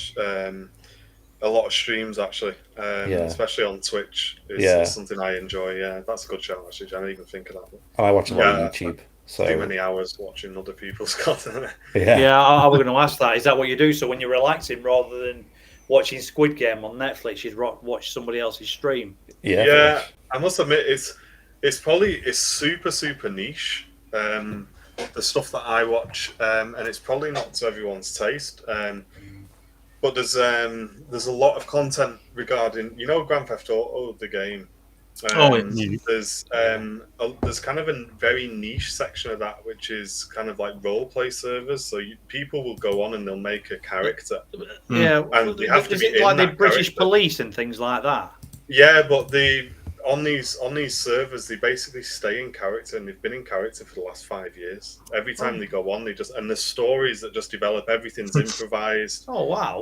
of streams actually, especially on Twitch. It's something I enjoy. Yeah, that's a good show actually, Jen. I didn't even think of that. And I watch a lot of YouTube. So too many hours watching other people's content. I was going to ask that. Is that what you do? So when you're relaxing, rather than watching Squid Game on Netflix, you'd watch somebody else's stream? Yeah. I must admit, it's super niche. The stuff that I watch, and it's probably not to everyone's taste. But there's a lot of content regarding, Grand Theft Auto, the game. There's kind of a very niche section of that, which is kind of like role play servers. So people will go on and they'll make a character. Yeah, and they have to be like the British police and things like that. Yeah, but on these servers, they basically stay in character, and they've been in character for the last 5 years. Every time they go on, and the stories that just develop, everything's improvised. Oh wow!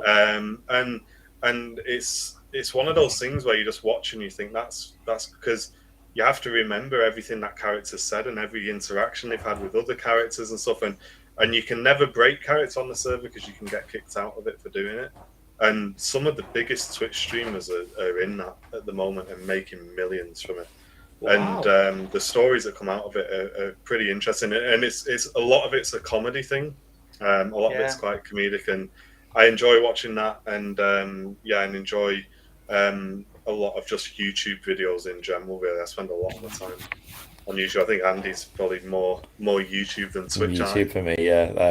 And it's one of those things where you just watch and you think that's because you have to remember everything that character said and every interaction they've had with other characters and stuff, and you can never break character on the server because you can get kicked out of it for doing it. And some of the biggest Twitch streamers are in that at the moment and making millions from it. Wow. And the stories that come out of it are pretty interesting. And it's a lot of it's a comedy thing. A lot of it's quite comedic, and I enjoy watching that. And and enjoy a lot of just YouTube videos in general. Really, I spend a lot of the time on YouTube. I think Andy's probably more YouTube than Twitch. YouTube for me,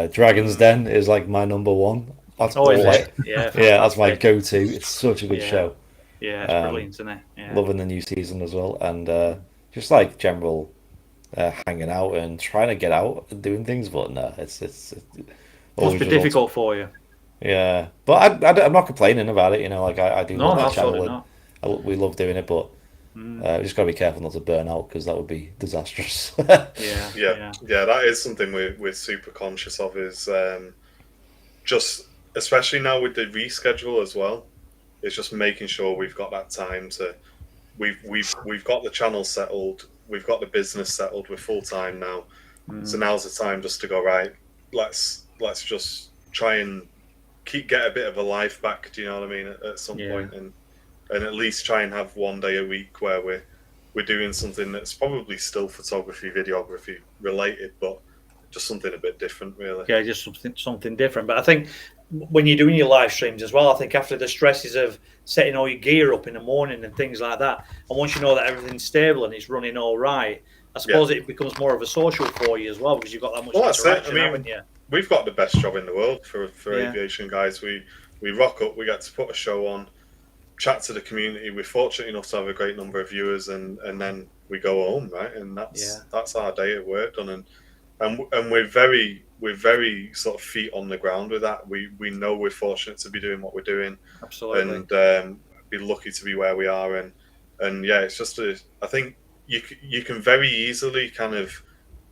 Dragon's Den is like my number one. That's that's my go-to. It's such a good show. Yeah, it's brilliant, isn't it? Yeah. Loving the new season as well, and just like general hanging out and trying to get out and doing things. But no, it's must be difficult for you. Yeah, but I'm not complaining about it. Like I do love that channel. We love doing it, but we just got to be careful not to burn out because that would be disastrous. That is something we're super conscious of. Is just. Especially now with the reschedule as well, it's just making sure we've got that time to, we've got the channel settled, we've got the business settled, we're full time now, so now's the time just to go right. Let's just try and get a bit of a life back. Do you know what I mean? At some point, and at least try and have one day a week where we're doing something that's probably still photography, videography related, but just something a bit different, really. Yeah, just something different. But I think when you're doing your live streams as well, I think after the stresses of setting all your gear up in the morning and things like that, and once you know that everything's stable and it's running all right, I suppose it becomes more of a social for you as well because you've got that much interaction, haven't you? We've got the best job in the world for aviation guys. We we rock up, we get to put a show on, chat to the community. We're fortunate enough to have a great number of viewers, and then we go home, right? And that's our day at work done. And we're very sort of feet on the ground with that. We know we're fortunate to be doing what we're doing. Absolutely. And be lucky to be where we are. And yeah, it's just I think you can very easily kind of,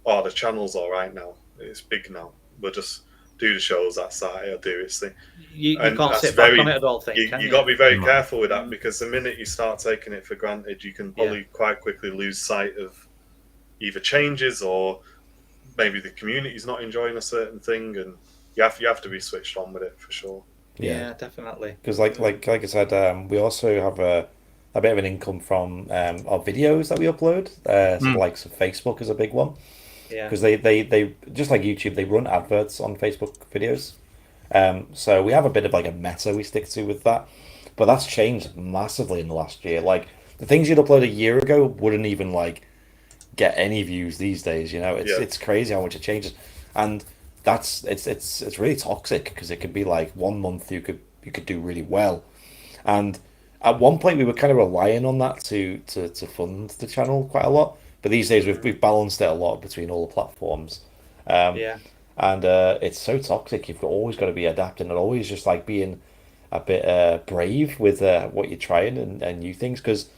the channel's all right now. It's big now. We'll just do the shows, that's that, it'll do its thing. You can't sit back on it, I don't think. You got to be very careful with that, because the minute you start taking it for granted, you can probably quite quickly lose sight of either changes or maybe the community's not enjoying a certain thing, and you have to be switched on with it for sure. Yeah, definitely. Because like I said, we also have a bit of an income from our videos that we upload. So Facebook is a big one. Yeah. Because they just like YouTube, they run adverts on Facebook videos. So we have a bit of like a meta we stick to with that. But that's changed massively in the last year. Like the things you'd upload a year ago wouldn't even like get any views these days. You know, it's crazy how much it changes, and it's really toxic, because it could be like 1 month you could do really well, and at one point we were kind of relying on that to fund the channel quite a lot. But these days we've balanced it a lot between all the platforms. And it's so toxic. You've always got to be adapting and always just like being a bit brave with what you're trying and new things. Because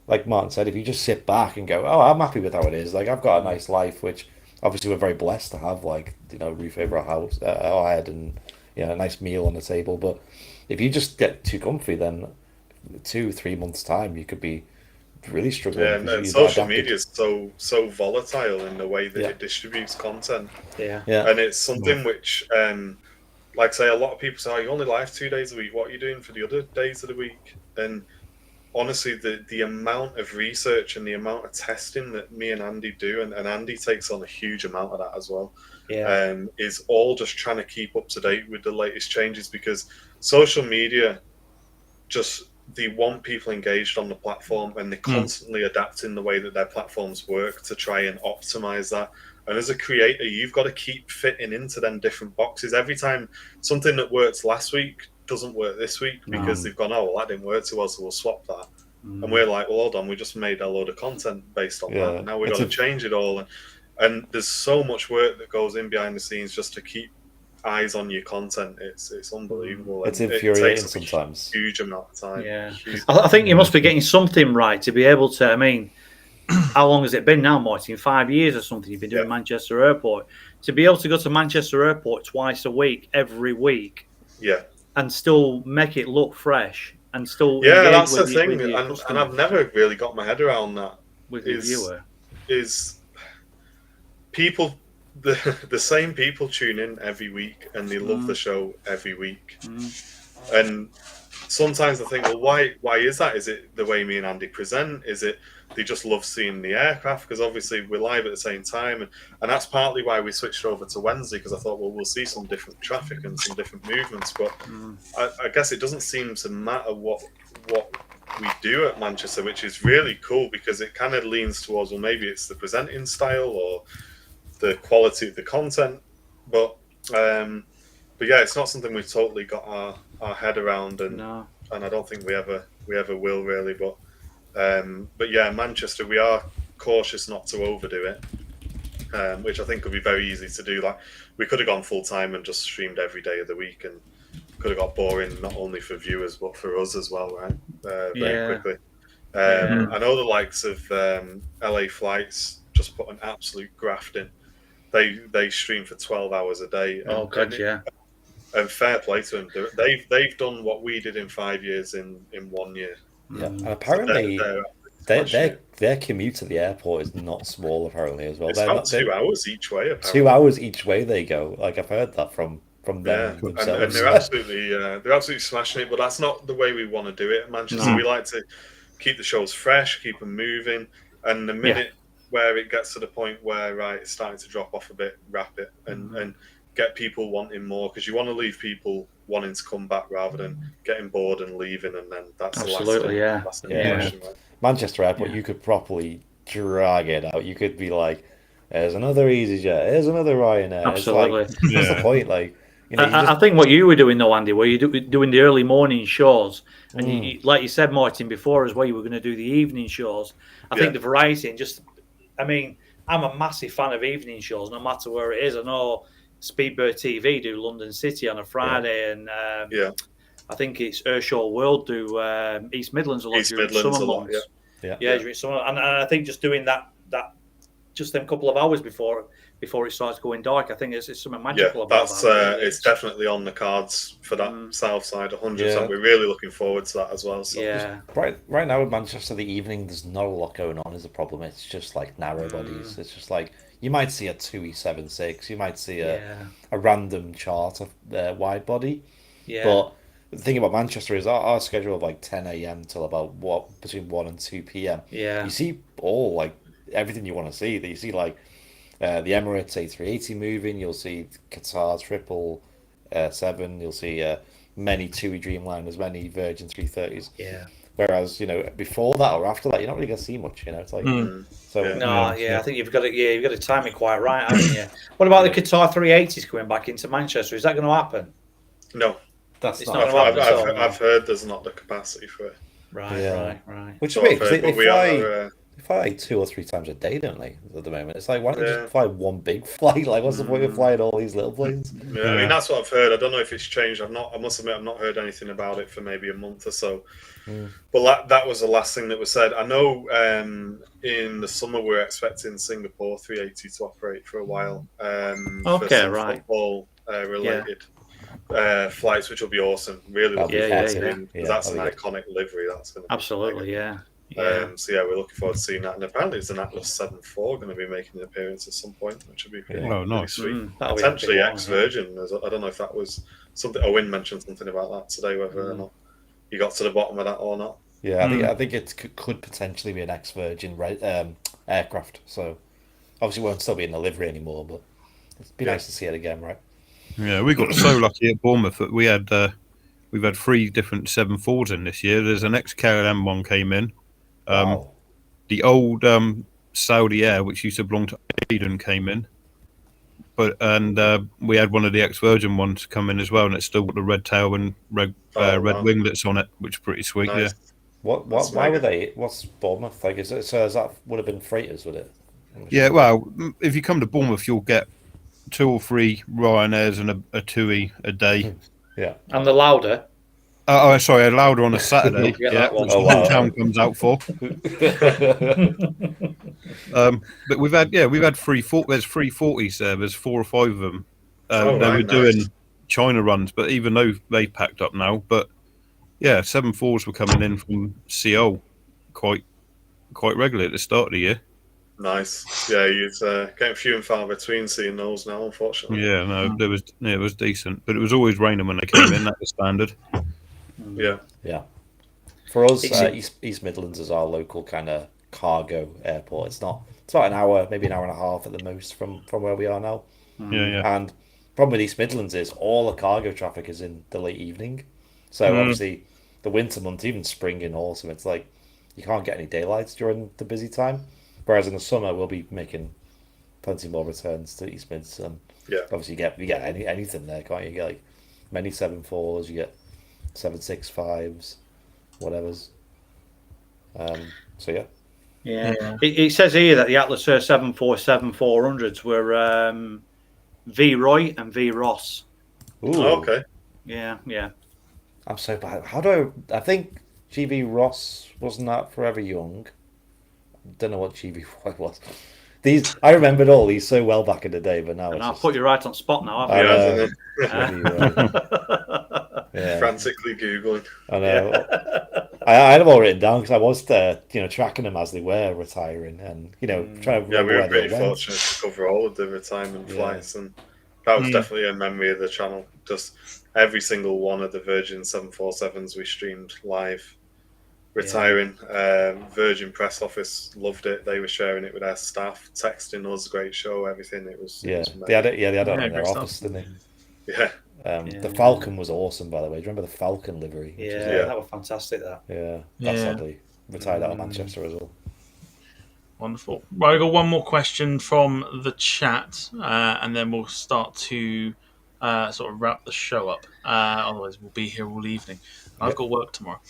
like Martin said, if you just sit back and go, oh, I'm happy with how it is. Like I've got a nice life, which obviously we're very blessed to have, like, you know, roof over our house, our head, and, you know, a nice meal on the table. But if you just get too comfy, then 2-3 months time you could be really struggling. Yeah, and social media is so volatile in the way that it distributes content. Yeah. And it's something which, like say, a lot of people say, oh, you only live 2 days a week. What are you doing for the other days of the week? And honestly, the amount of research and the amount of testing that me and Andy do, and Andy takes on a huge amount of that as well, is all just trying to keep up to date with the latest changes, because social media they want people engaged on the platform, and they're constantly adapting the way that their platforms work to try and optimize that. And as a creator, you've got to keep fitting into them different boxes. Every time something that worked last week doesn't work this week, because they've gone, oh, well, that didn't work too well, so we'll swap that. And we're like, well, hold on, we just made a load of content based on that, and now we've got to change it all. And there's so much work that goes in behind the scenes just to keep eyes on your content. It's unbelievable. It's infuriating sometimes. A huge amount of time. Yeah, I think you must be getting something right to be able to. I mean, how long has it been now, Martin? 5 years or something? You've been doing Manchester Airport. To be able to go to Manchester Airport twice a week, every week, and still make it look fresh, and still that's the thing. And I've never really got my head around that. With the viewer, is people. The same people tune in every week, and they love the show every week. And sometimes I think, well, why is that? Is it the way me and Andy present? Is it they just love seeing the aircraft? Because obviously we're live at the same time, and that's partly why we switched over to Wednesday, because I thought, well, we'll see some different traffic and some different movements. But I guess it doesn't seem to matter what we do at Manchester, which is really cool, because it kind of leans towards, well, maybe it's the presenting style or the quality of the content, but yeah, it's not something we've totally got our head around, and I don't think we ever will really. But yeah, Manchester, we are cautious not to overdo it, which I think would be very easy to do. Like, we could have gone full time and just streamed every day of the week, and could have got boring not only for viewers but for us as well, right? Very quickly. I know the likes of LA Flights just put an absolute graft in. They stream for 12 hours a day. And fair play to them. They've done what we did in 5 years in 1 year. Yeah, and apparently their commute to the airport is not small. Apparently as well. It's about 2 hours each way. Apparently. 2 hours each way they go. Like, I've heard that from them themselves. And they're absolutely smashing it. But that's not the way we want to do it at Manchester. We like to keep the shows fresh, keep them moving, and the minute where it gets to the point where it's starting to drop off a bit, wrap it and get people wanting more, because you want to leave people wanting to come back rather than getting bored and leaving, and then that's absolutely the last impression, right? Manchester Airport, you could properly drag it out. You could be like, "There's another EasyJet, there's another Ryanair." Absolutely, what's the point? Like, You know, I think what you were doing though, Andy, where you're doing the early morning shows, and you, like you said, Martin, before as well, you were going to do the evening shows. I think the variety and just, I mean, I'm a massive fan of evening shows, no matter where it is. I know Speedbird TV do London City on a Friday, and I think it's Earthshore World do East Midlands a lot during summer months. During summer, and I think just doing that just them couple of hours before it starts going dark, I think it's something magical about that. It's definitely on the cards for that south side 100%. We're really looking forward to that as well. So. Yeah, right now in Manchester, the evening there's not a lot going on. Is a problem. It's just like narrow bodies. It's just like you might see a 2E76, you might see a random chart of wide body. But the thing about Manchester is our schedule of like 10 a.m. till about between 1 and 2 p.m. You see all like everything you want to see. That you see like the Emirates A380 moving. You'll see Qatar 777. You'll see many TUI Dreamliners, many Virgin 330s. Whereas before that or after that, you're not really going to see much. It's like I think you've got to time it quite right, haven't you? What about the Qatar 380s coming back into Manchester? Is that going to happen? No. It's not going to happen. I've heard there's not the capacity for it. Right. Which is weird, because they fly like 2 or 3 times a day, don't they, at the moment? It's like, why don't they just fly one big flight? Like, what's the point of flying all these little planes? I mean, that's what I've heard. I don't know if it's changed. I must admit, I've not heard anything about it for maybe a month or so. But that was the last thing that was said. I know in the summer we're expecting Singapore 380 to operate for a while. For some football related flights, which will be awesome. Really looking forward to it, because that's an iconic livery. That's going to be absolutely, so we're looking forward to seeing that, and apparently it's an Atlas 7-4 going to be making an appearance at some point, which would be pretty sweet. Potentially ex-Virgin. I don't know if that was something. Owen mentioned something about that today, whether or not you got to the bottom of that or not. I think it could potentially be an ex-Virgin aircraft. So obviously it won't still be in the livery anymore, but it'd be nice to see it again, right? Yeah, we got so lucky at Bournemouth that we've had 3 different 7-4s in this year. There's an ex-KLM one came in. The old Saudi Air, which used to belong to Aden, came in. And we had one of the ex-Virgin ones come in as well, and it's still got the red tail and red winglets on it, which is pretty sweet. Nice. Why were they? What's Bournemouth like? Is that would have been freighters, would it? Yeah, well, if you come to Bournemouth, you'll get 2 or 3 Ryanairs and a TUI a day. And the Lauda. Sorry, a Lauda on a Saturday. Which the whole town comes out for. But we've had 340. There's 340s there. There's 4 or 5 of them. They were doing China runs, but even though they packed up now, but 7-4s were coming in from Seoul quite regularly at the start of the year. Nice. Yeah, you're getting few and far between seeing those now, unfortunately. Yeah, no, it was decent, but it was always raining when they came in. That was standard. Yeah. For us, East Midlands is our local kind of cargo airport. It's about an hour, maybe an hour and a half at the most from where we are now. And problem with East Midlands is all the cargo traffic is in the late evening. So obviously the winter months, even spring and autumn, it's like you can't get any daylights during the busy time. Whereas in the summer, we'll be making plenty more returns to East Mids. Obviously, you get anything there, can't you? You get like many 7-4s, you get 765s, whatever's. It says here that the Atlas 747-400s were V Roy and V Ross. Ooh. Okay. Yeah. I'm so bad. I think GV Ross wasn't that Forever Young. Don't know what GV Roy was. I remembered all these so well back in the day, but now I'll put you right on spot now, haven't you? Frantically Googling. I know. I had them all written down because I was tracking them as they were retiring and trying to remember we were pretty fortunate to cover all of the retirement flights, and that was definitely a memory of the channel. Just every single one of the Virgin 747s we streamed live. Retiring. Virgin press office loved it. They were sharing it with their staff, texting us, great show, everything. It was they had it in their office, didn't they? Yeah. The Falcon was awesome, by the way. Do you remember the Falcon livery? That was fantastic. That's sadly retired out of Manchester as well. Wonderful. Right, I got one more question from the chat, and then we'll start to sort of wrap the show up. Otherwise, we'll be here all evening. I've got work tomorrow.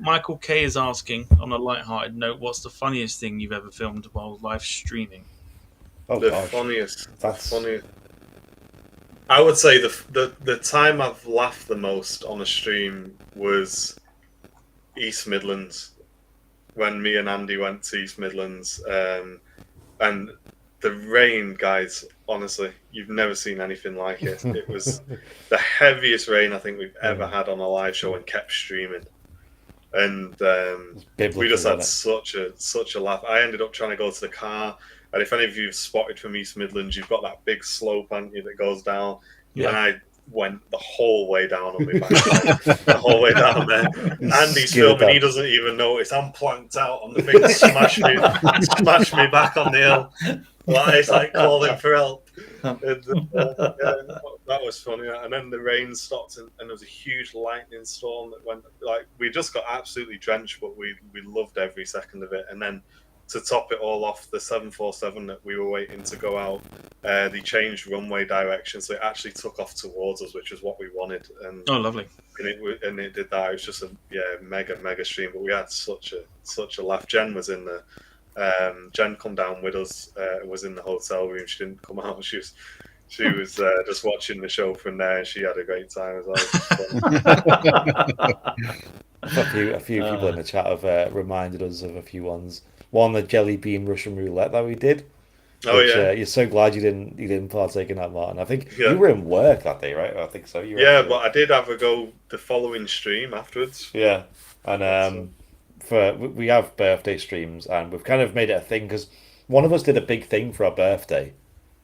Michael K is asking, on a light-hearted note, what's the funniest thing you've ever filmed while live streaming? Funniest. I would say the time I've laughed the most on a stream was East Midlands, when me and Andy went to East Midlands, and the rain, guys, honestly, you've never seen anything like it. It was the heaviest rain I think we've ever had on a live show, and kept streaming. And we just had such a laugh. I ended up trying to go to the car, and if any of you have spotted from East Midlands, you've got that big slope, haven't you, that goes down. Yeah. And I went the whole way down on my back, the whole way down there. Andy's filming, he doesn't even notice. I'm planked out on the thing, smashed me back on the hill. It's like calling for help. That was funny. And then the rain stopped, and there was a huge lightning storm that went. Like, we just got absolutely drenched, but we loved every second of it. And then to top it all off, the 747 that we were waiting to go out, they changed runway direction, so it actually took off towards us, which is what we wanted. And lovely! And it did that. It was just a mega stream. But we had such a laugh. Jen was in the. Jen come down with us, was in the hotel room. She didn't come out. She was just watching the show from there, and she had a great time as well. A few people in the chat have reminded us of a few ones. One, the jelly bean Russian roulette that we did. You're so glad you didn't partake in that, Martin. I think you were in work that day, right? I think so. But I did have a go the following stream afterwards. Yeah, and we have birthday streams, and we've kind of made it a thing because one of us did a big thing for our birthday,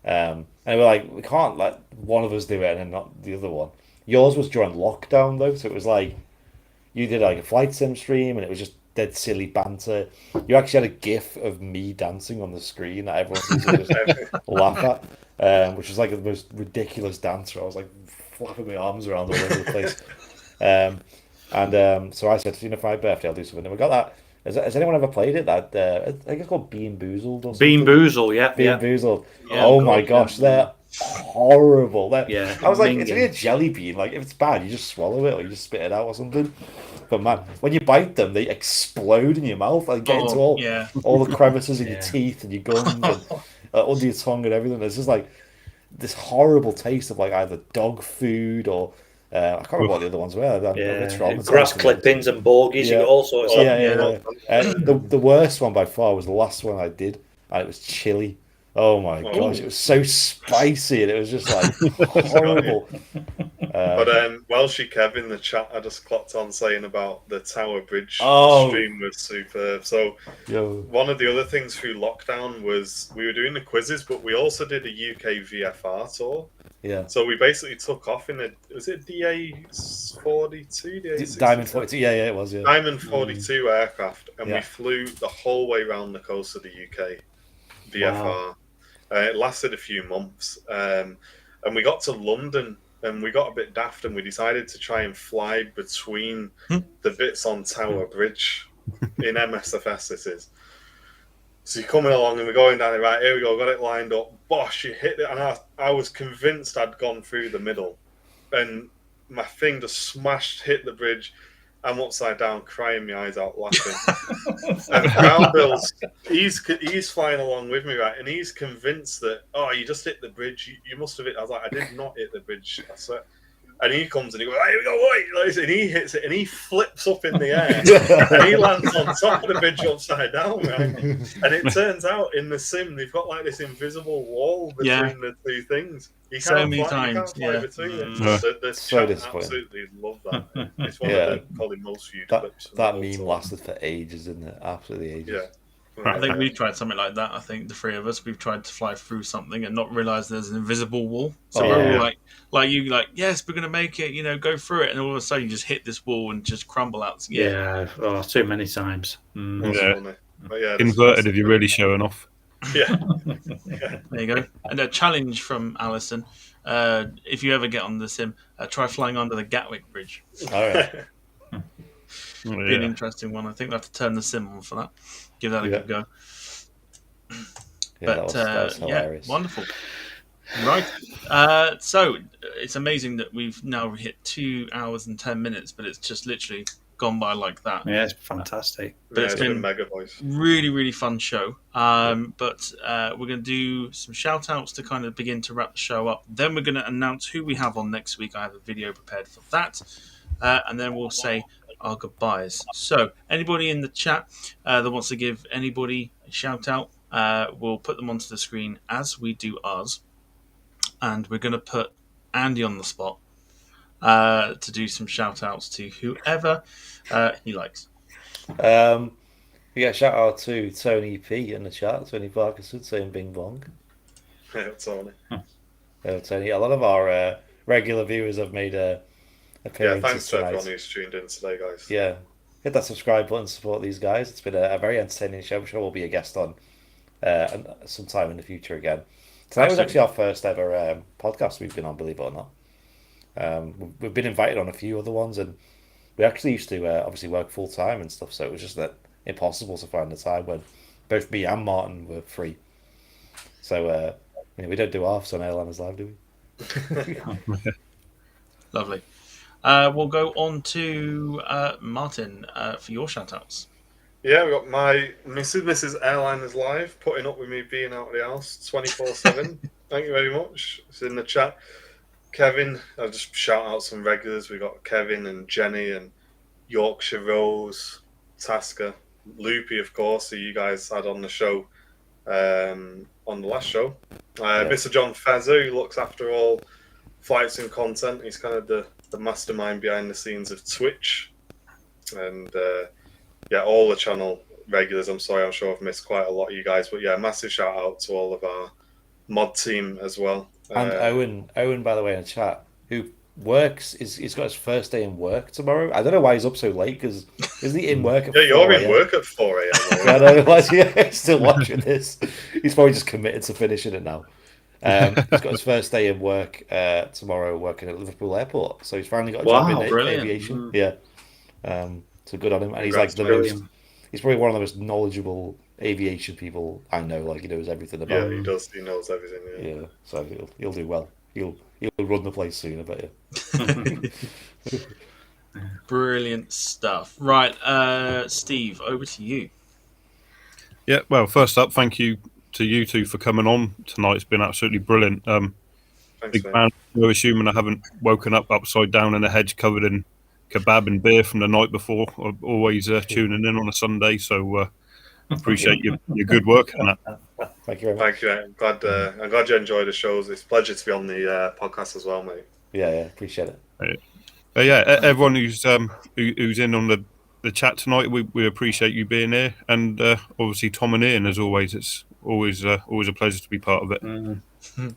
and we're like, we can't let one of us do it and then not the other one. Yours was during lockdown though, so it was like you did like a flight sim stream, and it was just dead silly banter. You actually had a GIF of me dancing on the screen that everyone seems to just laugh at, which was like the most ridiculous dance where I was like flapping my arms around all over the place. So I said, for my birthday, I'll do something. And we got that. Has anyone ever played it? That I think it's called Bean Boozled or something. Bean Boozled, yeah. Bean Boozled. Yeah, oh my gosh, they're horrible. I was like, it's really a jelly bean. Like, if it's bad, you just swallow it or you just spit it out or something. But man, when you bite them, they explode in your mouth. Like, get into all the crevices in your teeth and your gums and under your tongue and everything. It's just like this horrible taste of like either dog food or I can't remember what the other ones were. Grass clippings and bogies. You got all sorts of the worst one by far was the last one I did, and it was chili. Oh my gosh, it was so spicy, and it was just like horrible. But Welshie Kev in the chat, I just clocked on saying about the Tower Bridge stream was superb. So one of the other things through lockdown was we were doing the quizzes, but we also did a UK VFR tour. Yeah. So we basically took off in was it DA-42? Diamond 42, it was, Diamond 42 aircraft, and we flew the whole way around the coast of the UK, VFR. Wow. It lasted a few months, and we got to London, and we got a bit daft, and we decided to try and fly between the bits on Tower Bridge in MSFS, this is. So you're coming along and we're going down it, right, here we go, got it lined up, bosh, you hit it, and I was convinced I'd gone through the middle, and my thing just hit the bridge. I'm upside down, crying my eyes out, laughing. And Brown Bill's, he's flying along with me, right, and he's convinced that, you just hit the bridge, you must have hit. I was like, I did not hit the bridge, I swear. And he comes and he goes, here we go, wait, and he hits it and he flips up in the air and he lands on top of the bridge upside down, right? And it turns out in the sim they've got like this invisible wall between the two things. You can't fly between them. The chat absolutely love that. It's one of the probably most viewed clips. That meme lasted for ages, didn't it? Absolutely ages. Yeah. I think we've tried something like that. I think the three of us, we've tried to fly through something and not realize there's an invisible wall. So we're all like yes, we're going to make it, go through it. And all of a sudden you just hit this wall and just crumble out. Too many times. Inverted if you're really showing off. Yeah. There you go. And a challenge from Alison. If you ever get on the sim, try flying under the Gatwick Bridge. All right. Be an interesting one. I think we'll have to turn the sim on for that. Give that a good go. Yeah, but that was hilarious. wonderful. Right. So it's amazing that we've now hit 2 hours and 10 minutes, but it's just literally gone by like that. Yeah, it's fantastic. But it's been mega, boys. Really, really fun show. But we're going to do some shout outs to kind of begin to wrap the show up. Then we're going to announce who we have on next week. I have a video prepared for that. And then we'll say our goodbyes. So anybody in the chat that wants to give anybody a shout out, we'll put them onto the screen as we do ours. And we're going to put Andy on the spot to do some shout outs to whoever he likes. Yeah, shout out to Tony P in the chat, Tony Parkinson saying bing bong. Yeah, Tony. Tony, a lot of our regular viewers have made appearances. Yeah, thanks to tonight. everyone who's tuned in today, guys. Yeah, hit that subscribe button, support these guys. It's been a very entertaining show. I'm sure we'll be a guest on sometime in the future again. Tonight was actually our first ever podcast we've been on, believe it or not. We've been invited on a few other ones, and we actually used to obviously work full time and stuff, so it was just that impossible to find the time when both me and Martin were free. So we don't do halves on Airliners Live, do we? Lovely. We'll go on to Martin for your shout outs. Yeah, we got my Mrs. Airliners Live putting up with me being out of the house 24/7. Thank you very much. It's in the chat. Kevin, I'll just shout out some regulars. We got Kevin and Jenny and Yorkshire Rose, Tasker, Loopy, of course, who you guys had on the show on the last show. Mr. John Fezzer, who looks after all flights and content. He's kind of the mastermind behind the scenes of Twitch. And all the channel regulars. I'm sorry, I'm sure I've missed quite a lot of you guys. But yeah, massive shout out to all of our mod team as well. And Owen, by the way, in the chat, who works, he's got his first day in work tomorrow. I don't know why he's up so late, because isn't he in work at 4 you're in work at 4 a.m. I know, he's still watching this. He's probably just committed to finishing it now. He's got his first day in work tomorrow, working at Liverpool Airport. So he's finally got a job in aviation. Yeah. So good on him. And he's like he's probably one of the most knowledgeable aviation people I know. Like, he knows everything about it. Yeah, he does. He knows everything. Yeah. So he'll do well. He'll run the place soon, I bet you. Brilliant stuff. Right, Steve, over to you. Yeah, well, first up, thank you to you two for coming on tonight. It's been absolutely brilliant. Thanks, big fan. No, assuming I haven't woken up upside down in a hedge covered in kebab and beer from the night before. I'm always tuning in on a Sunday, so appreciate your good work on that. Thank you very much. Thank you. I'm glad you enjoyed the shows. It's a pleasure to be on the podcast as well, mate. Yeah, appreciate it. Everyone who's in on the chat tonight, we appreciate you being here, and obviously Tom and Ian, as always. It's always a pleasure to be part of it. Mm-hmm.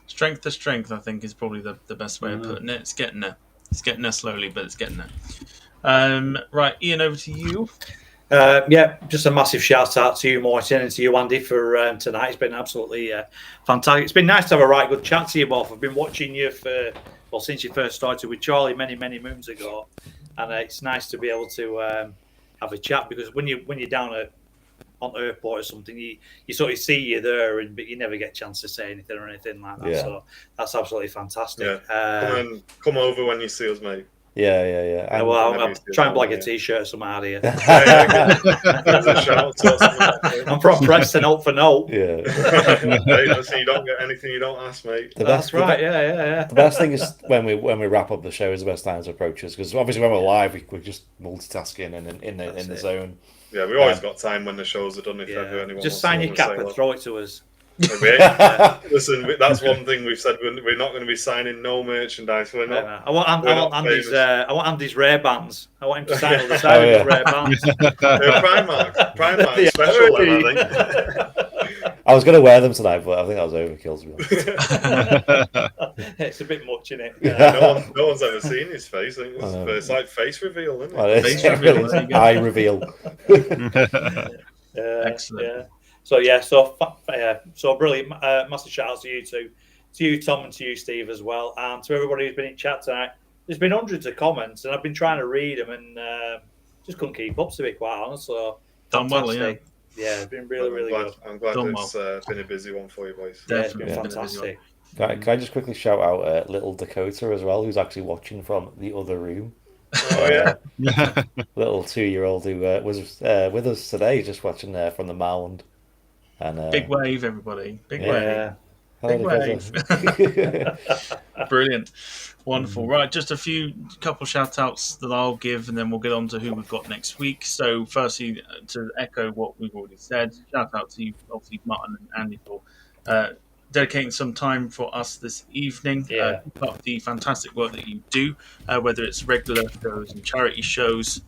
Strength to strength, I think, is probably the best way of putting it. It's getting there. It's getting there slowly, but it's getting there. Right, Ian, over to you. Just a massive shout out to you, Martin, and to you, Andy, for tonight. It's been absolutely fantastic. It's been nice to have a right good chat to you both. I've been watching you since you first started with Charlie many moons ago, and it's nice to be able to have a chat, because when you're down on the airport or something, you sort of see you there, but you never get a chance to say anything or anything like that. Yeah. So that's absolutely fantastic. Yeah. Come over when you see us, mate. Yeah. I'll try and blag a t-shirt or something out of you. I'm from Preston, note for note. Yeah. Listen, you don't get anything you don't ask, mate. That's right. Yeah. The best thing is when we wrap up the show is the best time to approach us, because obviously when we're live, we're just multitasking and in the zone. Yeah, we've always got time when the shows are done. If ever anyone just sign your cap and throw it to us. Listen, that's one thing we've said. We're not going to be signing no merchandise. We're not. I want Andy's rare bands. I want him to sign all the side of the rare bands. Primark special one, I think. I was going to wear them tonight, but I think that was overkill, to be honest. It's a bit much, isn't it? No one's ever seen his face. I think it's like face reveal, isn't it? Face reveal. Eye reveal. Excellent. Yeah. So brilliant. Massive shout out to you two, to you, Tom, and to you, Steve, as well, and to everybody who's been in chat tonight. There's been hundreds of comments, and I've been trying to read them, and just couldn't keep up, to be quite honest. So done well, yeah. Yeah, it's been really good. I'm glad Done it's been a busy one for you boys. Yeah, it's been Definitely been a busy one. fantastic. Can I just quickly shout out little Dakota as well, who's actually watching from the other room? Oh yeah. Little 2-year-old who was with us today, just watching from the mound. And Big wave, everybody. Big wave. Yeah. Big hello, wave. Dakota. Brilliant. Wonderful. Right, just a couple shout outs that I'll give, and then we'll get on to who we've got next week. So, firstly, to echo what we've already said, shout out to you, obviously, Martin and Andy, for dedicating some time for us this evening. Yeah. Keep up the fantastic work that you do, whether it's regular shows and charity shows.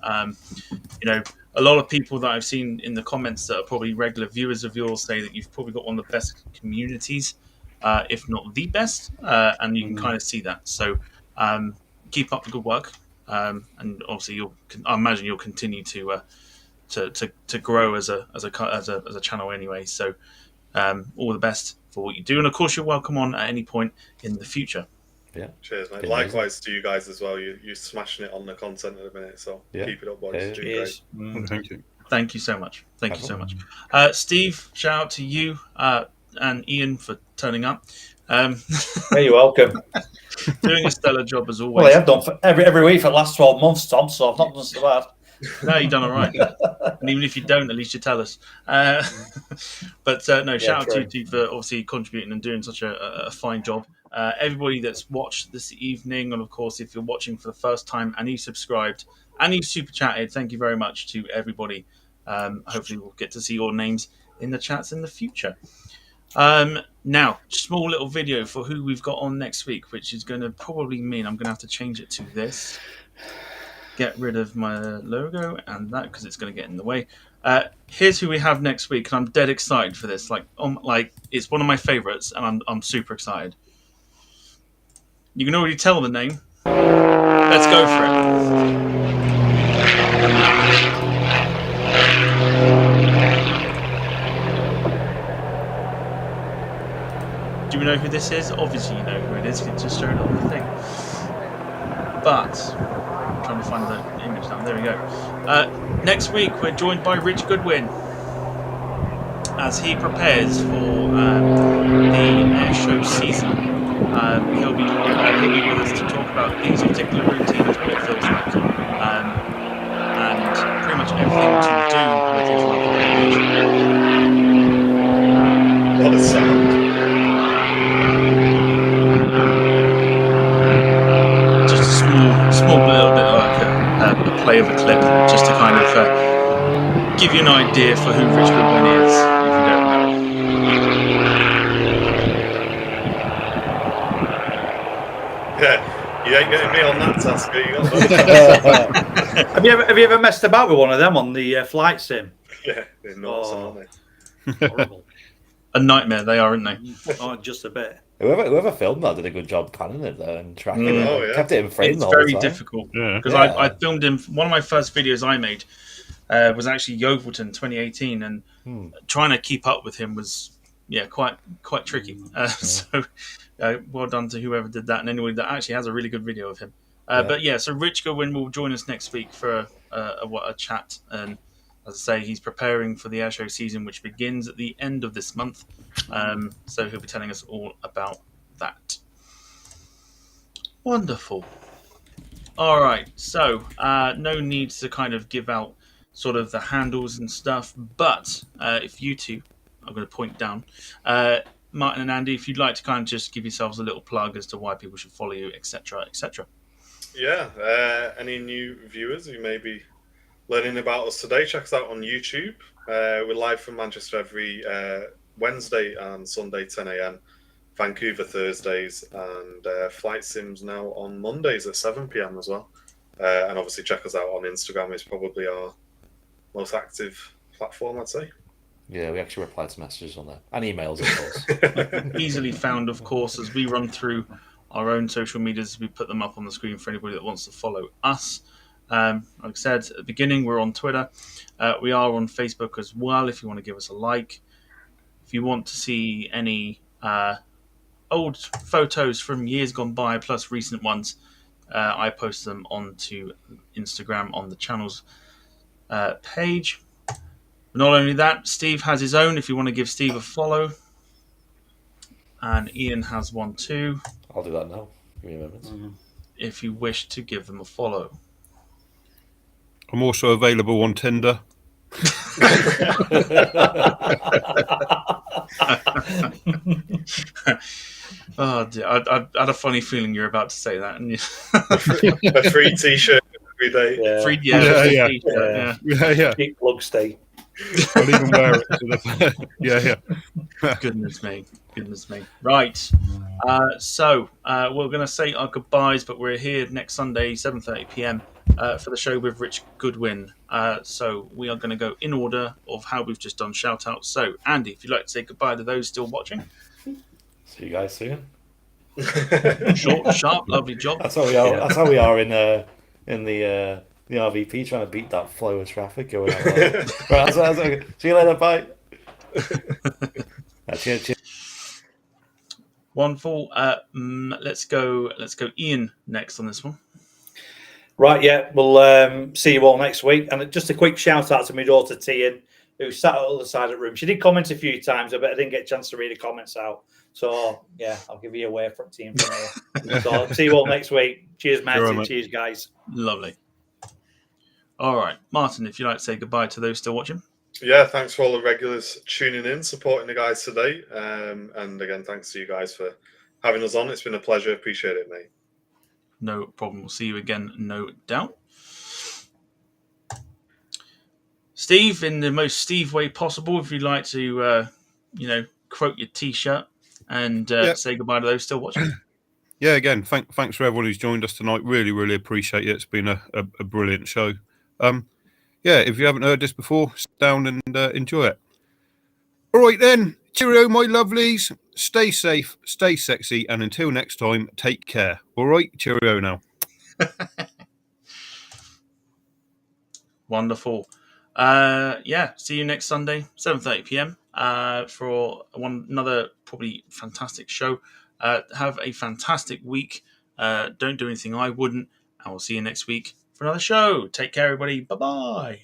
A lot of people that I've seen in the comments that are probably regular viewers of yours say that you've probably got one of the best communities, if not the best, and you can kind of see that. So keep up the good work, and obviously I imagine you'll continue to grow as a channel anyway. So all the best for what you do, and of course you're welcome on at any point in the future. Yeah. Cheers, mate. Likewise to you guys as well. You're smashing it on the content at the minute, so keep it up, boys. Cheers. Thank you. Thank you so much. Thank you so much. Steve, shout out to you and Ian for turning up. You're welcome. Doing a stellar job as always. Well, I've done for every week for the last 12 months, Tom, so I've not done so bad. No, you've done all right. And even if you don't, at least you tell us. But shout out to you for obviously contributing and doing such a fine job. Everybody that's watched this evening, and of course, if you're watching for the first time and you subscribed and you super chatted, thank you very much to everybody. Hopefully, we'll get to see your names in the chats in the future. Now, small little video for who we've got on next week, which is going to probably mean I'm going to have to change it to this. Get rid of my logo and that because it's going to get in the way. Here's who we have next week, and I'm dead excited for this. It's one of my favorites, and I'm super excited. You can already tell the name. Let's go for it. Do you know who this is? Obviously, you know who it is. It's just showing on the thing. But I'm trying to find the image now. There we go. Next week, we're joined by Rich Goodwin as he prepares for the air show season. He'll be with us to talk about his particular routines, what it feels like, and pretty much everything to do with his local aviation. What a sound. Just a small little bit like a play of a clip, just to kind of give you an idea for who Rich Goodwin is, if you don't know. Yeah, you ain't getting me on that task. Have you ever messed about with one of them on the flight sim? Yeah, they're nuts, aren't they? Horrible. A nightmare they are, aren't they? Oh, just a bit. Whoever filmed that did a good job planning it though and tracking it. Oh, yeah. Kept it in frame It's the whole time. very difficult because Yeah. I filmed him. One of my first videos I made was actually Yeovilton 2018, and trying to keep up with him was quite tricky. So well done to whoever did that, and anybody that actually has a really good video of him. So Rich Goodwin will join us next week for a chat, and as I say, he's preparing for the airshow season, which begins at the end of this month. So he'll be telling us all about that. Wonderful. All right, so no need to kind of give out sort of the handles and stuff, but if you two, I'm going to point down, Martin and Andy, if you'd like to kind of just give yourselves a little plug as to why people should follow you, etc., etc. Yeah, any new viewers who may be learning about us today, check us out on YouTube. We're live from Manchester every Wednesday and Sunday, 10 a.m. Vancouver Thursdays, and Flight Sims now on Mondays at 7 p.m. as well. And obviously check us out on Instagram. It's probably our most active platform, I'd say. Yeah, we actually reply to messages on there. And emails, of course. Easily found, of course, as we run through our own social medias. We put them up on the screen for anybody that wants to follow us. Like I said at the beginning, we're on Twitter. We are on Facebook as well if you want to give us a like. If you want to see any old photos from years gone by, plus recent ones, I post them onto Instagram on the channel's page. Not only that, Steve has his own if you want to give Steve a follow. And Ian has one too. I'll do that now. Give me a moment. If you wish to give them a follow. I'm also available on Tinder. Oh dear. I had a funny feeling you're about to say that. And A free T-shirt every day. Yeah. free Yeah. Yeah. Big plug stay. I'll even wear it to the... Yeah. Goodness me. Right. So we're going to say our goodbyes, but we're here next Sunday, 7:30 p.m. For the show with Rich Goodwin. So we are going to go in order of how we've just done shout outs. So Andy, if you'd like to say goodbye to those still watching. See you guys soon. Short, sharp, lovely job. That's how we are. That's how we are in the RVP, trying to beat that flow of traffic going on. Right, that's see you later. Bye. Cheers. Wonderful. Let's go. Ian next on this one. Right, yeah, we'll see you all next week. And just a quick shout out to my daughter Tian, who sat at the other side of the room. She did comment a few times, but I didn't get a chance to read the comments out. So yeah, I'll give you away from Tian from here. So I'll see you all next week. Cheers, Martin. Cheers, guys. Lovely. All right, Martin, if you'd like to say goodbye to those still watching. Yeah, thanks for all the regulars tuning in, supporting the guys today. And again, thanks to you guys for having us on. It's been a pleasure. Appreciate it, mate. No problem. We'll see you again, no doubt. Steve, in the most Steve way possible, if you'd like to, quote your T-shirt and say goodbye to those still watching. Yeah, again, thanks for everyone who's joined us tonight. Really, really appreciate it. It's been a brilliant show. If you haven't heard this before, sit down and enjoy it. All right then, cheerio, my lovelies. Stay safe, stay sexy, and until next time, take care. All right, cheerio now. Wonderful. See you next Sunday, 7:30 p.m. For another probably fantastic show. Have a fantastic week. Don't do anything I wouldn't. And we'll see you next week for another show. Take care, everybody. Bye-bye.